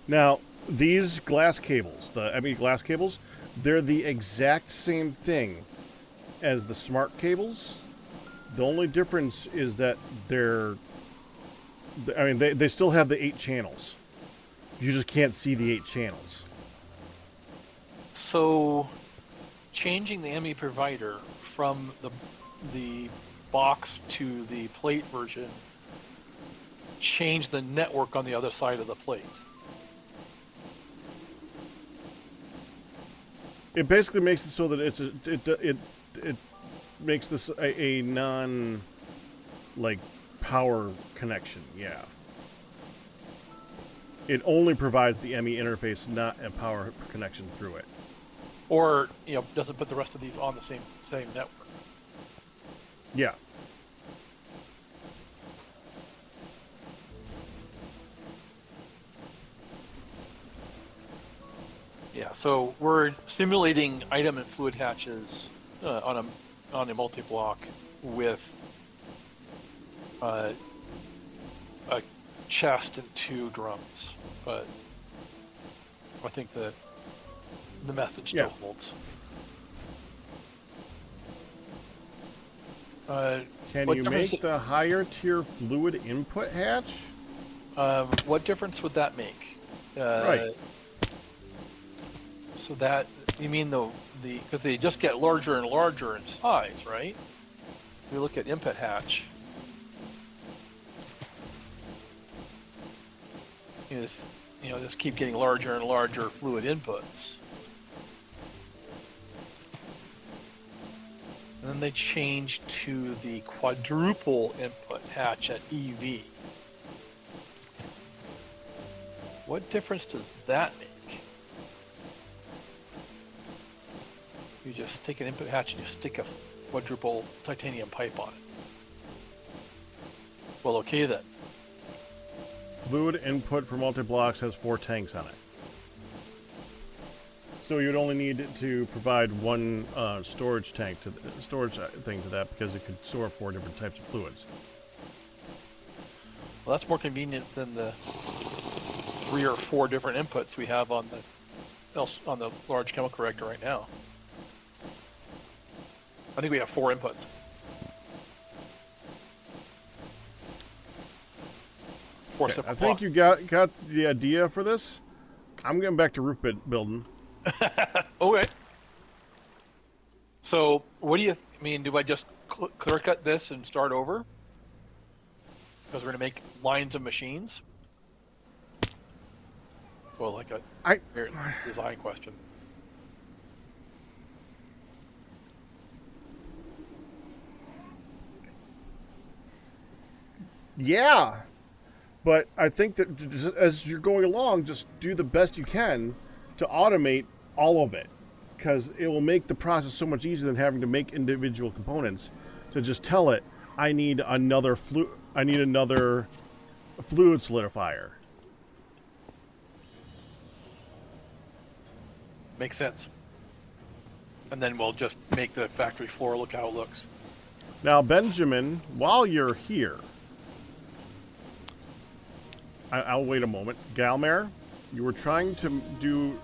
Now, these glass cables, the ME glass cables, they're the exact same thing as the smart cables. The only difference is that they still have the 8 channels. You just can't see the 8 channels. So changing the ME provider from the box to the plate version changed the network on the other side of the plate. It basically makes it so that it makes this a non power connection. Yeah. It only provides the ME interface, not a power connection through it. Or, doesn't put the rest of these on the same network. Yeah. Yeah, so we're simulating item and fluid hatches on a multi-block with a chest and 2 drums, but I think the message still holds. Can you make the higher tier fluid input hatch? What difference would that make? Right. So that, you mean because they just get larger and larger in size, right? If we look at input hatch, just keep getting larger and larger fluid inputs. And then they change to the quadruple input hatch at EV. What difference does that make? You just take an input hatch and you stick a quadruple titanium pipe on it. Well, okay then. Fluid input for multi-blocks has 4 tanks on it. So you would only need to provide 1 storage thing to that because it could store 4 different types of fluids. Well, that's more convenient than the 3 or 4 different inputs we have on the large chemical reactor right now. I think we have 4 inputs. 4 before Okay, 7 I think o'clock. you got the idea for this. I'm getting back to roof building. Okay. So, what do you mean? Do I just clear cut this and start over? Because we're going to make lines of machines? Well, like a I design question. Yeah, but I think that as you're going along, just do the best you can to automate all of it, because it will make the process so much easier than having to make individual components. To just tell it, I need another fluid solidifier. Makes sense. And then we'll just make the factory floor look how it looks. Now, Benjamin, while you're here, I'll wait a moment. Galmer, you were trying to do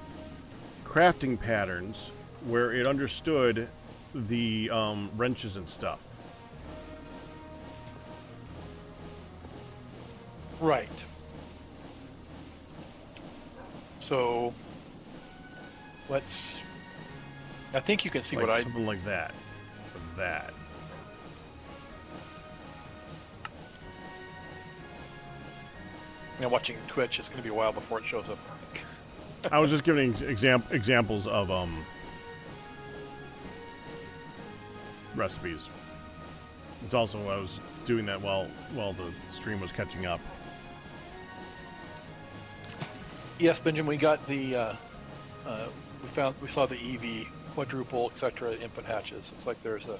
crafting patterns where it understood the wrenches and stuff. Right. So, I think you can see Like what I... something like that. Or that. Watching Twitch, it's going to be a while before it shows up. I was just giving examples of recipes. It's also I was doing that while the stream was catching up. Yes, Benjamin, we got the... we saw the EV quadruple, etc. input hatches. Looks like there's a...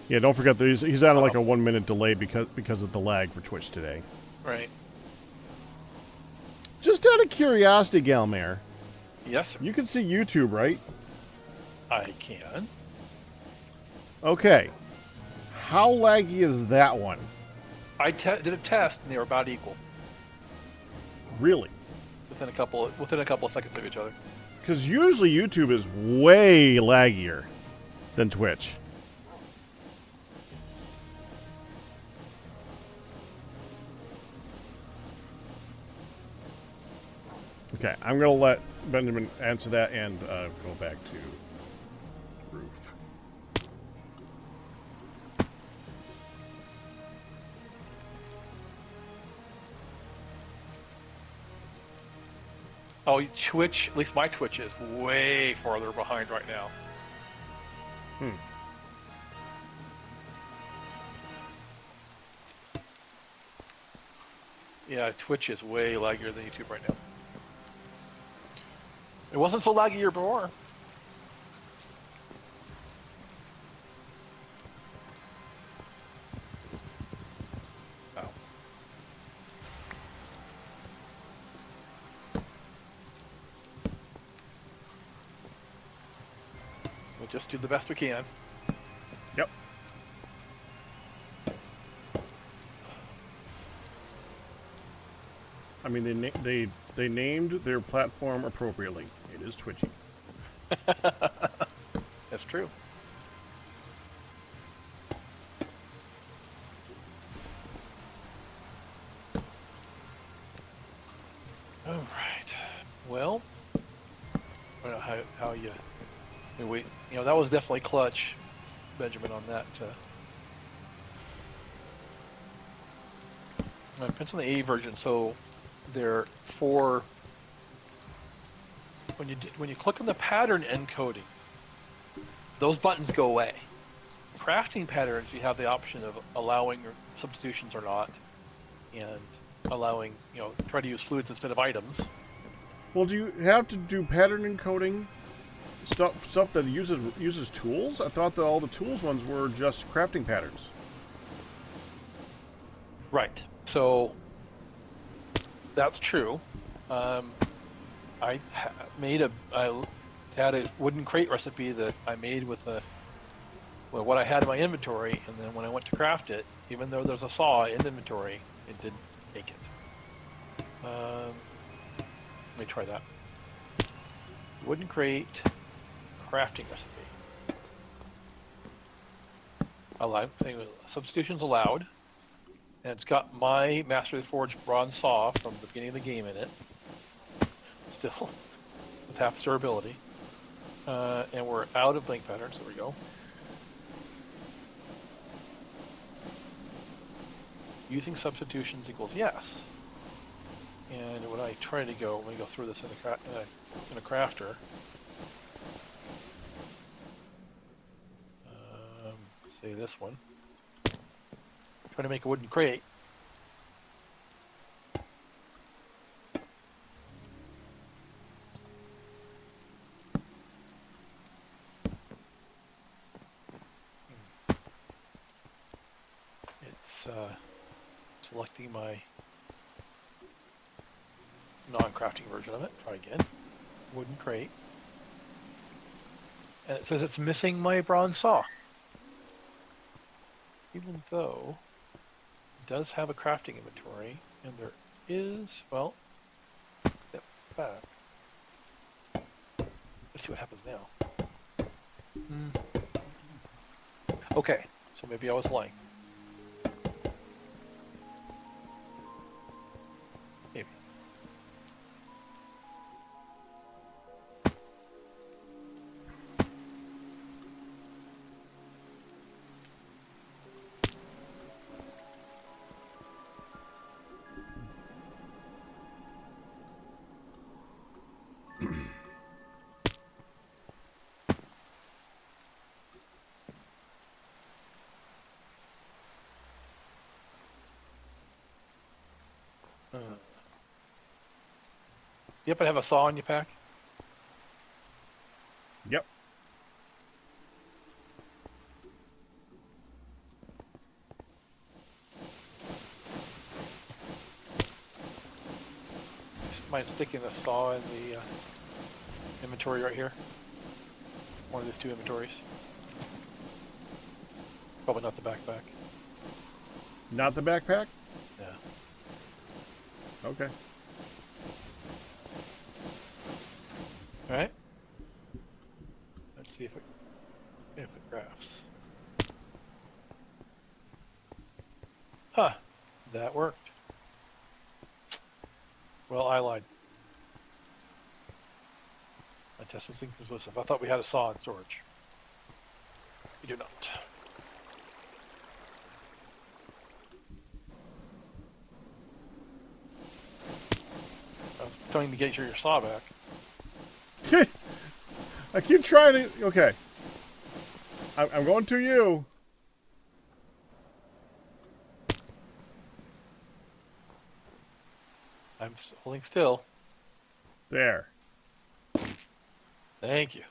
Yeah, don't forget that he's at like a 1 minute delay because of the lag for Twitch today. Right. Just out of curiosity, Galmer, Yes, sir. you can see YouTube, right? I can. Okay. How laggy is that one? I did a test, and they were about equal Really? within a couple of seconds of each other. Because usually YouTube is way laggier than Twitch. Okay, I'm going to let Benjamin answer that and go back to roof. Oh, Twitch, at least my Twitch is way farther behind right now. Yeah, Twitch is way laggier than YouTube right now. It wasn't so laggy before. Oh. We'll just do the best we can. Yep. I mean, they named their platform appropriately. It is Twitchy. That's true. All right. Well, I don't know how you wait. That was definitely clutch, Benjamin, on that. It depends on the A version. So there are 4. When you click on the pattern encoding, those buttons go away. Crafting patterns, you have the option of allowing substitutions or not, and allowing, try to use fluids instead of items. Well, do you have to do pattern encoding stuff that uses tools? I thought that all the tools ones were just crafting patterns. Right. So that's true. I had a wooden crate recipe that I made with what I had in my inventory, and then when I went to craft it, even though there's a saw in inventory, it didn't make it. Let me try that. Wooden crate crafting recipe. Saying substitutions allowed. And it's got my Master of the Forge bronze saw from the beginning of the game in it. Still with half its durability. And we're out of blink patterns. There we go. Using substitutions equals yes. And when I try to go, when we go through this in a crafter, say this one, try to make a wooden crate. It's selecting my non-crafting version of it. Try again. Wooden crate. And it says it's missing my bronze saw. Even though it does have a crafting inventory, and there is, well, step back. Let's see what happens now. Okay, so maybe I was lying. Maybe. You happen to have a saw in your pack? Yep. Mind sticking the saw in the inventory right here? One of these two inventories. Probably not the backpack. Not the backpack? Yeah. Okay. Alright. Let's see if it graphs. Huh. That worked. Well, I lied. My test was inconclusive. I thought we had a saw in storage. We do not. I was trying to get your saw back. I keep trying to... Okay. I'm going to you. I'm holding still. There. Thank you.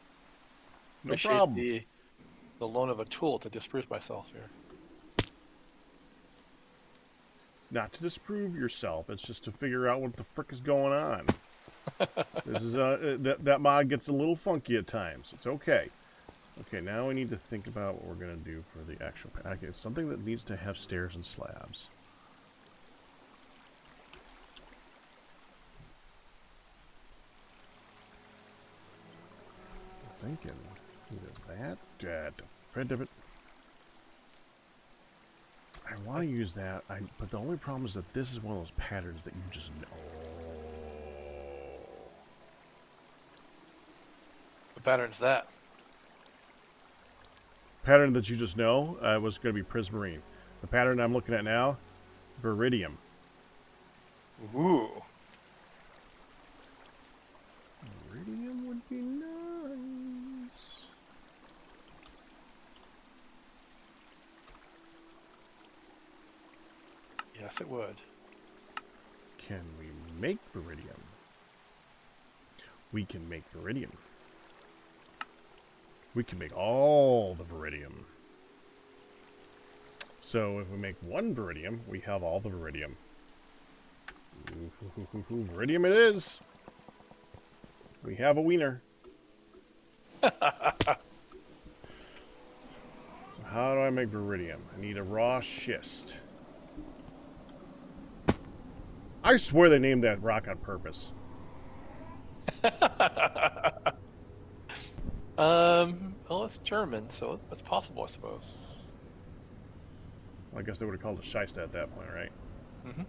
No Appreciate problem. the loan of a tool to disprove myself here. Not to disprove yourself. It's just to figure out what the frick is going on. This is that mod gets a little funky at times. It's okay. Okay, now we need to think about what we're gonna do for the actual pack. It's something that needs to have stairs and slabs. I'm thinking either that, friend of it. I want to use that, but the only problem is that this is one of those patterns that you just know. What pattern's that? Pattern that you just know was going to be prismarine. The pattern I'm looking at now, viridium. Ooh. Viridium would be nice. Yes, it would. Can we make viridium? We can make viridium. We can make all the viridium. So if we make one viridium, we have all the viridium. Viridium it is. We have a wiener. So how do I make viridium? I need a raw schist. I swear they named that rock on purpose. Well, it's German, so it's possible, I suppose. I guess they would have called it Shysta at that point, right? Mm-hmm.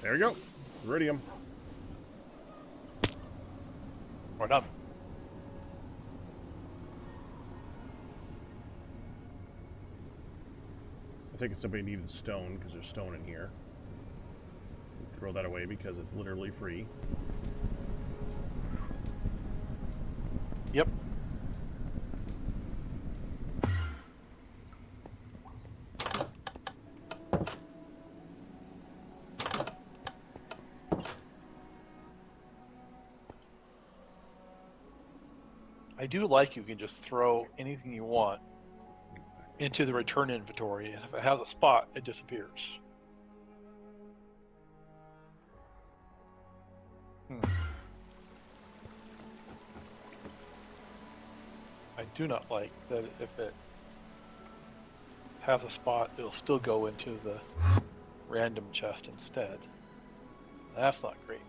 There we go. Iridium. We're done. I think somebody needed stone because there's stone in here. Throw that away because it's literally free. Yep. I do like you can just throw anything you want into the return inventory, and if it has a spot, it disappears. I do not like that if it has a spot, it'll still go into the random chest instead. That's not great.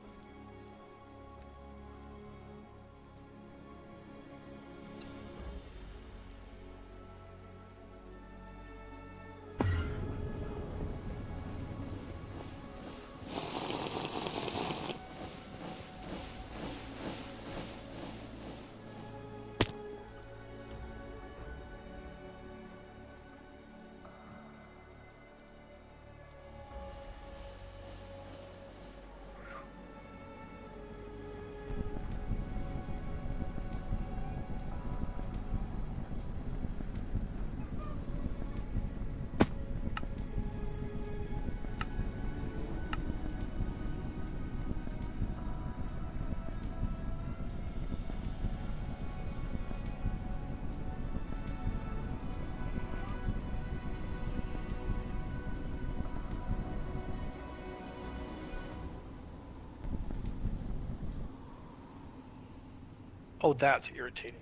Oh, that's irritating.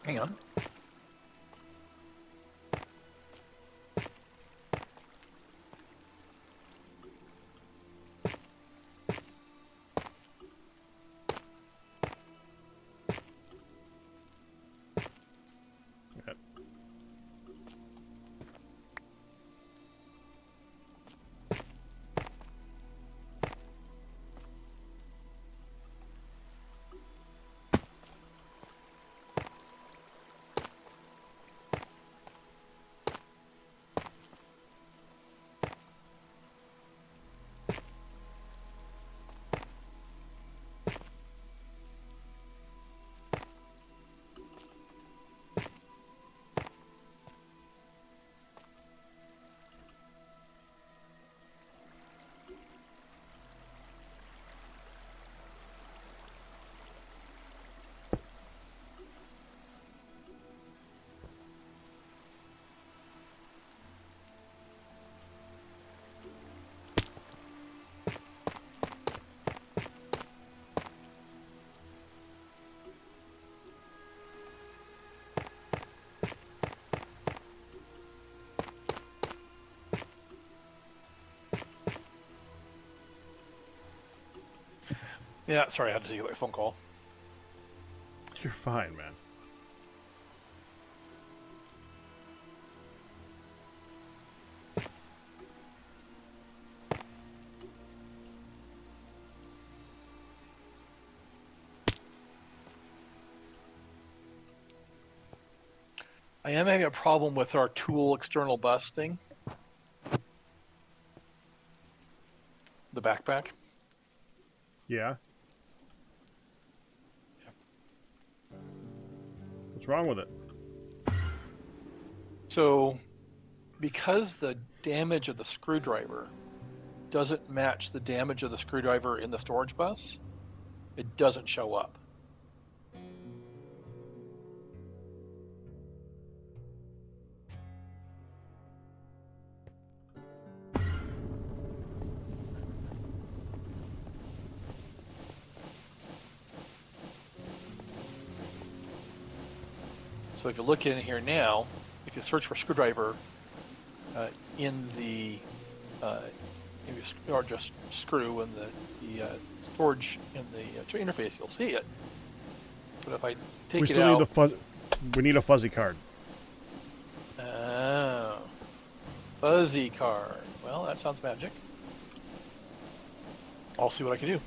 Hang on. Okay. Yeah, sorry, I had to take a phone call. You're fine, man. I am having a problem with our tool external bus thing. The backpack. Yeah. What's wrong with it? So, because the damage of the screwdriver doesn't match the damage of the screwdriver in the storage bus, it doesn't show up. So if you look in here now, if you search for screwdriver in the or just screw in the storage in the interface, you'll see it. But if I take We it still out, need the fuzz. We need a fuzzy card. oh, fuzzy card. Well, that sounds magic. I'll see what I can do.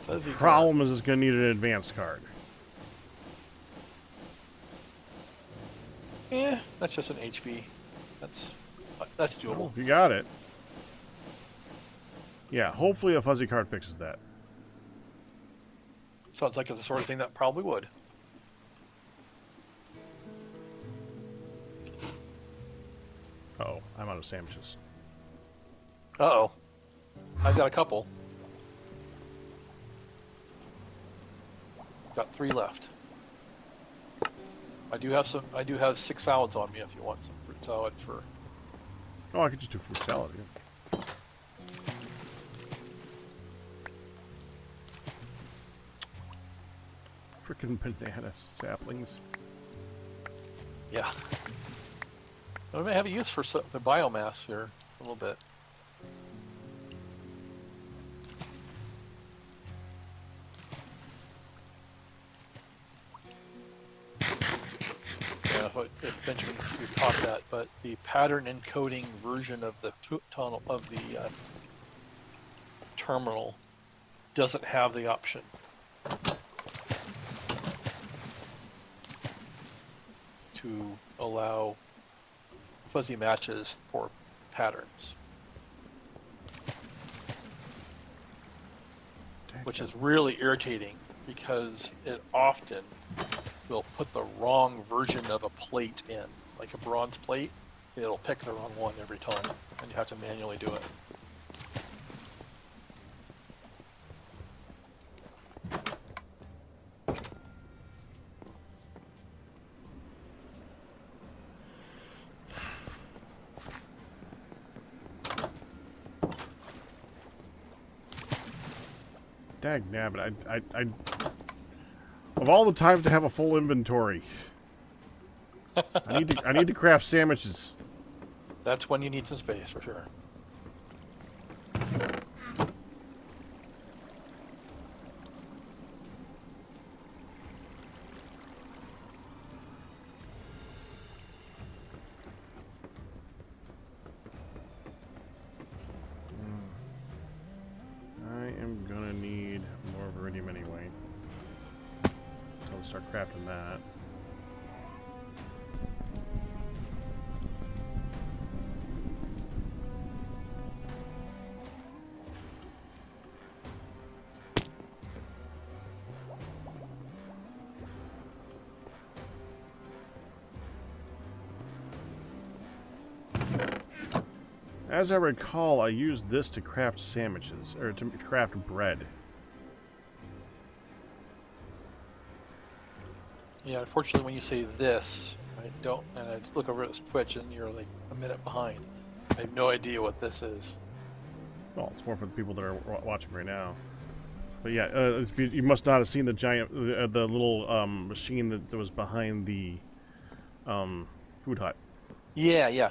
Fuzzy card. Problem is, it's going to need an advanced card. Yeah, that's just an HV. That's doable. Well, you got it. Yeah, hopefully a fuzzy card fixes that. Sounds like it's the sort of thing that probably would. Uh-oh, I'm out of sandwiches. Uh-oh. I've got a couple. Got 3 left. I do have 6 salads on me if you want some fruit salad for... Oh, I could just do fruit salad. Yeah. Frickin' banana saplings. Yeah. I may have a use for the biomass here a little bit. Yeah, if Benjamin, you taught that, but the pattern encoding version of the tunnel of the terminal doesn't have the option. To allow fuzzy matches for patterns, which is really irritating because it often will put the wrong version of a plate in, like a bronze plate. It'll pick the wrong one every time, and you have to manually do it. Dag nabbit, I of all the times to have a full inventory, I need to craft sandwiches. That's when you need some space for sure. I am gonna need more iridium anyway. So I'll start crafting that. As I recall, I used this to craft sandwiches, or to craft bread. Yeah, unfortunately, when you say this, I don't, and I look over at this Twitch, and you're like a minute behind. I have no idea what this is. Well, it's more for the people that are watching right now. But yeah, if you must not have seen the giant, the little machine that was behind the food hut. Yeah, yeah.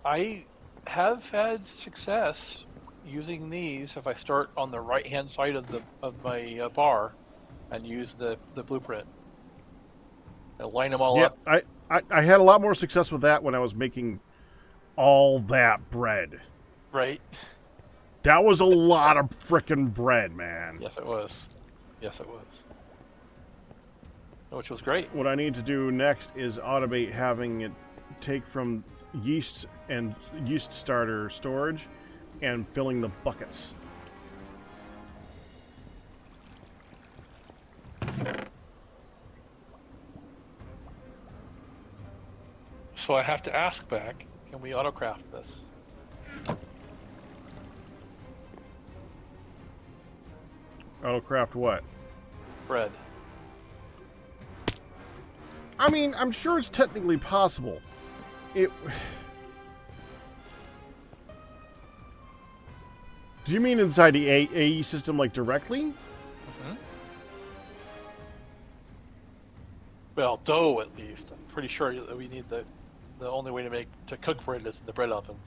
I have had success using these, if I start on the right-hand side of my bar, and use the blueprint, and line them all Yeah, up. I had a lot more success with that when I was making all that bread. Right. That was a lot of frickin' bread, man. Yes, it was. Yes, it was. Which was great. What I need to do next is automate having it take from yeast and yeast starter storage and filling the buckets. So I have to ask back, can we autocraft this? Autocraft what? Bread. I mean, I'm sure it's technically possible. It. Do you mean inside the AE system, like directly? Mm-hmm. Well, dough at least. I'm pretty sure that we need the only way to cook bread is in the bread ovens,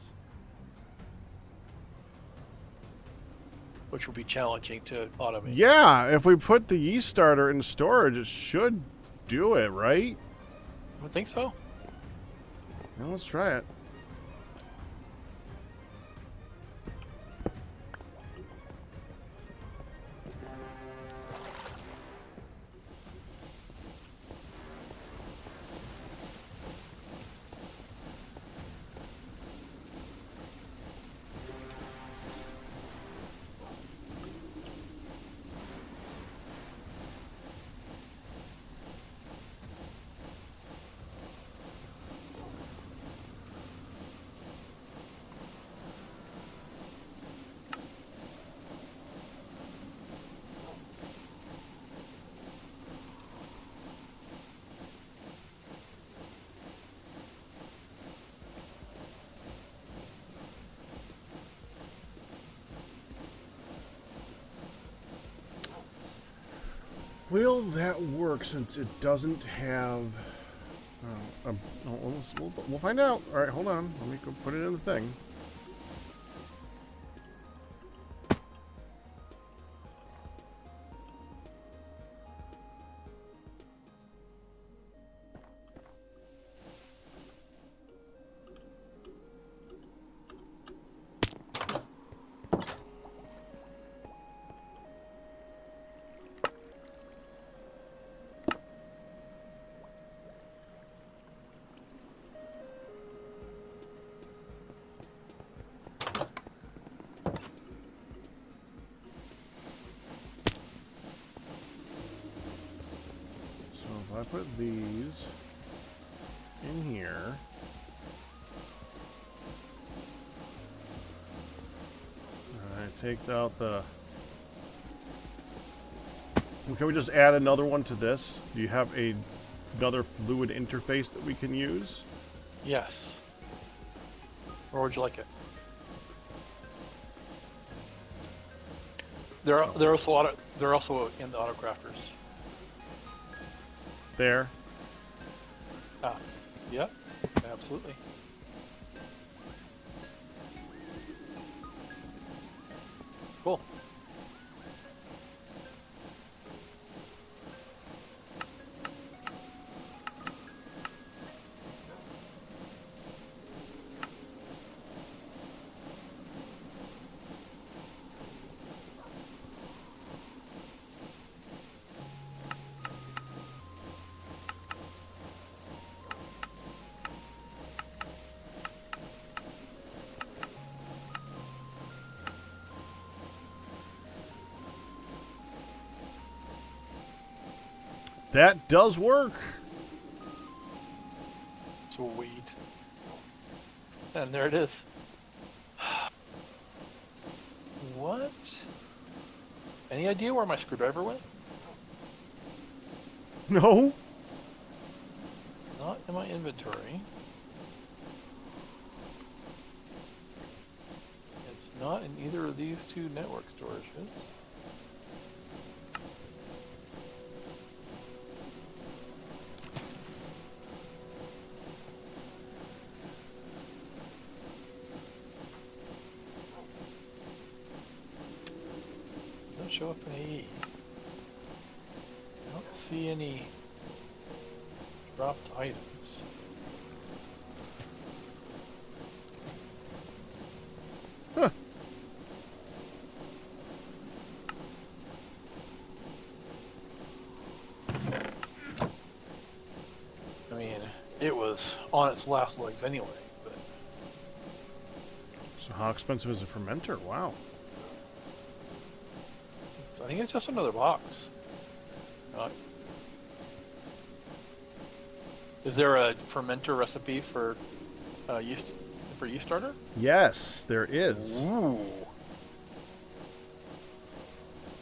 which will be challenging to automate. Yeah, if we put the yeast starter in storage, it should do it, right? I would think so. Well, let's try it. Will that work since it doesn't have... we'll find out. All right, hold on. Let me go put it in the thing. If I put these in here, I take out the... Can we just add another one to this? Do you have another fluid interface that we can use? Yes. Where would you like it? They're also in the autocrafters. There. Ah, yeah, absolutely. Cool. That does work. Sweet. And there it is. What? Any idea where my screwdriver went? No. Not in my inventory. It's not in either of these two network storages. show up in AE? I don't see any dropped items. Huh. I mean, it was on its last legs anyway, but So how expensive is a fermenter? Wow. I think it's just another box. Is there a fermenter recipe for yeast starter? Yes, there is. Ooh,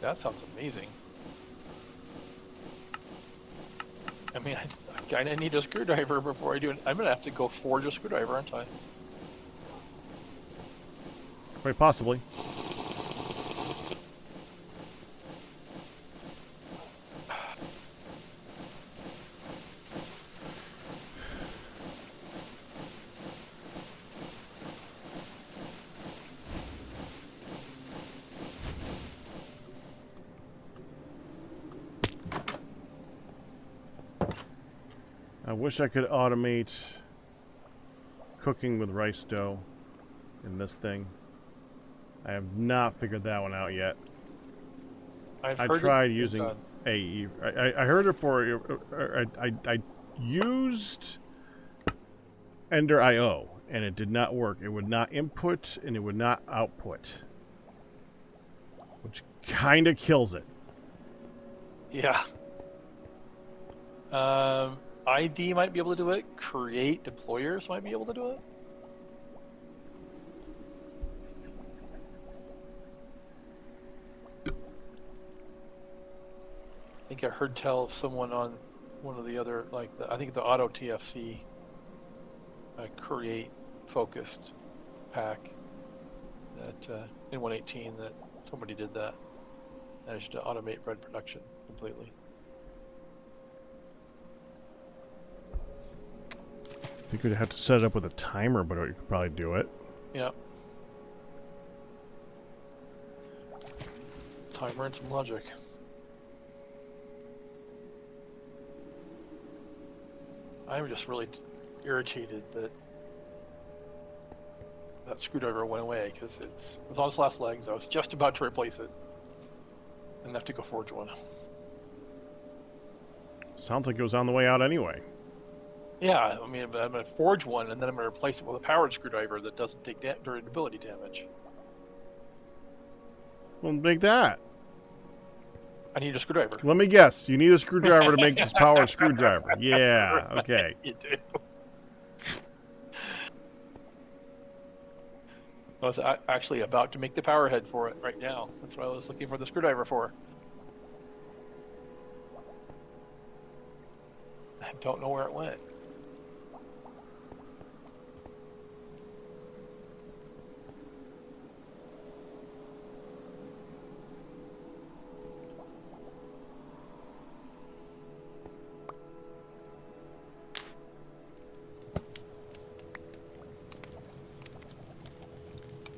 that sounds amazing. I mean, I kind of need a screwdriver before I do it. I'm gonna have to go forge a screwdriver, aren't I? Quite possibly. I wish I could automate cooking with rice dough in this thing. I have not figured that one out yet. I tried using AE. I heard it for. I used Ender IO and it did not work. It would not input and it would not output, which kind of kills it. Yeah. ID might be able to do it. Create deployers might be able to do it. I think I heard tell of someone on one of the other, I think the Auto TFC create focused pack that in 118 that somebody did that, managed to automate bread production completely. I think we'd have to set it up with a timer, but you could probably do it. Yeah. Timer and some logic. I'm just really irritated that that screwdriver went away because it was on its last legs. I was just about to replace it and have to go forge one. Sounds like it was on the way out anyway. Yeah, I mean, but I'm going to forge one and then I'm going to replace it with a powered screwdriver that doesn't take durability damage. Well, make that. I need a screwdriver. Let me guess. You need a screwdriver to make this power screwdriver. Yeah, Right, okay. you do. I was actually about to make the power head for it right now. That's what I was looking for the screwdriver for. I don't know where it went.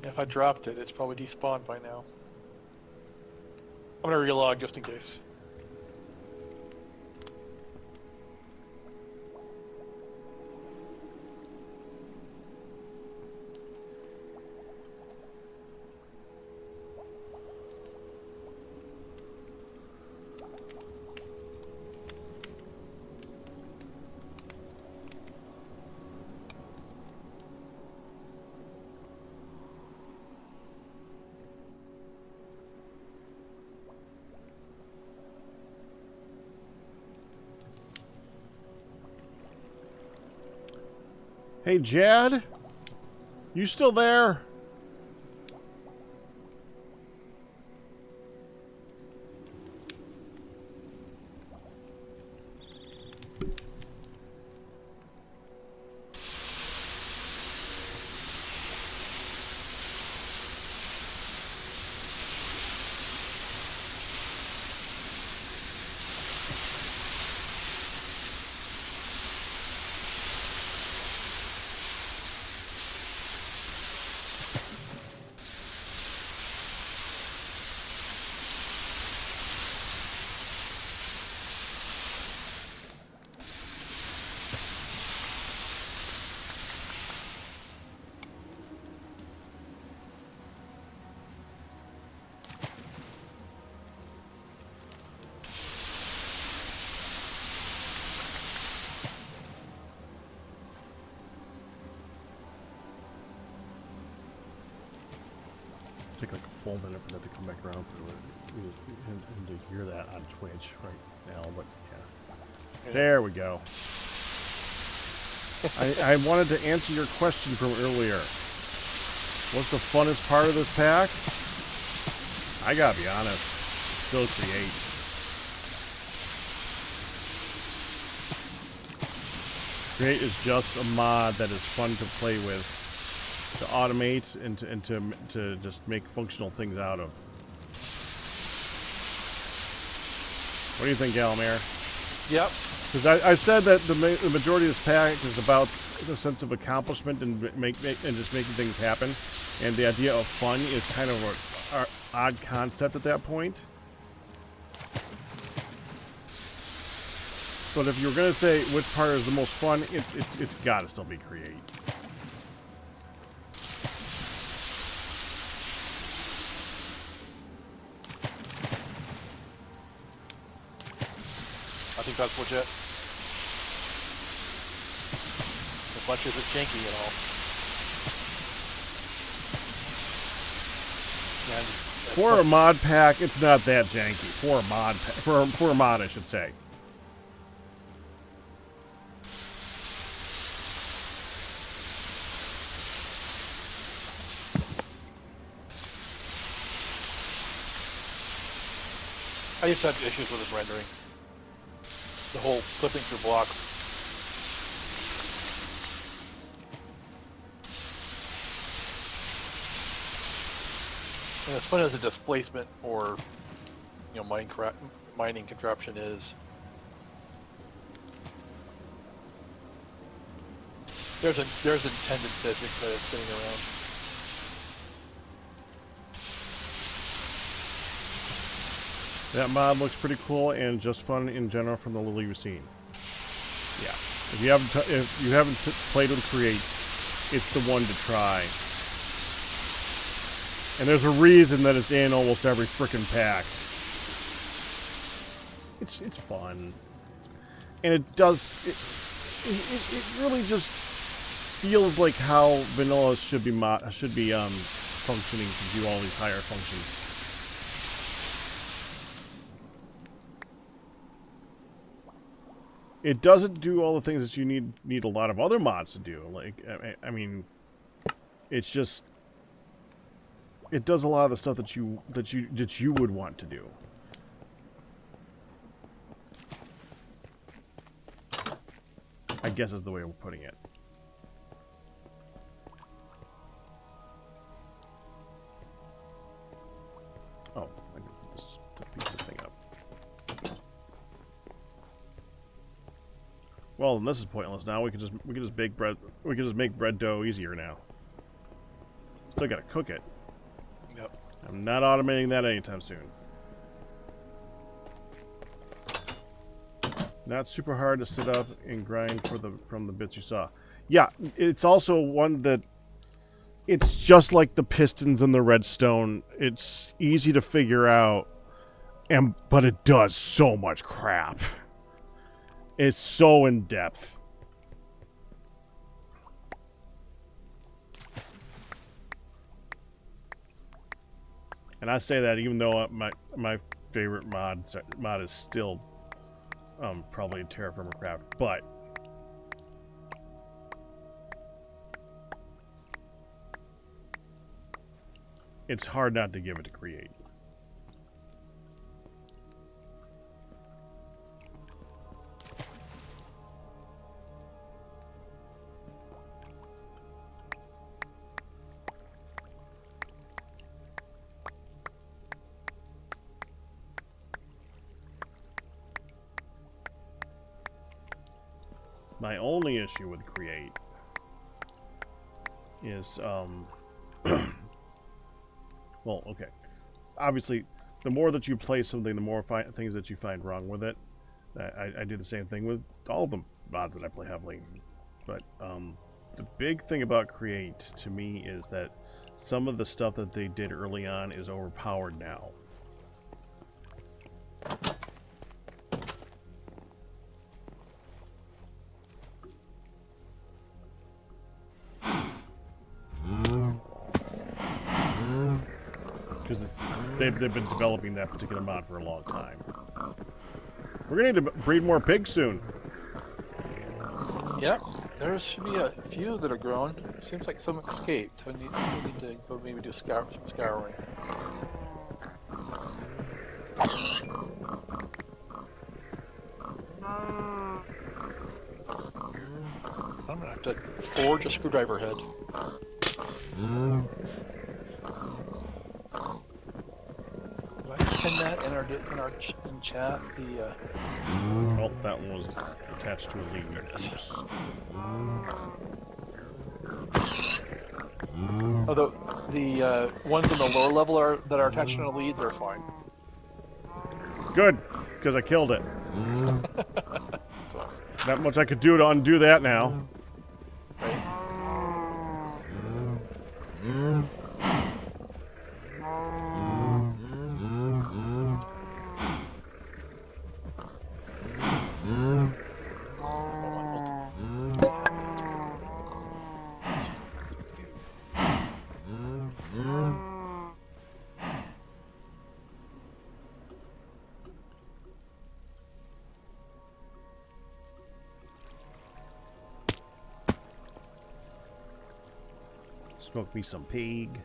If I dropped it, it's probably despawned by now. I'm gonna relog just in case. Hey, Jad? You still there? full minute for that to come back around to it. And to hear that on Twitch right now, but yeah. There we go. I wanted to answer your question from earlier. What's the funnest part of this pack? I gotta be honest. Still create. Create is just a mod that is fun to play with, to automate and to just make functional things out of. What do you think, Galamir? Yep. Because I said that the majority of this pack is about the sense of accomplishment and just making things happen, and the idea of fun is kind of an odd concept at that point. But if you were going to say which part is the most fun, it's got to still be create. I think that's legit. As much as it's janky and all. And For a mod pack, it's not that janky. For a mod, for a mod, I should say. I just have issues with his rendering. The whole flipping through blocks. And as fun as a displacement or, you know, mining contraption is, there's intended physics that is spinning around. That mod looks pretty cool and just fun in general from the little you've seen. Yeah, if you haven't played with Create, it's the one to try. And there's a reason that it's in almost every frickin' pack. It's fun, and it really just feels like how vanilla should be functioning to do all these higher functions. It doesn't do all the things that you need a lot of other mods to do. Like, I mean, it's just, it does a lot of the stuff that you would want to do. I guess is the way we're putting it. Oh, I can put this piece of thing up. Well, then this is pointless now. We can just bake bread. We can just make bread dough easier now. Still gotta cook it. Yep. I'm not automating that anytime soon. Not super hard to sit up and grind from the bits you saw. Yeah, it's also one that it's just like the pistons and the redstone. It's easy to figure out, but it does so much crap. It's so in depth. And I say that even though my favorite mod is still probably Terraformer Craft, but it's hard not to give it to Create. My only issue with Create is, well, okay. Obviously, the more that you play something, the more things that you find wrong with it. I do the same thing with all the mods that I play heavily. But the big thing about Create, to me, is that some of the stuff that they did early on is overpowered now. Because they've been developing that particular mod for a long time. We're gonna need to breed more pigs soon. Yep, there should be a few that are grown. Seems like some escaped. We need to go maybe do some scouring. I'm gonna have to forge a screwdriver head. Did I pin that in in chat? The Oh, that one was attached to a lead. There it is. Oops. although the ones in the lower level that are attached to the leads are fine. Good, because I killed it. So, Not much I could do to undo that now. right? Smoke me some pig.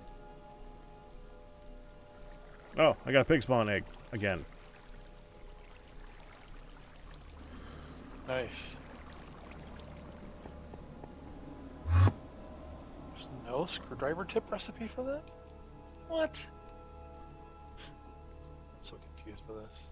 Oh, I got a pig spawn egg again. Nice. There's no screwdriver tip recipe for that? What? I'm so confused by this.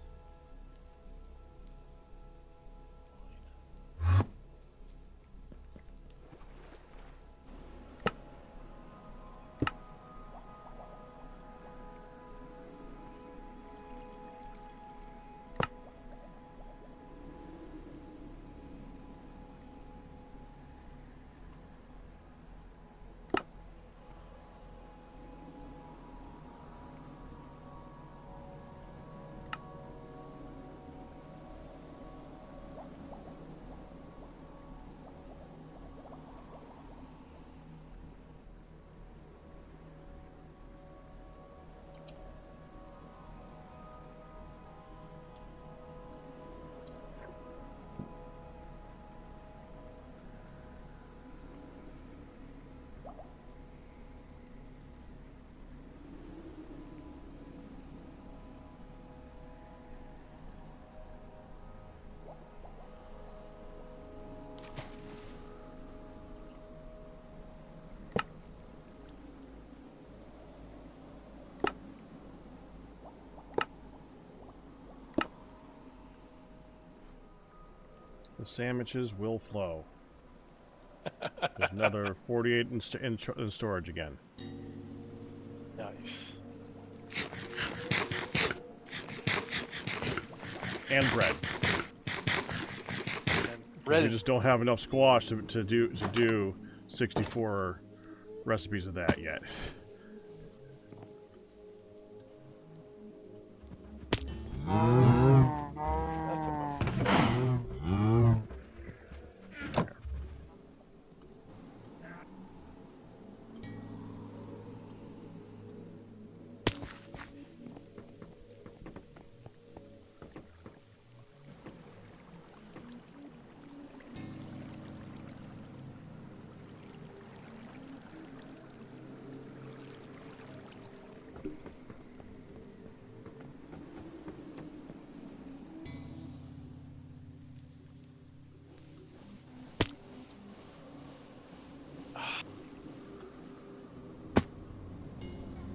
The sandwiches will flow. There's another 48 in storage again. Nice. And bread. And bread. We just don't have enough squash to do 64 recipes of that yet. That's enough.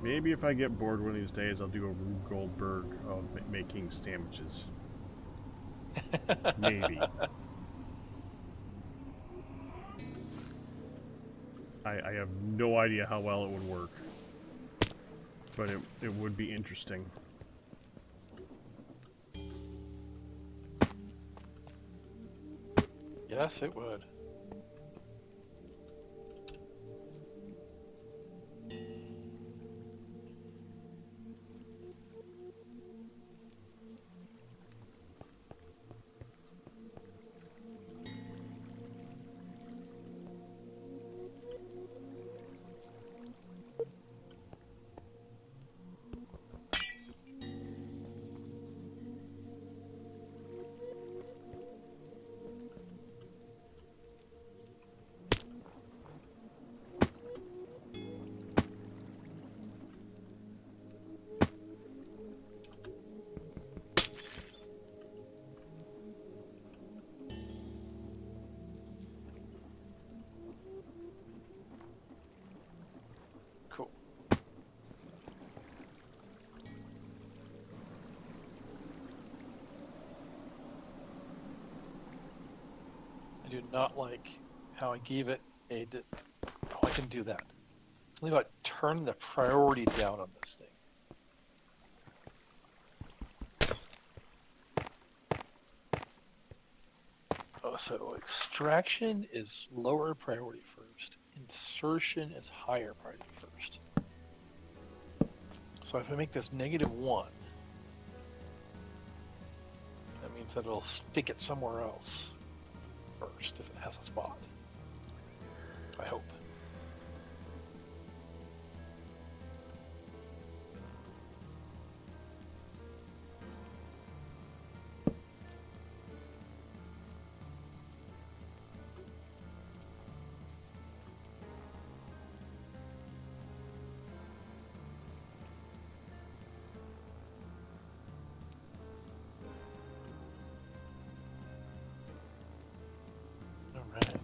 Maybe if I get bored one of these days, I'll do a Rube Goldberg of making sandwiches. Maybe. I have no idea how well it would work. But it would be interesting. Yes, it would. do not like how I gave it a. Oh, I can do that. Something about turning the priority down on this thing. Oh, so extraction is lower priority first. Insertion is higher priority first. So if I make this -1, that means that it'll stick it somewhere else first if it has a spot. I hope. All right.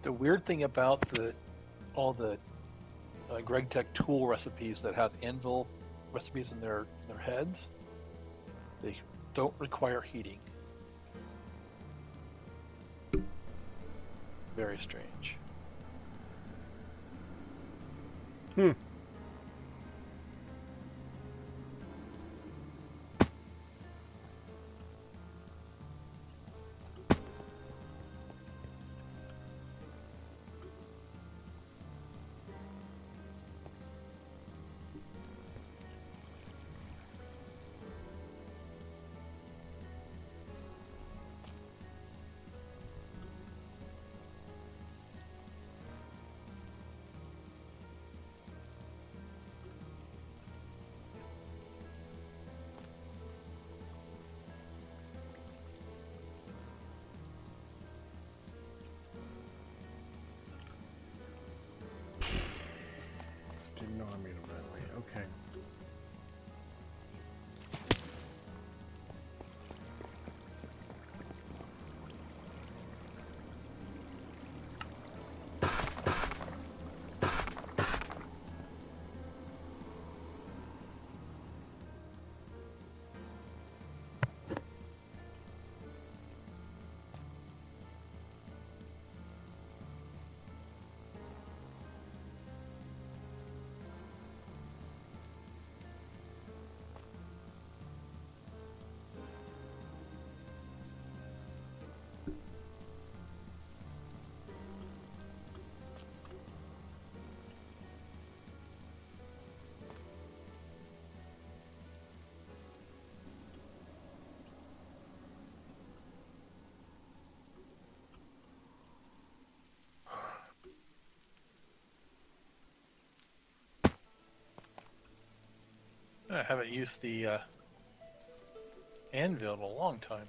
The weird thing about all the GregTech tool recipes that have anvil recipes in their heads, they don't require heating. Very strange. Hmm. Didn't know I made them that way. Okay. I haven't used the anvil in a long time.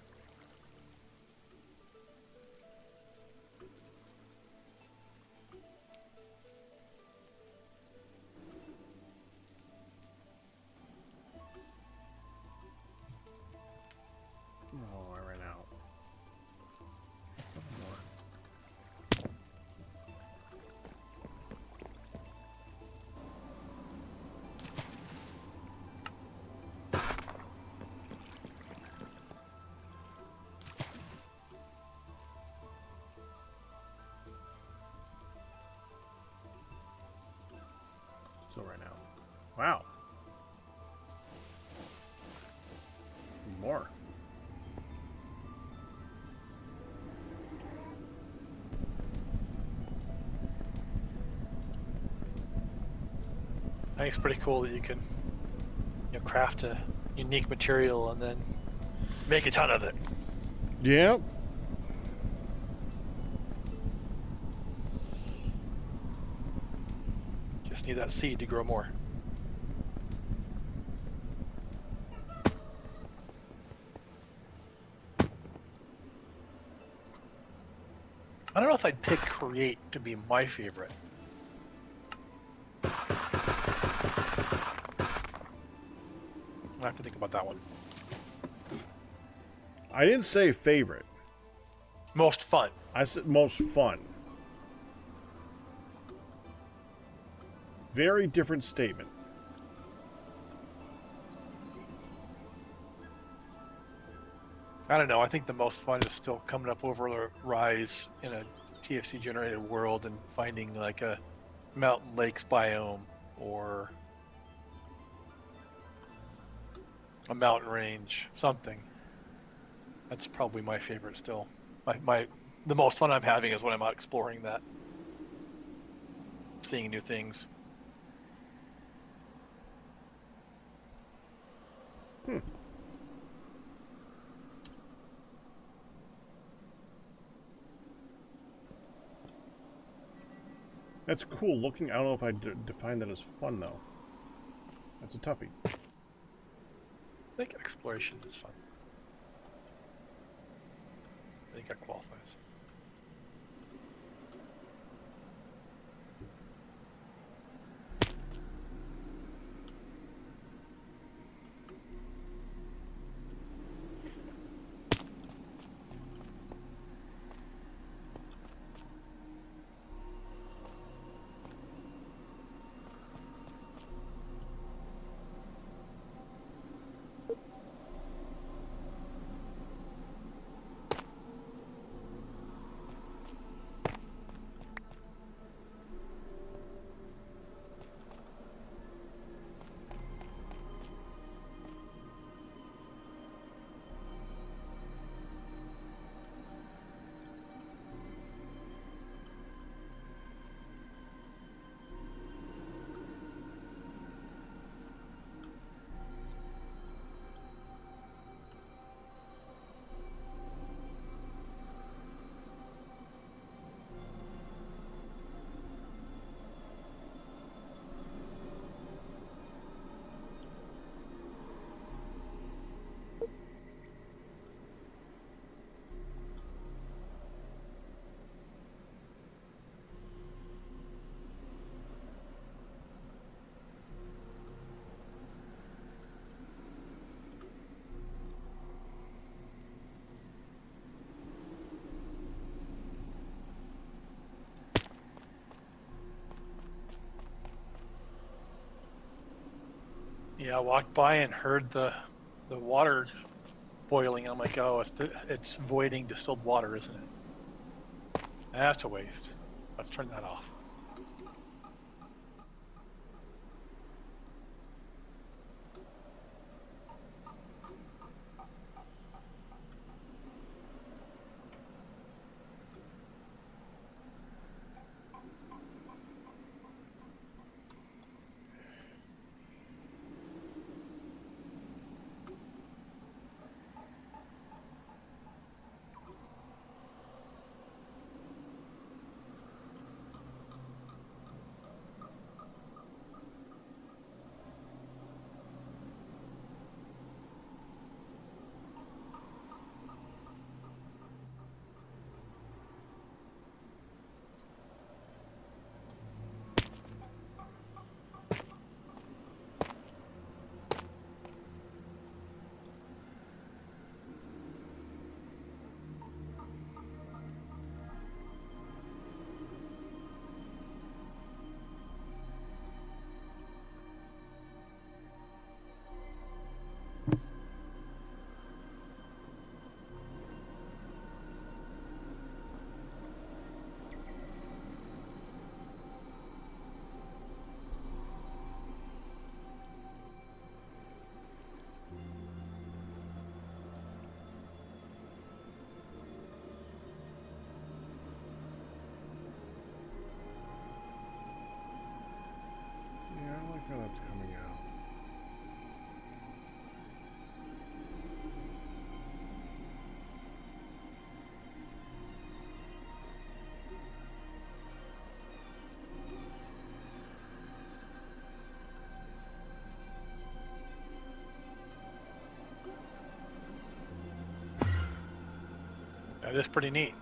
Oh, I ran out. Couple more. Still ran out. Wow. More. I think it's pretty cool that you can craft a unique material and then make a ton of it. Yep. Just need that seed to grow more. I don't know if I'd pick create to be my favorite. I have to think about that one. I didn't say favorite. Most fun. I said most fun. Very different statement. I don't know. I think the most fun is still coming up over a rise in a TFC generated world and finding like a mountain lakes biome or a mountain range, something. That's probably my favorite still. The most fun I'm having is when I'm out exploring that, seeing new things. That's cool looking. I don't know if I define that as fun, though. That's a toughie. I think exploration is fun. I think that qualifies. Yeah, I walked by and heard the water boiling. And I'm like, oh, it's voiding distilled water, isn't it? That's a waste. Let's turn that off. Yeah, I like how that's coming out. That is pretty neat.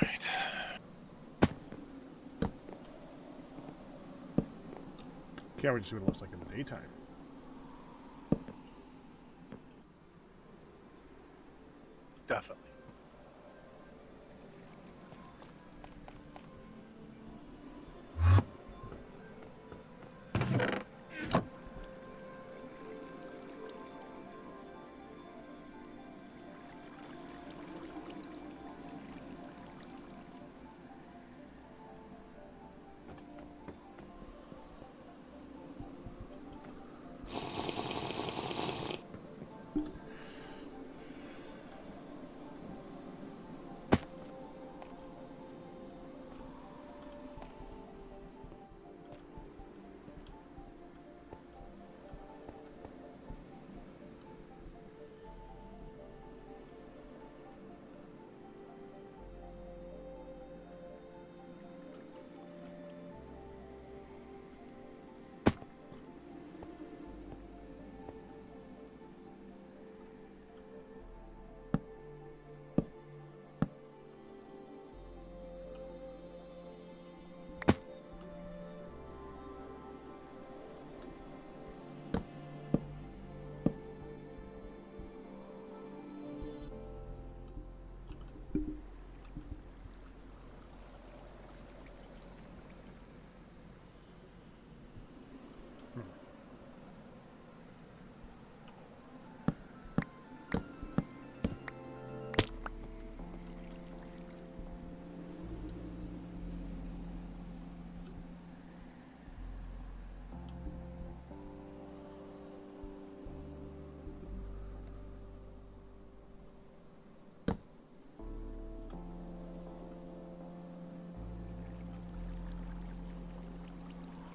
Alright. Can't wait to see what it looks like in the daytime. Definitely.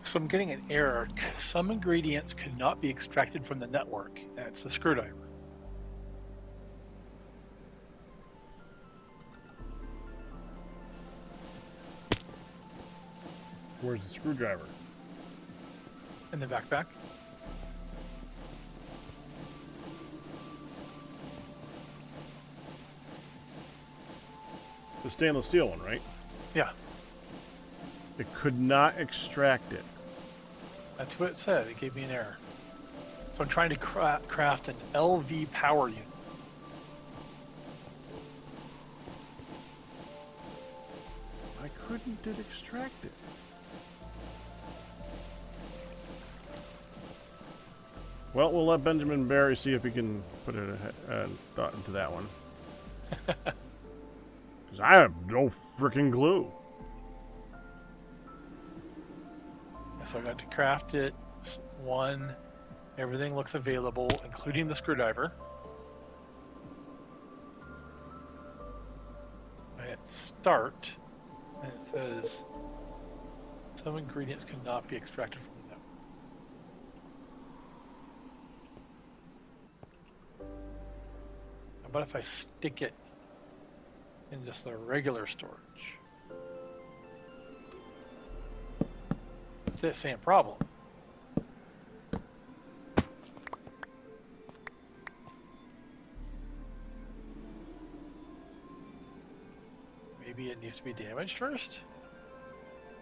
So I'm getting an error. Some ingredients could not be extracted from the network. That's the screwdriver. Where's the screwdriver? In the backpack. The stainless steel one, right? Yeah, It could not extract it. that's what it said. It gave me an error. So I'm trying to craft an LV power unit. Why couldn't it extract it? Well, we'll let Benjamin Barry see if he can put a thought into that one. Because I have no freaking clue. So I got to craft it. One, everything looks available, including the screwdriver. I hit start, and it says some ingredients cannot be extracted from the network. How about if I stick it in just the regular storage? It's the same problem. Maybe it needs to be damaged first?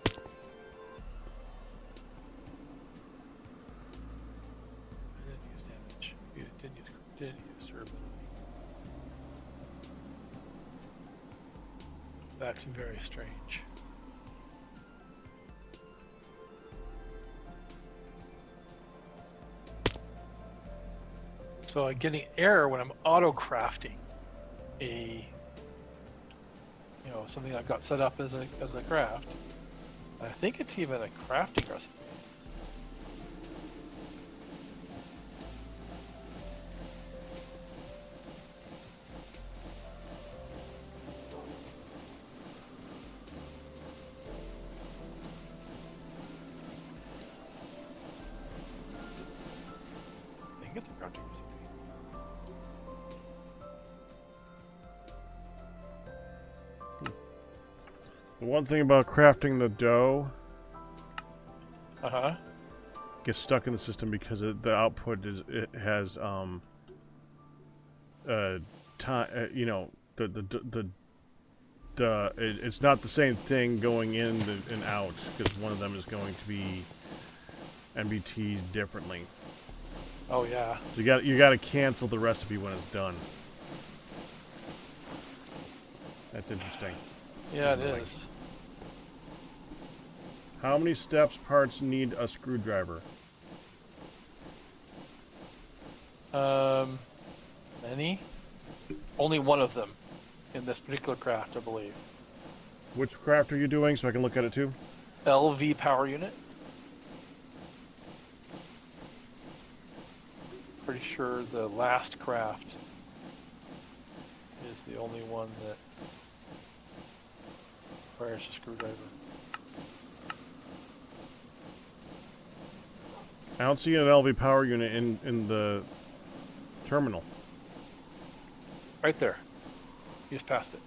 I didn't use damage. You didn't use durability. That's very strange. So I get an error when I'm auto crafting something I've got set up as a craft. I think it's even a crafting recipe. I think it's a crafting recipe. The one thing about crafting the dough Uh-huh. gets stuck in the system because the output has time. The it's not the same thing going in and out, because one of them is going to be MBT differently. Oh yeah. So you got to cancel the recipe when it's done. That's interesting. Yeah, it is. How many steps parts need a screwdriver? Many? Only one of them in this particular craft, I believe. Which craft are you doing so I can look at it too? LV power unit. Pretty sure the last craft is the only one that requires a screwdriver. I don't see an LV power unit in the terminal. Right there. You just passed it.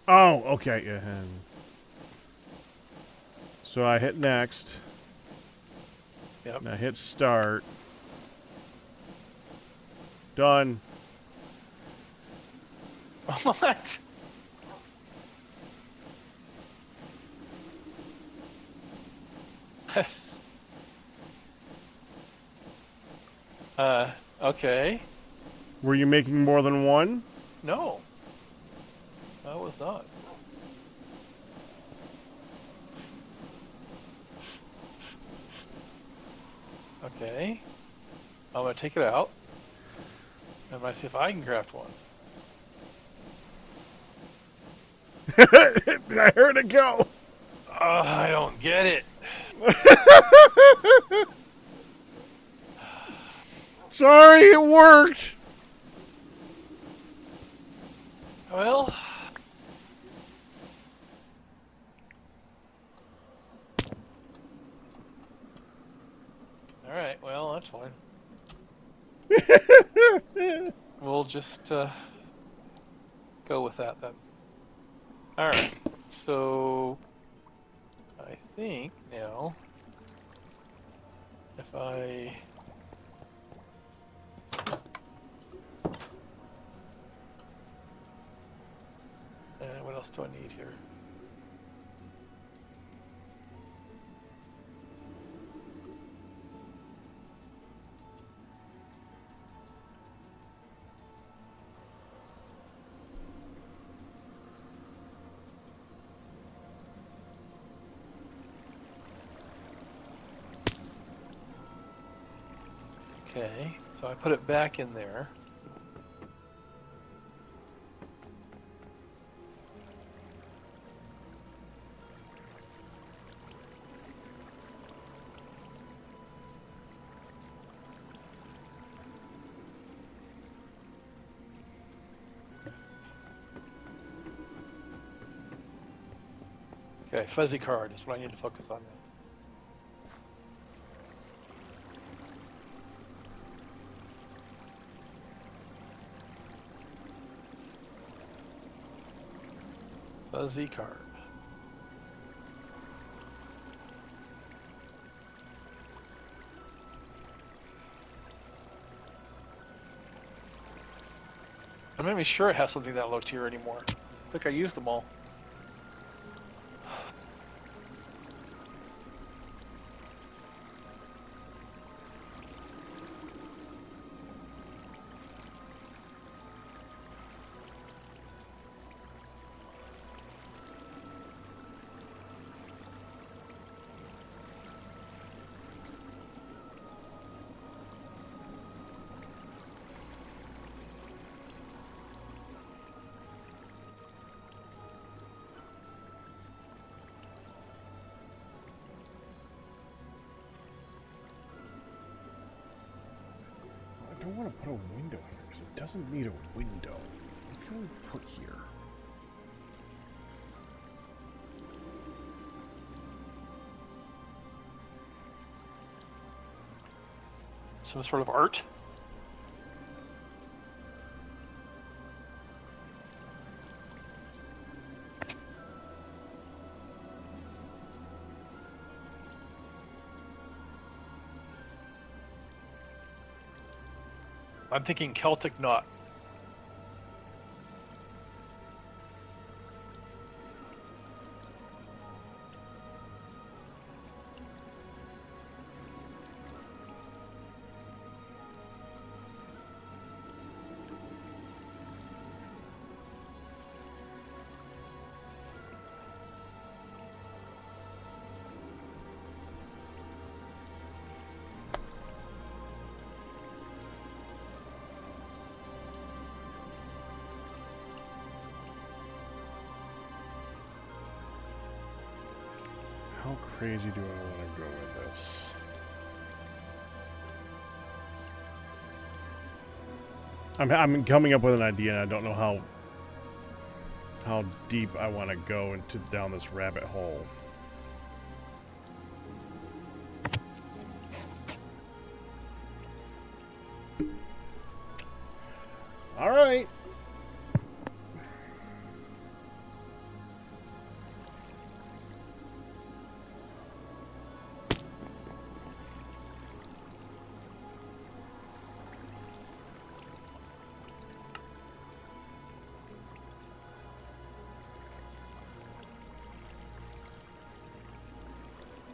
Oh, okay. Yeah. So I hit next. Yep. And I hit start. Done. What? Okay. Were you making more than one? No. I was not. Okay. I'm gonna take it out. I'm gonna see if I can craft one. I heard it go. I don't get it. Sorry, it worked. Well. Alright, well, that's fine. We'll just go with that then. Alright, so I think now if I what else do I need here? Okay, so I put it back in there. Okay, fuzzy card is what I need to focus on now. Fuzzy card. I'm not even sure it has something that low tier anymore. I think I used them all. I don't want to put a window here because it doesn't need a window. What can we put here? Some sort of art. I'm thinking Celtic knot. crazy do I want to go with this? I'm coming up with an idea, and I don't know how deep I want to go down this rabbit hole. All right.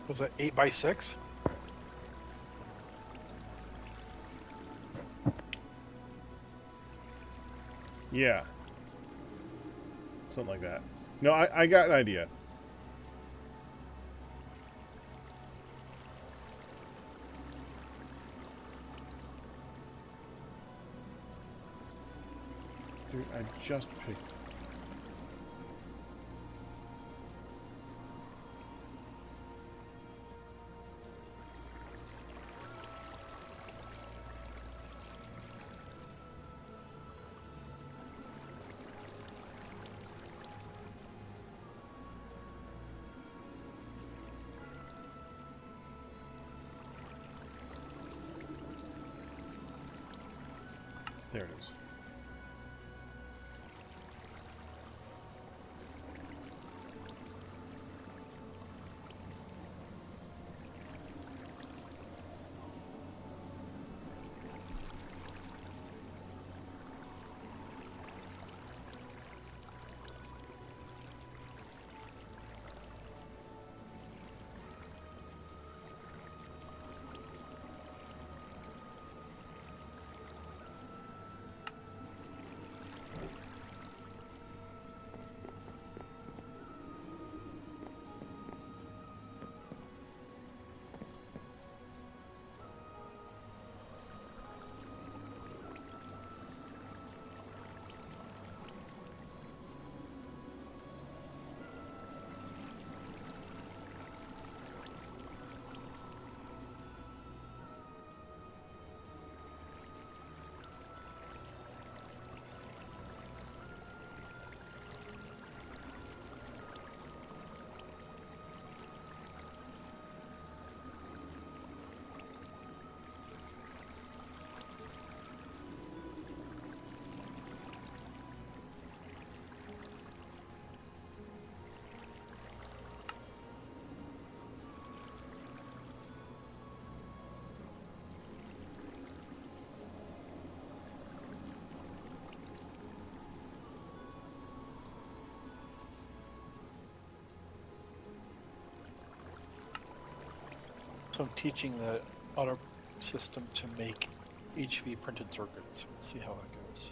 Was it 8x6? Yeah. Something like that. No, I got an idea. Dude, I just picked... There it is. So I'm teaching the auto system to make HV printed circuits. We'll see how that goes.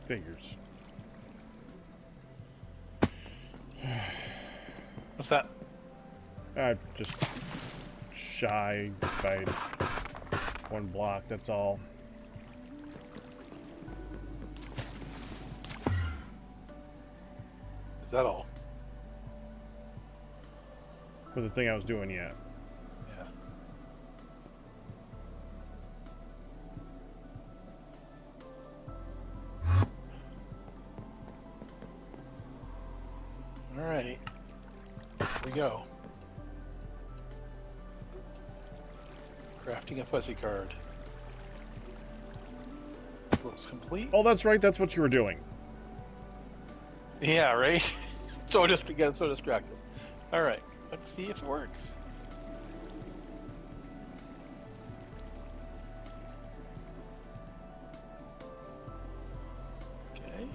Figures. What's that? I'm just shy by 1 block, that's all. Is that all? For the thing I was doing, yeah. Yeah. All right. Here we go. Crafting a fuzzy card. Looks complete. Oh, that's right, that's what you were doing. Yeah, right? So just get so distracted. All right. Let's see if it works. Okay.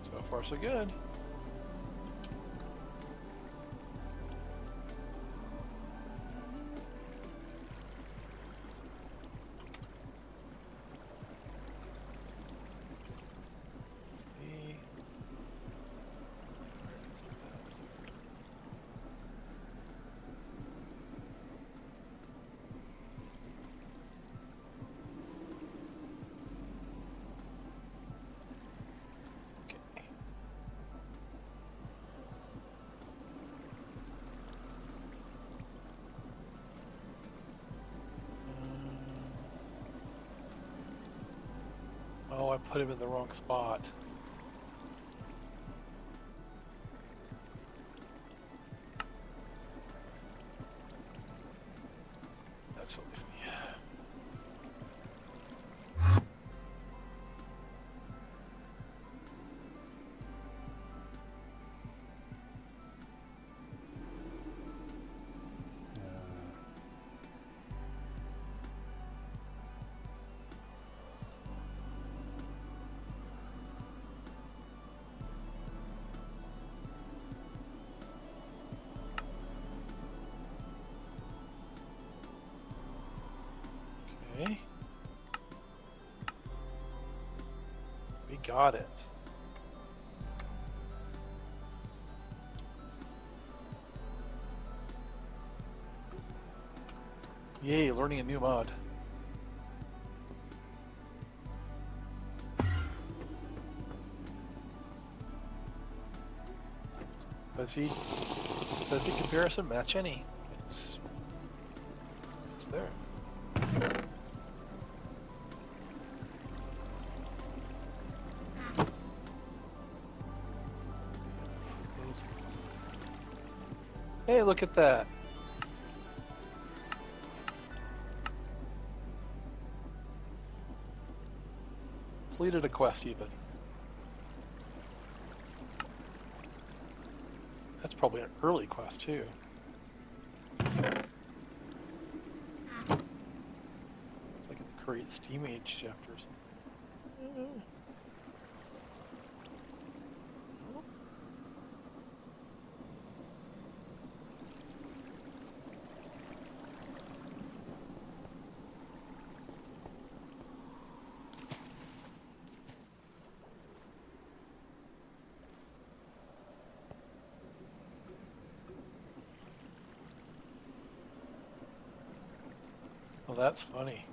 So far, so good. Let's see. Okay. Oh, I put him in the wrong spot. That's silly for me. Okay. We got it. Yay, learning a new mod. Does the comparison match any? It's there. Hey, look at that. Completed a quest even. That's probably an early quest too. It's like a create Steam Age chapter or something. Well, that's funny.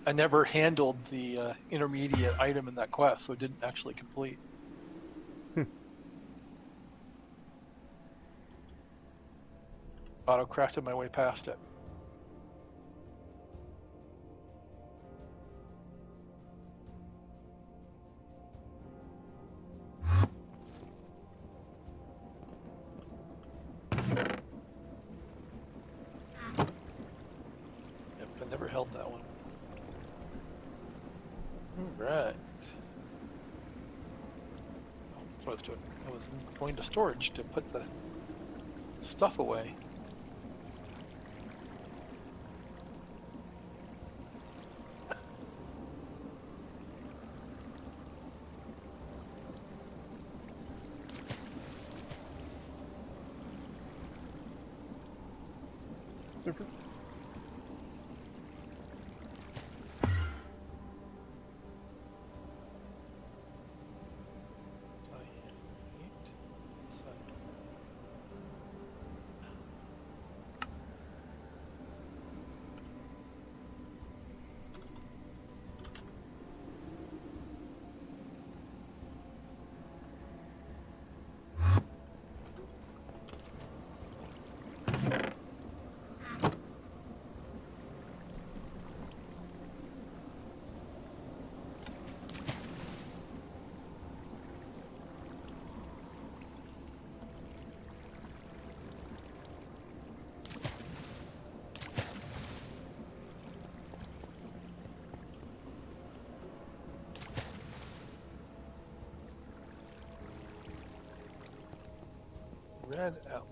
I never handled the intermediate item in that quest, so it didn't actually complete. Auto crafted my way past it. Yep, I never held that one. Right. Oh, that's what I was doing. I was going to storage to put the stuff away. Super. add out.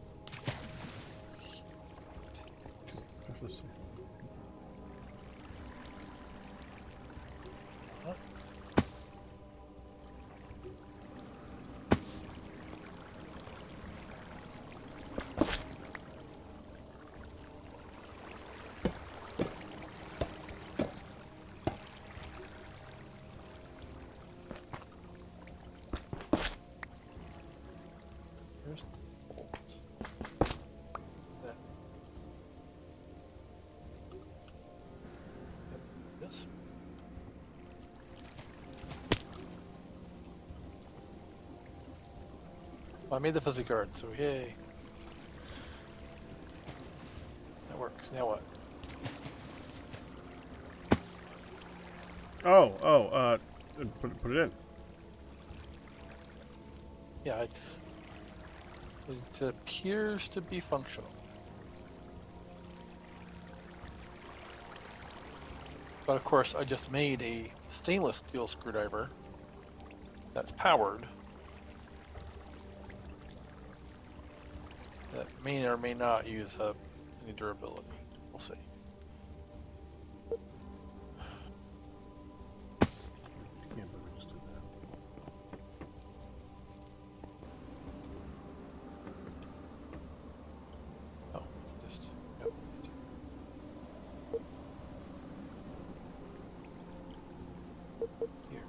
Let's see. What? Here's the bolt. That. Yep, this. Well, I made the fuzzy guard, so yay. That works. Now what? Put it in. Yeah, it appears to be functional. But of course, I just made a stainless steel screwdriver that's powered. That may or may not use up any durability. We'll see. Can't believe I just did that. Oh, just yep. Here.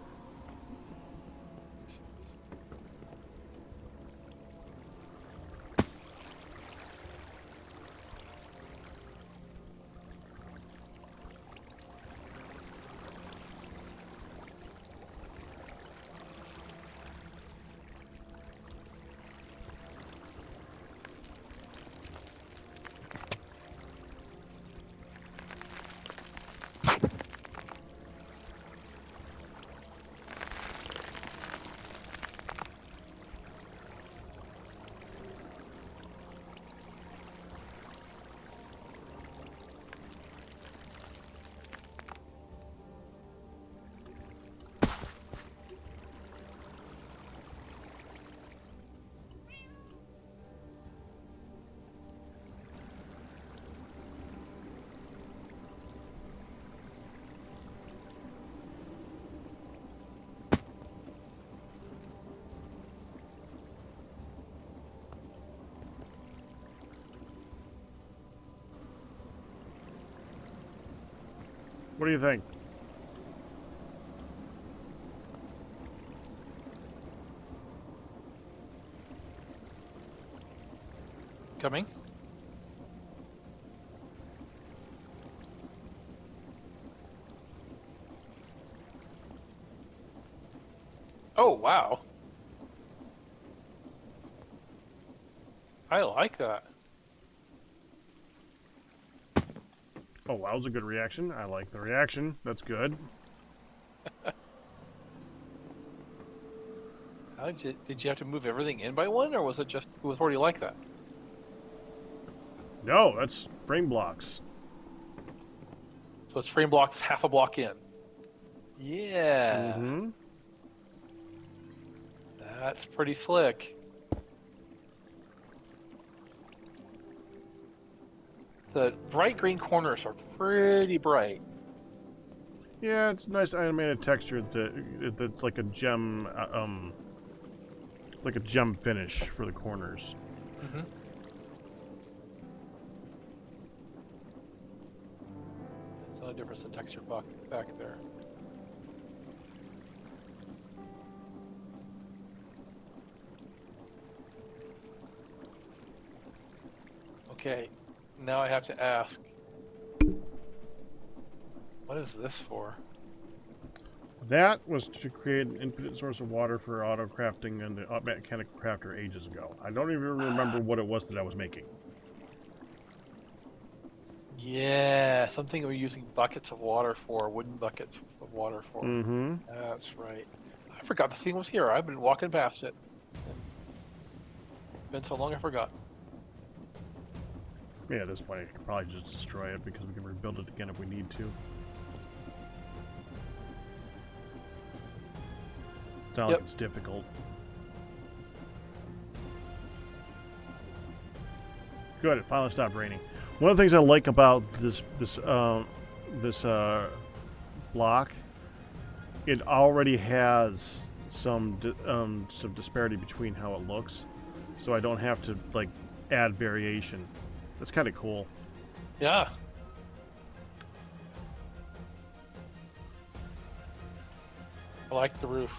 What do you think? Coming. Oh, wow. I like that. Oh, wow, that was a good reaction. I like the reaction. That's good. How did you have to move everything in by one, or was it already like that? No, that's frame blocks. So it's frame blocks half a block in. Yeah. Mm-hmm. That's pretty slick. The bright green corners are pretty bright. Yeah, it's nice animated texture that's like a gem, like a gem finish for the corners. Mm-hmm. It's not a difference in texture back there. Okay, now I have to ask, what is this for? That was to create an infinite source of water for auto crafting and the mechanic crafter ages ago. I don't even remember what it was that I was making. Yeah, something we're using buckets of water for, wooden buckets of water for. Mm-hmm. That's right. I forgot the thing was here. I've been walking past it. Been so long I forgot. Yeah, at this point I could probably just destroy it because we can rebuild it again if we need to. It's not like it's difficult. Good. It finally stopped raining. One of the things I like about this block, it already has some disparity between how it looks, so I don't have to like add variation. That's kind of cool. Yeah. I like the roof.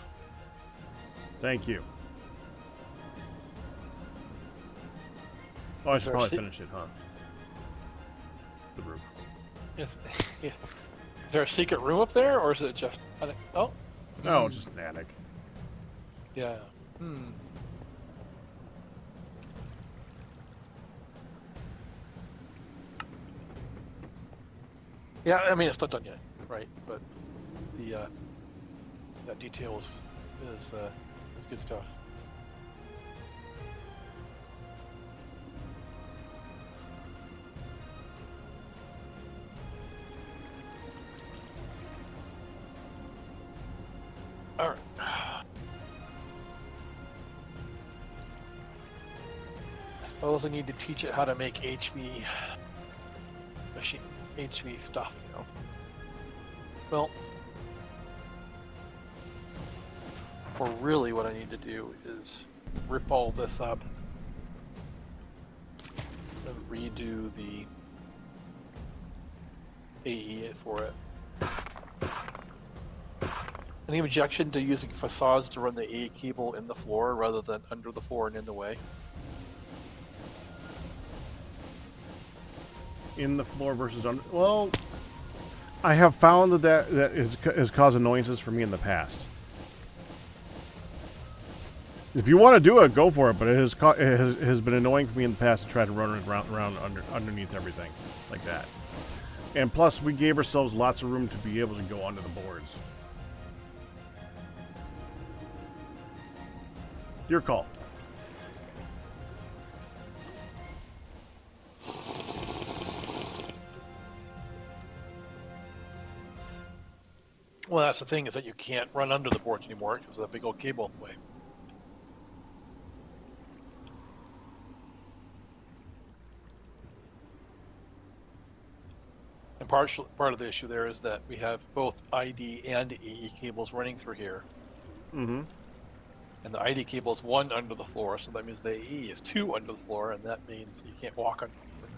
Thank you. Oh, I Is should there a probably se- finish it, huh? The roof. Yes. Yeah. Is there a secret room up there, or is it just? Oh. No, it's just an attic. Yeah. Hmm. Yeah, I mean it's not done yet, right? But the that detail is good stuff. All right. I suppose I need to teach it how to make HV stuff, you know. Well, for really what I need to do is rip all this up and redo the AE for it. Any objection to using facades to run the AE cable in the floor rather than under the floor and in the way? In the floor versus under. Well, I have found that has caused annoyances for me in the past. If you want to do it, go for it. But it has been annoying for me in the past to try to run it around underneath everything like that. And plus, we gave ourselves lots of room to be able to go under the boards. Your call. Well, that's the thing, is that you can't run under the boards anymore because of that big old cable in the way. And part of the issue there is that we have both ID and AE cables running through here. Mm-hmm. And the ID cable is one under the floor, so that means the AE is two under the floor, and that means you can't walk underneath it.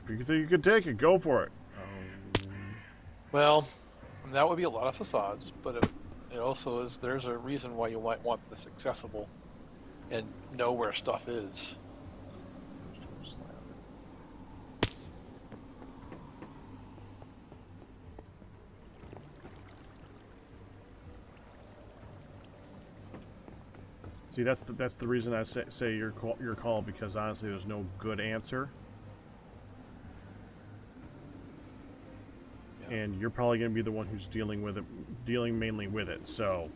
If you think you could take it, go for it. Well, that would be a lot of facades, but it also is, there's a reason why you might want this accessible and know where stuff is. See, that's the reason I say your call, because honestly, there's no good answer. Yeah. And you're probably going to be the one who's dealing mainly with it. So,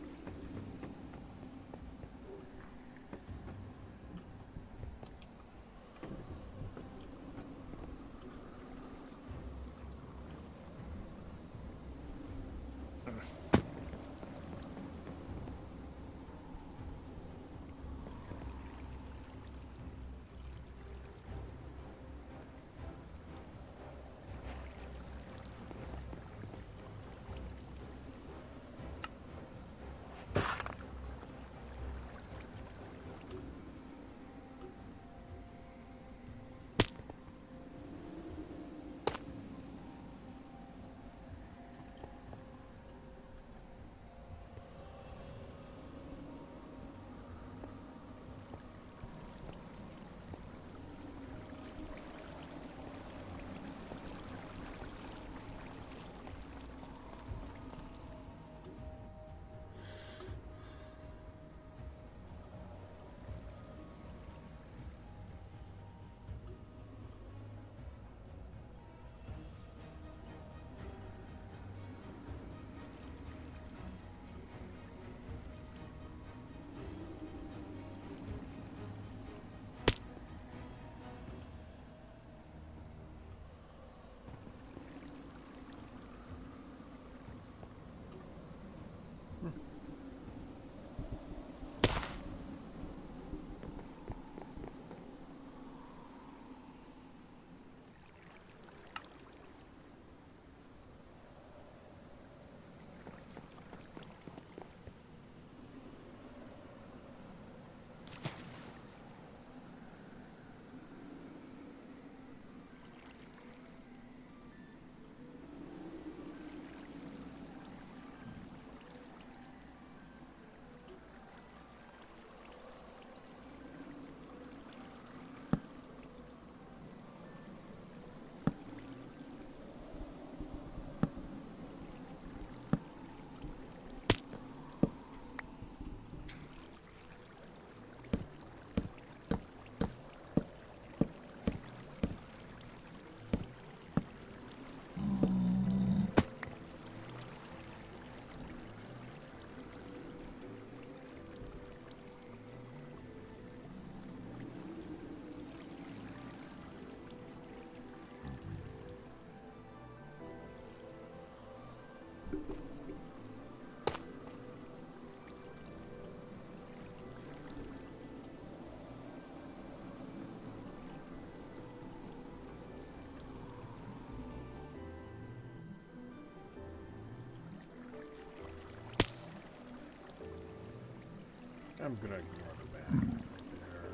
I'm gonna ignore the back right there.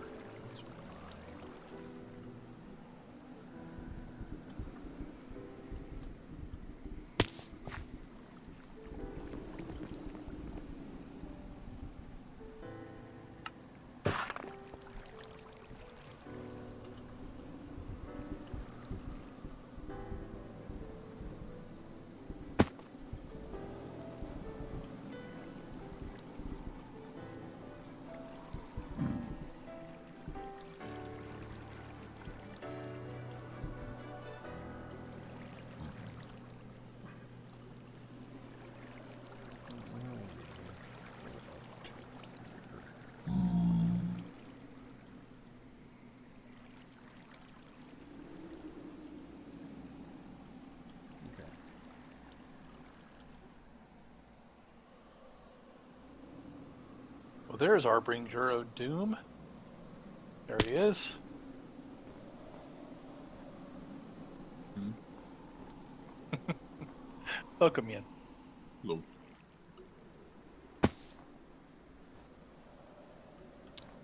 That's fine. Well, there's our Bringer of Doom. There he is. Welcome in. Hello.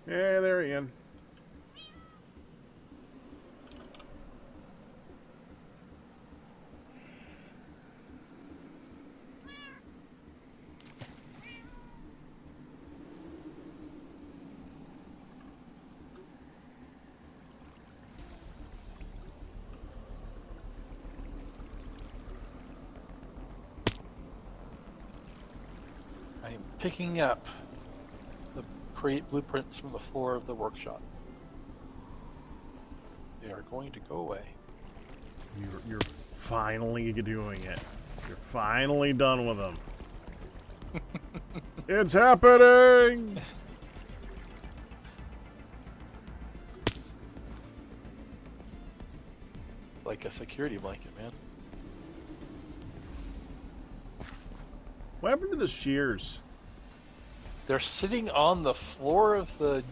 Yeah, there Ian. I am picking up the create blueprints from the floor of the workshop. They are going to go away. You're finally doing it. You're finally done with them. It's happening! Like a security blanket, man. What happened to the shears? They're sitting on the floor of the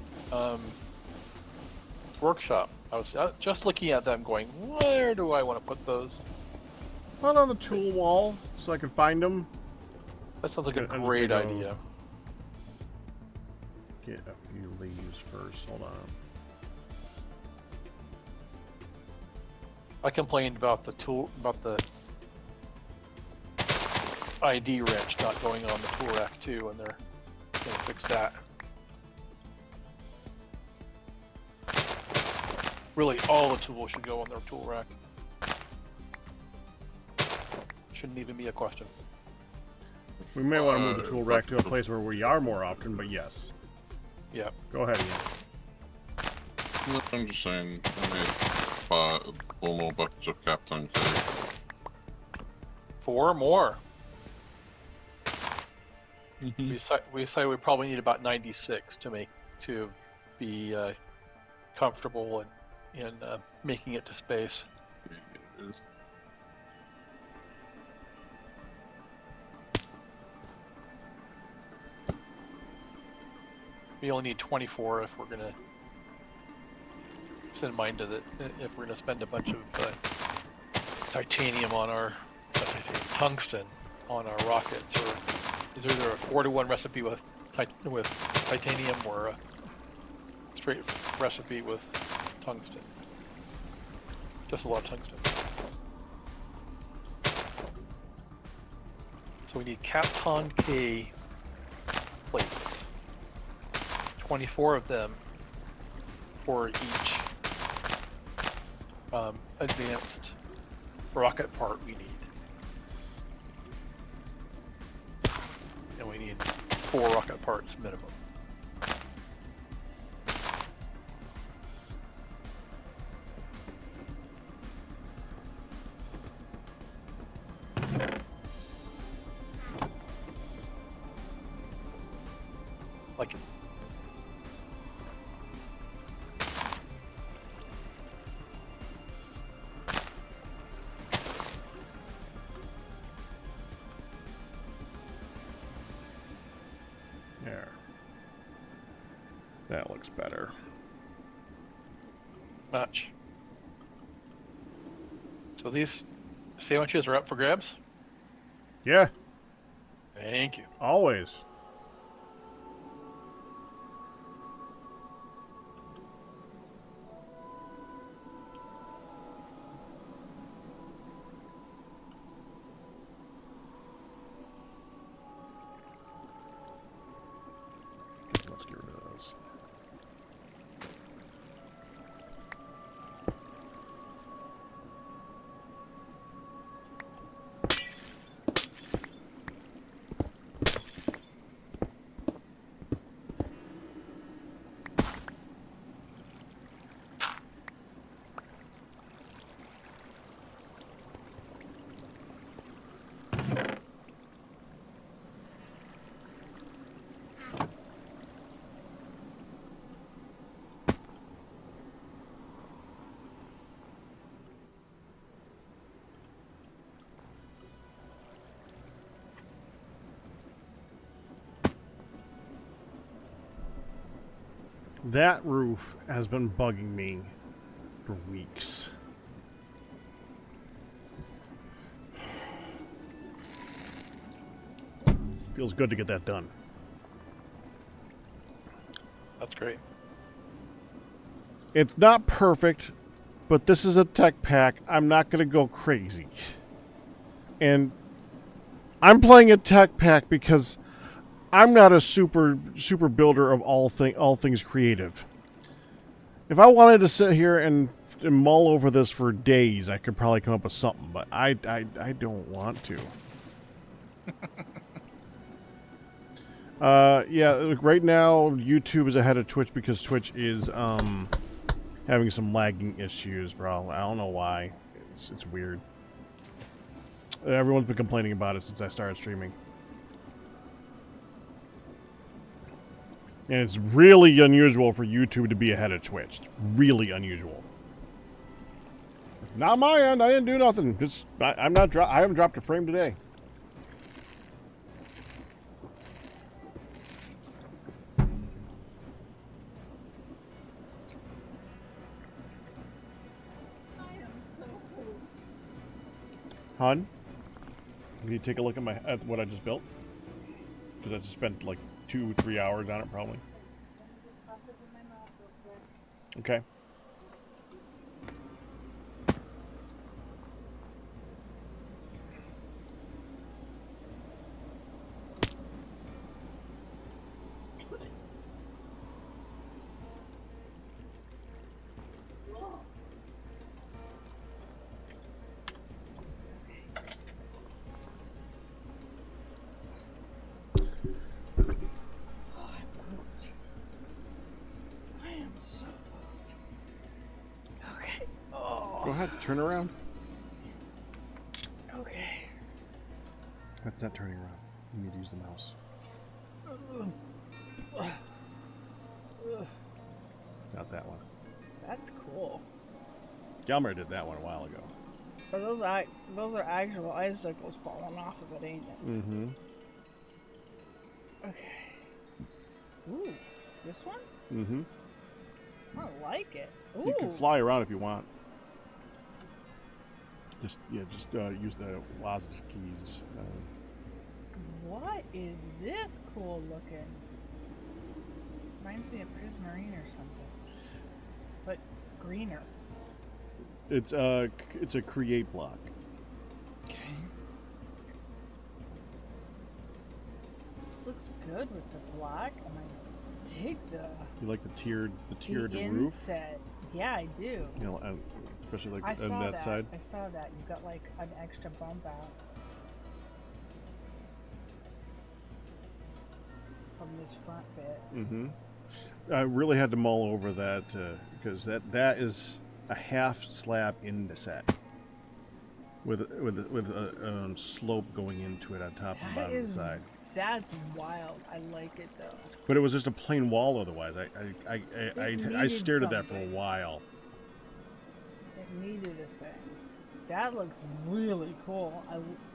workshop. I was just looking at them going, where do I want to put those? Not on the tool wall, so I can find them. That sounds like a I'm just great gonna go idea. Get a few leaves first. Hold on. I complained about the ID wrench not going on the tool rack too, and they're gonna fix that. Really, all the tools should go on their tool rack. Shouldn't even be a question. We may want to move the tool rack to a place where we are more often, but yes. Yeah. Go ahead, Ian. No, I'm just saying, I made 4 more buckets of Captain K. 4 more. We say we probably need about 96 to be comfortable in making it to space. We only need 24 if we're gonna send mine to the. If we're gonna spend a bunch of titanium on our tungsten on our rockets, or is there either a 4-to-1 recipe with titanium or a straight recipe with tungsten? Just a lot of tungsten. So we need Kapton K plates. 24 of them for each advanced rocket part we need. And we need 4 rocket parts minimum. Like it. There. That looks better. Much. So these sandwiches are up for grabs? Yeah, Thank you. always. That roof has been bugging me for weeks. Feels good to get that done. That's great. It's not perfect, but this is a tech pack. I'm not going to go crazy. And I'm playing a tech pack because I'm not a super builder of all things creative. If I wanted to sit here and mull over this for days, I could probably come up with something, but I don't want to. Yeah, look, right now YouTube is ahead of Twitch because Twitch is having some lagging issues, bro. I don't know why. It's weird. Everyone's been complaining about it since I started streaming. And it's really unusual for YouTube to be ahead of Twitch. It's really unusual. Not my end. I didn't do nothing. Just I haven't dropped a frame today. Hun, can you take a look at what I just built? Because I just spent like 2-3 hours on it, probably. Okay. Go ahead, turn around. Okay. That's not turning around. You need to use the mouse. Not that one. That's cool. Gelmer did that one a while ago. But those are actual icicles falling off of it, ain't it? Mm-hmm. Okay. Ooh, this one? Mm-hmm. I like it. Ooh. You can fly around if you want. Just use the lozenge keys. What is this cool looking? Reminds me of Prismarine or something, but greener. It's a create block. Okay. This looks good with the black, and I dig the You like the tiered roof? inset. Yeah, I do. You know, especially I like saw on that side. I saw that. You've got like an extra bump out from this front bit. Mm-hmm. I really had to mull over that because that is a half slab in the set with a slope going into it on top and bottom of the side. That's wild. I like it though. But it was just a plain wall otherwise. I stared at that for a something. while. It needed a thing. That looks really cool.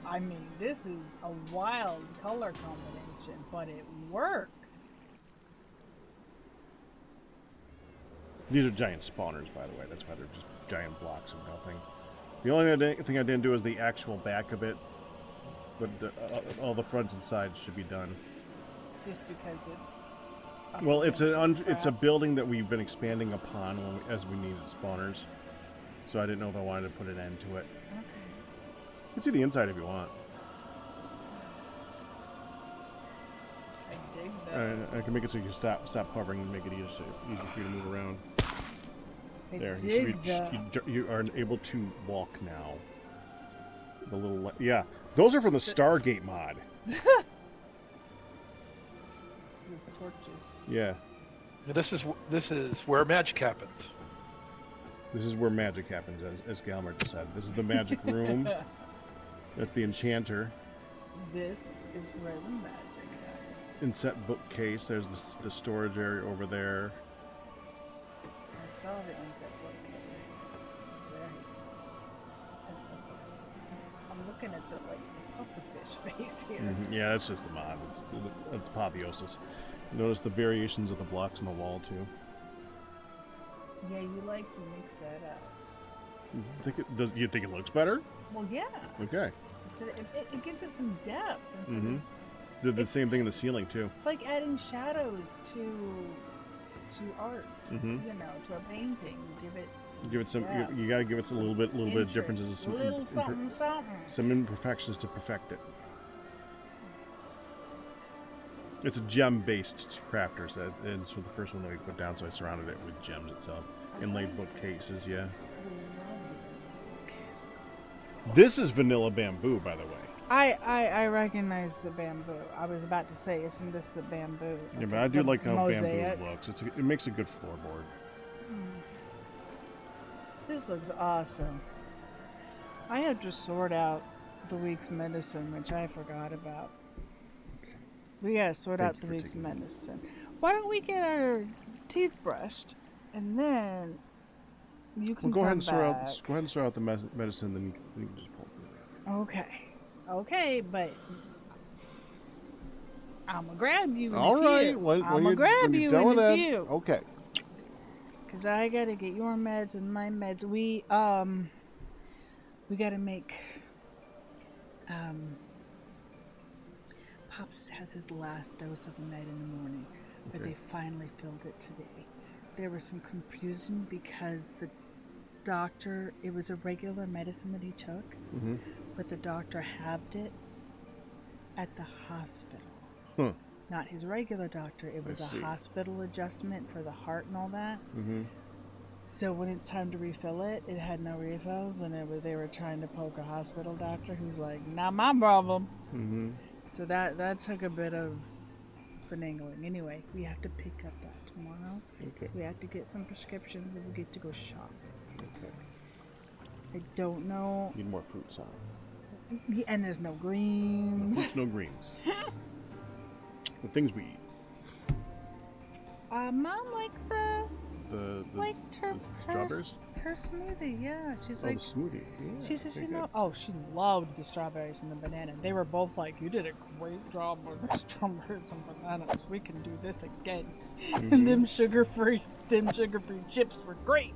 I mean, this is a wild color combination, but it works. These are giant spawners, by the way. That's why they're just giant blocks of nothing. The only thing I didn't do is the actual back of it, but all the fronts and sides should be done. Just because it's Well, it's a building that we've been expanding upon as we needed spawners, so I didn't know if I wanted to put an end to it. okay. You can see the inside if you want. I dig that. I can make it so you can stop hovering and make it easier for you to move around. I There, dig that. you are able to walk now. The little yeah, those are from the Stargate mod. The torches. Yeah, This is where magic happens. this is where magic happens, as Galmer just said. This is the magic room. That's the enchanter. This is where the magic happens. Inset bookcase. There's the storage area over there. I saw the inset bookcase. I'm looking at the pufferfish face here. Mm-hmm. Yeah, that's just the mod. It's apotheosis. Notice the variations of the blocks on the wall too. Yeah, you like to mix that up. Do you think it looks better? Well, yeah. Okay. It gives it some depth. Mm-hmm. Did the It's- same thing in the ceiling too. It's like adding shadows to art. Mhm. You know, to a painting. Give it some Give it some. depth, You gotta give it a little bit of interest, differences, some little something, something. some imperfections to perfect it. It's a gem-based crafter set, and so the first one that we put down, so I surrounded it with gems itself. Inlaid bookcases, yeah. This is vanilla bamboo, by the way. I recognize the bamboo. I was about to say, isn't this the bamboo? Yeah, but I do like how mosaic. bamboo looks. It makes a good floorboard. This looks awesome. I have to sort out the week's medicine, which I forgot about. We gotta sort Thank out you the for week's taking- medicine. Why don't we get our teeth brushed, and then you can Well, go ahead come and back. go ahead and sort out the medicine, then you can just pull it. Okay, but I'm gonna grab you in All a right, few. when I'm gonna you're, grab when you're you done in with a that, few. okay. Cause I gotta get your meds and my meds. We gotta make Pops has his last dose of med in the morning, but Okay. they finally filled it today. There was some confusion because the doctor, it was a regular medicine that he took, Mm-hmm. but the doctor halved it at the hospital. Huh. Not his regular doctor, it was a see. hospital adjustment for the heart and all that. Mm-hmm. So when it's time to refill it, it had no refills, and they were trying to poke a hospital doctor who's like, not my problem. Mm-hmm. So that took a bit of finagling. Anyway, we have to pick up that tomorrow. Okay. We have to get some prescriptions, and we get to go shop. Okay. I don't know. Need more fruit salad. Yeah, and there's no greens. Fruits, no greens. The things we eat. Mom liked The liked her strawberries? her smoothie. Yeah, she's Oh, like. the smoothie. Yeah, She said she very know. good. Oh, she loved the strawberries and the banana. They were both like, "You did a great job with the strawberries and bananas. We can do this again." And them sugar-free chips were great.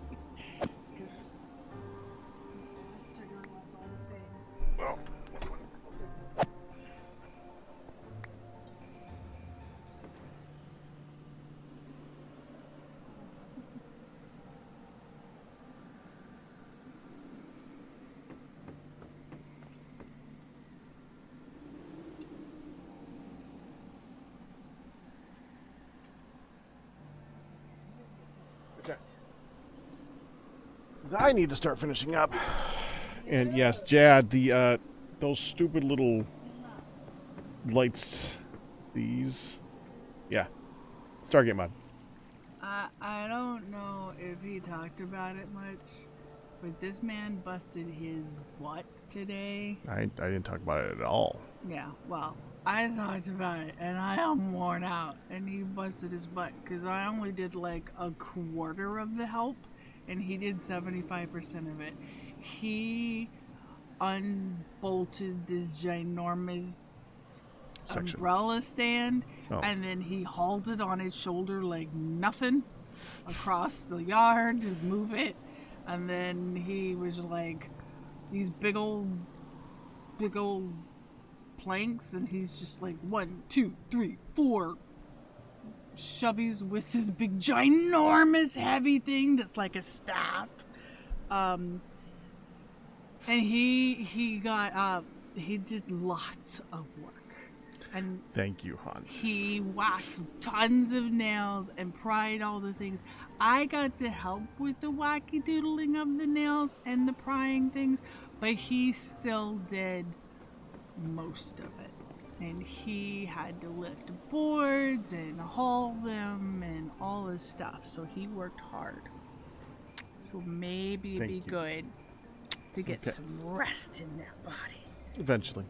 I need to start finishing up. And yes, Jad, the those stupid little lights, these, yeah, Stargate mod. I don't know if he talked about it much, but this man busted his butt today. I didn't talk about it at all. Yeah, well, I talked about it, and I am worn out, and he busted his butt, because I only did like a quarter of the help, and he did 75% of it. He unbolted this ginormous Section. umbrella stand, Oh. and then he hauled it on his shoulder like nothing across the yard to move it, and then he was like these big old planks, and he's just like 1, 2, 3, 4 shovies with this big ginormous heavy thing that's like a staff, and he did lots of work. And Thank you, hon. he whacked tons of nails and pried all the things. I got to help with the wacky doodling of the nails and the prying things, but he still did most of it. And he had to lift boards and haul them and all this stuff. So he worked hard. So maybe it'd Thank be you. good to get Okay. some rest in that body. Eventually.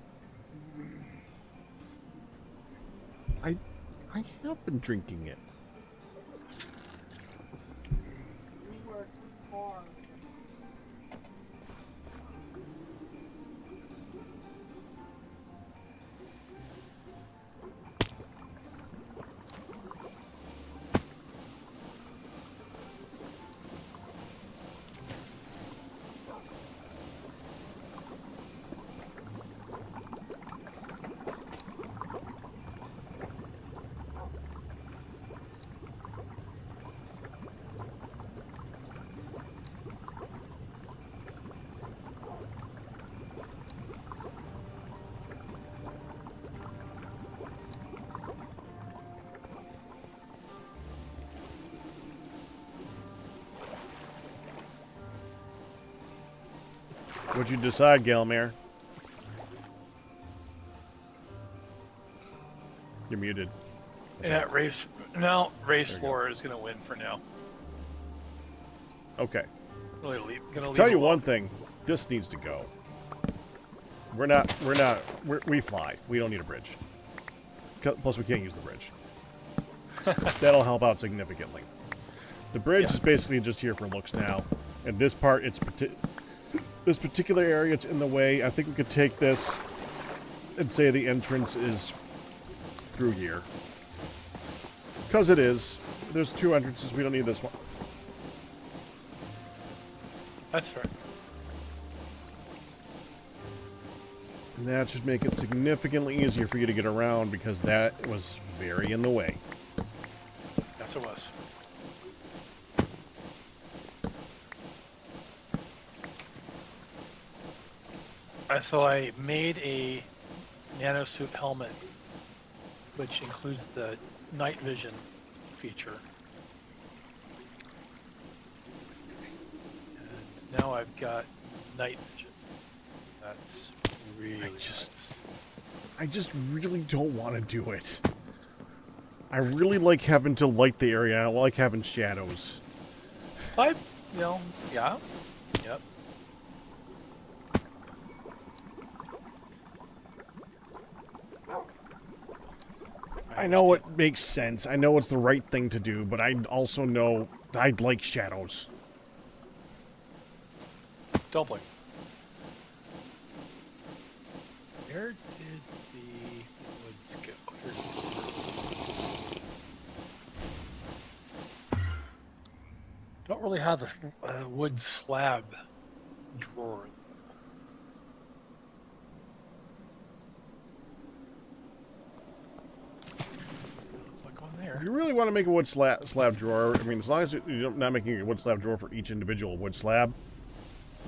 I have been drinking it. We worked hard. What'd you decide, Galmare? You're muted. Yeah, race floor is gonna win for now. Okay. Gonna leave Tell you it alone. one thing. This needs to go. We fly. We don't need a bridge. Plus, we can't use the bridge. That'll help out significantly. The bridge is basically just here for looks now. And this part, this particular area, it's in the way. I think we could take this and say the entrance is through here. Because it is. There's 2 entrances. We don't need this one. That's fair. And that should make it significantly easier for you to get around because that was very in the way. Yes, it was. So I made a nanosuit helmet, which includes the night vision feature. And now I've got night vision. That's really nice. I just really don't want to do it. I really like having to light the area. I like having shadows. Yeah. Yep. I know it makes sense. I know it's the right thing to do, but I also know I'd like shadows. Don't blame. Where did the woods go? Don't really have a wood slab drawer. It's not going there. If you really want to make a wood slab drawer, I mean, as long as you're not making a wood slab drawer for each individual wood slab,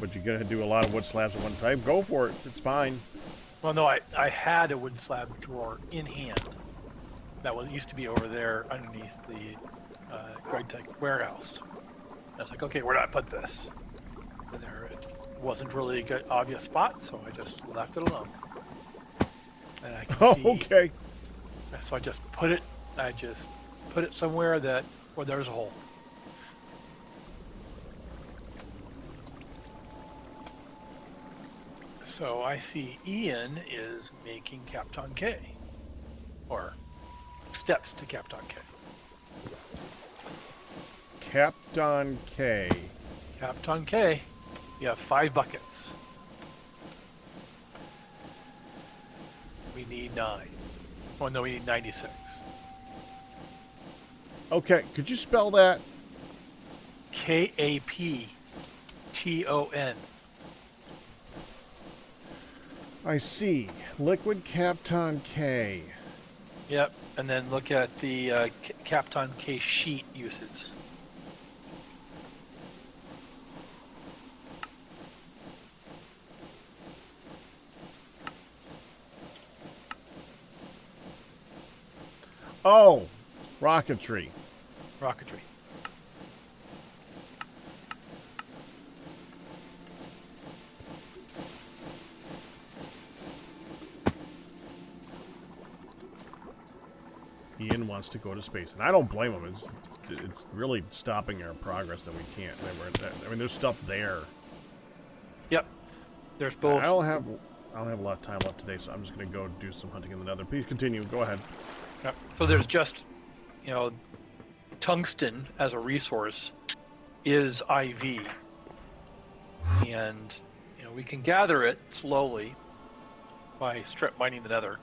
but you're going to do a lot of wood slabs at one time, go for it. It's fine. Well, no, I had a wood slab drawer in hand. That used to be over there underneath the Gravitas warehouse. I was like, okay, where do I put this? And there it wasn't really a good obvious spot, so I just left it alone. And I can see, Okay. so I just put it somewhere where there's a hole. So I see Ian is making Captain K, or steps to Captain K. Captain K. Captain K, you have 5 buckets. We need 9. Oh no, we need 96. Okay, could you spell that? Kapton. I see. Liquid Captain K. Yep, and then look at the Captain K sheet uses. Oh, rocketry. Rocketry. Ian wants to go to space, and I don't blame him. It's really stopping our progress that we can't. I mean, there's stuff there. Yep. There's both. I don't have a lot of time left today, so I'm just going to go do some hunting in the nether. Please continue. Go ahead. Yep. So there's just, tungsten as a resource is IV, and we can gather it slowly by strip mining the nether,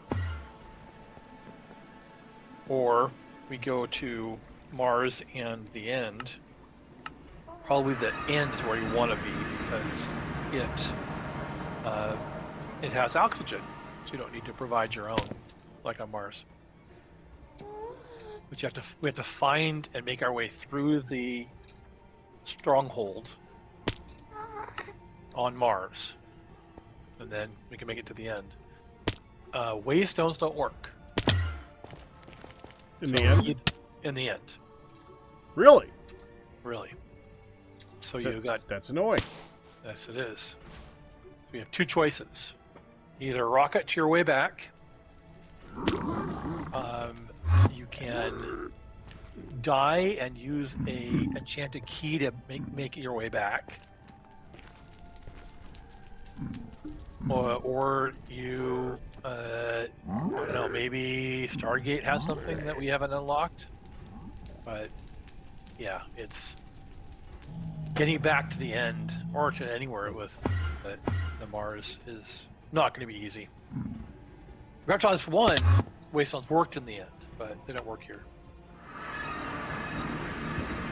or we go to Mars and the end. Probably the end is where you want to be because it has oxygen, so you don't need to provide your own like on Mars. But we have to find and make our way through the stronghold on Mars, and then we can make it to the end. Waystones don't work. In the end? In the end, Really? really. So you got That's annoying. yes, it is. we have two choices. Either rocket to your way back. You can die and use a enchanted key to make your way back. Or you, I don't know, maybe Stargate has something that we haven't unlocked. But yeah, it's getting back to the end or to anywhere with the Mars is not going to be easy. Gravitas² Waystones worked in the end, but they don't work here.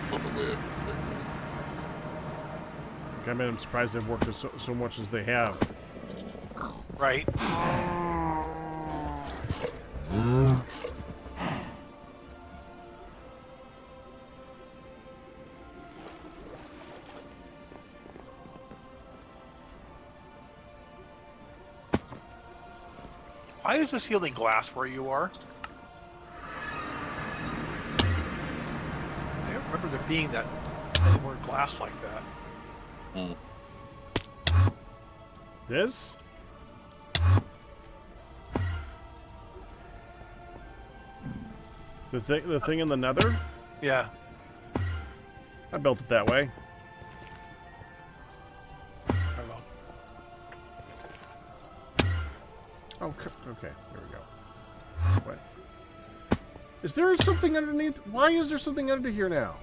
Probably. I mean, I'm surprised they've worked so much as they have. Right. Why is the ceiling glass where you are? I don't remember there being that anywhere glass like that. This? The thing in the Nether? Yeah. I built it that way. I will. Oh, okay. There we go. What? Is there something underneath? Why is there something under here now?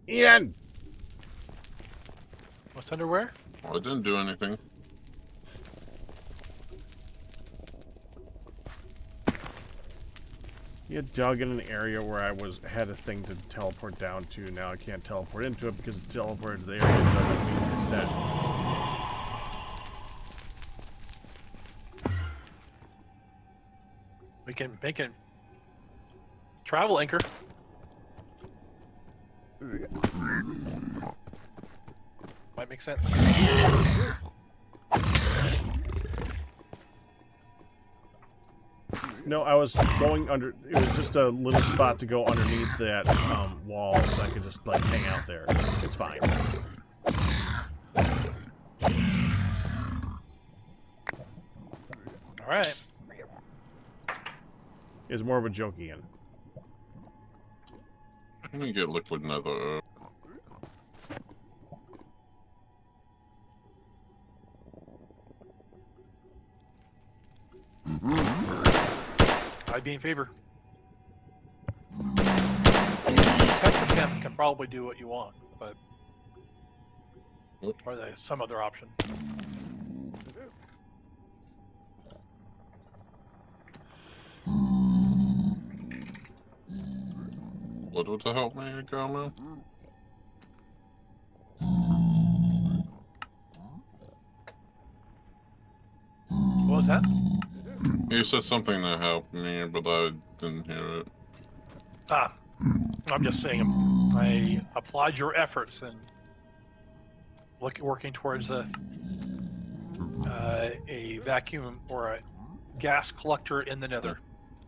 Ian! What's underwear? Well, I didn't do anything. You dug in an area where I had a thing to teleport down to. Now I can't teleport into it because it teleported to the area it doesn't mean it's dead. We can make a travel anchor. Might make sense. No, I was going under. It was just a little spot to go underneath that wall, so I could just like hang out there. It's fine. All right. It's more of a joke, Ian. I'm gonna get liquid nether. I'd be in favor. Technicam can probably do what you want, but or there's some other option. What would help me, Carmel? What was that? You said something that helped me, but I didn't hear it. I'm just saying I applaud your efforts in working towards a vacuum or a gas collector in the Nether.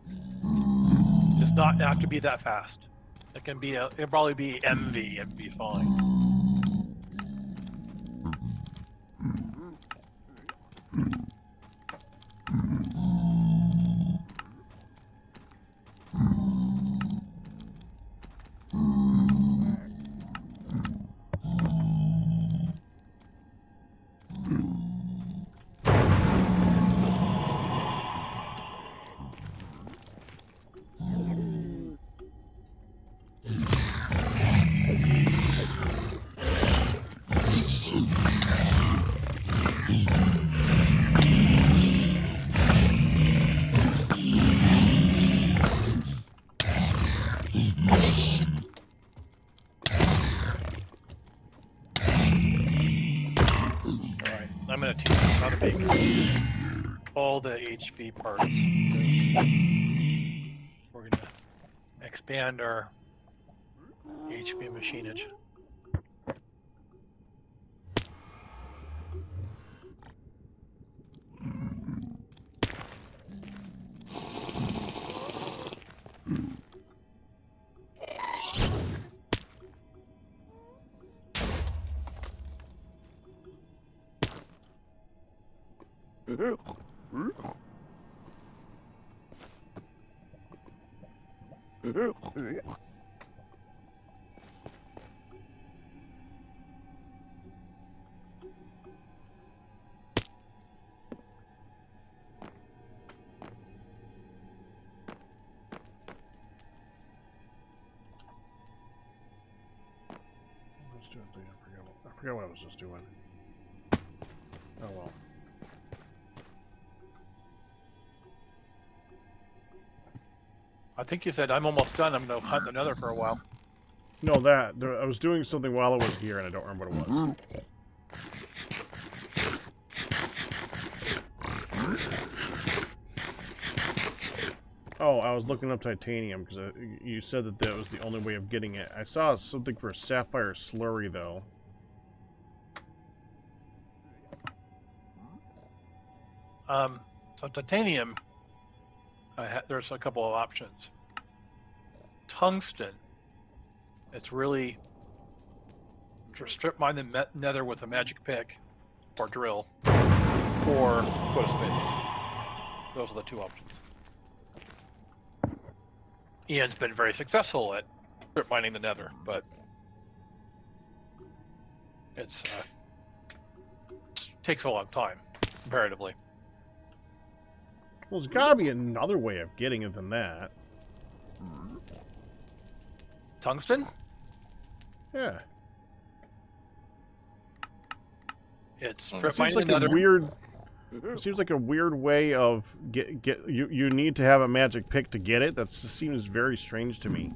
It does not have to be that fast. It can be it'll probably be MV and be fine. I'm going to teach you how to make all the HV parts. We're going to expand our HV machinage. I forgot what I was just doing. Oh well. I think you said I'm almost done. I'm gonna hunt another for a while. No, I was doing something while I was here, and I don't remember what it was. Oh, I was looking up titanium because you said that that was the only way of getting it. I saw something for a sapphire slurry, though. So titanium, there's a couple of options. Tungsten, it's really strip mine the nether with a magic pick or drill, or go to space. Those are the two options. Ian's been very successful at strip mining the nether, but it takes a long time comparatively. Well, there's gotta be another way of getting it than that. Tungsten? Yeah. It's strip It seems mining like the nether. a weird. It seems like a weird way of you need to have a magic pick to get it. That seems very strange to me.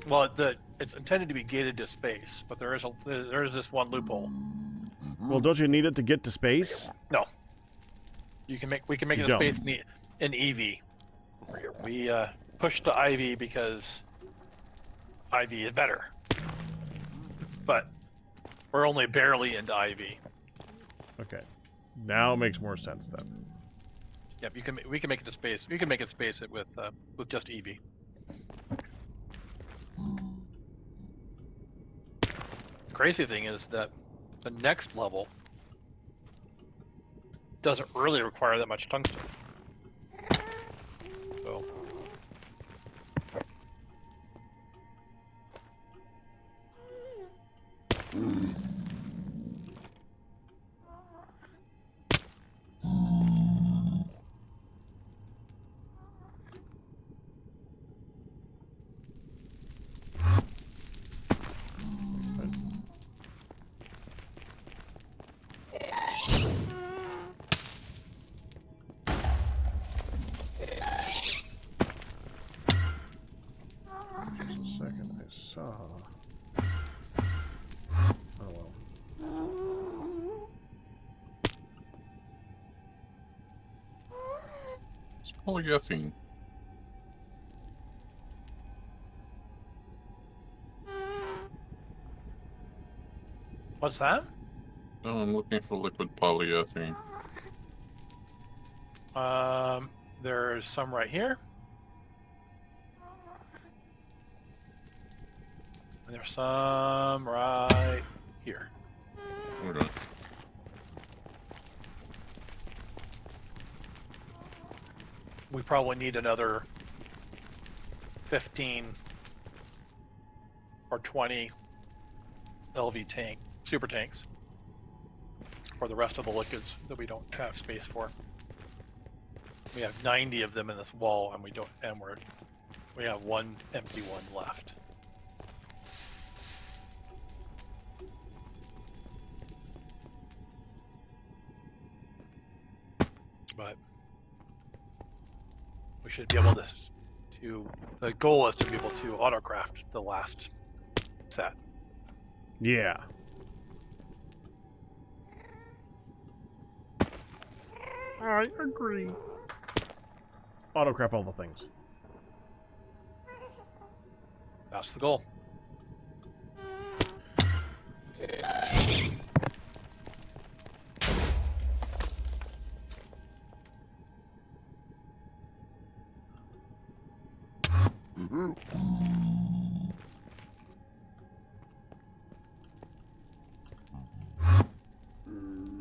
Well, it's intended to be gated to space, but there is this one loophole. Well, don't you need it to get to space? No, we can make it You a don't. space in EV. We pushed to IV because IV is better, but we're only barely into IV. Okay, now it makes more sense then. Yep, we can make it to space. We can make it space with just EV. Crazy thing is that the next level doesn't really require that much tungsten. So Just a second, I saw. Oh well. It's polyethylene. what's that? No, I'm looking for liquid polyethylene. There's some right here. And there's some right here. Okay. We probably need another 15 or 20 LV tank, super tanks, for the rest of the liquids that we don't have space for. We have 90 of them in this wall, and we have one empty one left. But we should be able to the goal is to be able to autocraft the last set. Yeah. I agree. Autocraft all the things. That's the goal. Oh,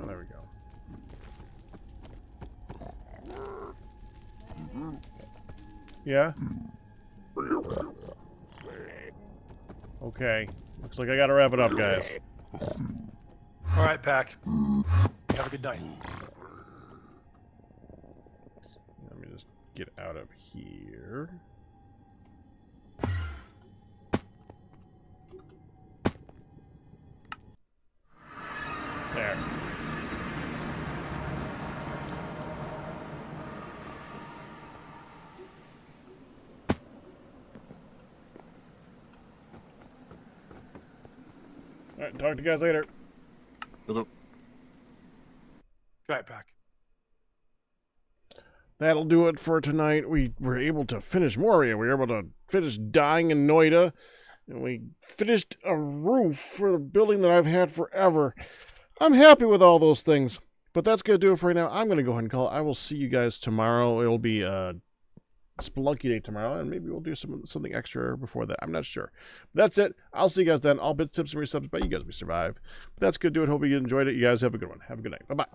there we go. Yeah? Okay. Looks like I gotta wrap it up, guys. All right, Pack. Have a good night. Let me just get out of here. There. Alright, talk to you guys later. Good. Good night, Pack. That'll do it for tonight. We were able to finish Moria. We were able to finish dying in Noida. And we finished a roof for the building that I've had forever. I'm happy with all those things. But that's going to do it for right now. I'm going to go ahead and call it. I will see you guys tomorrow. It'll be Spelunky Day tomorrow. And maybe we'll do something extra before that. I'm not sure. But that's it. I'll see you guys then. All bits, tips, and resubs. But you guys will survive. But that's going to do it. Hope you enjoyed it. You guys have a good one. Have a good night. Bye-bye.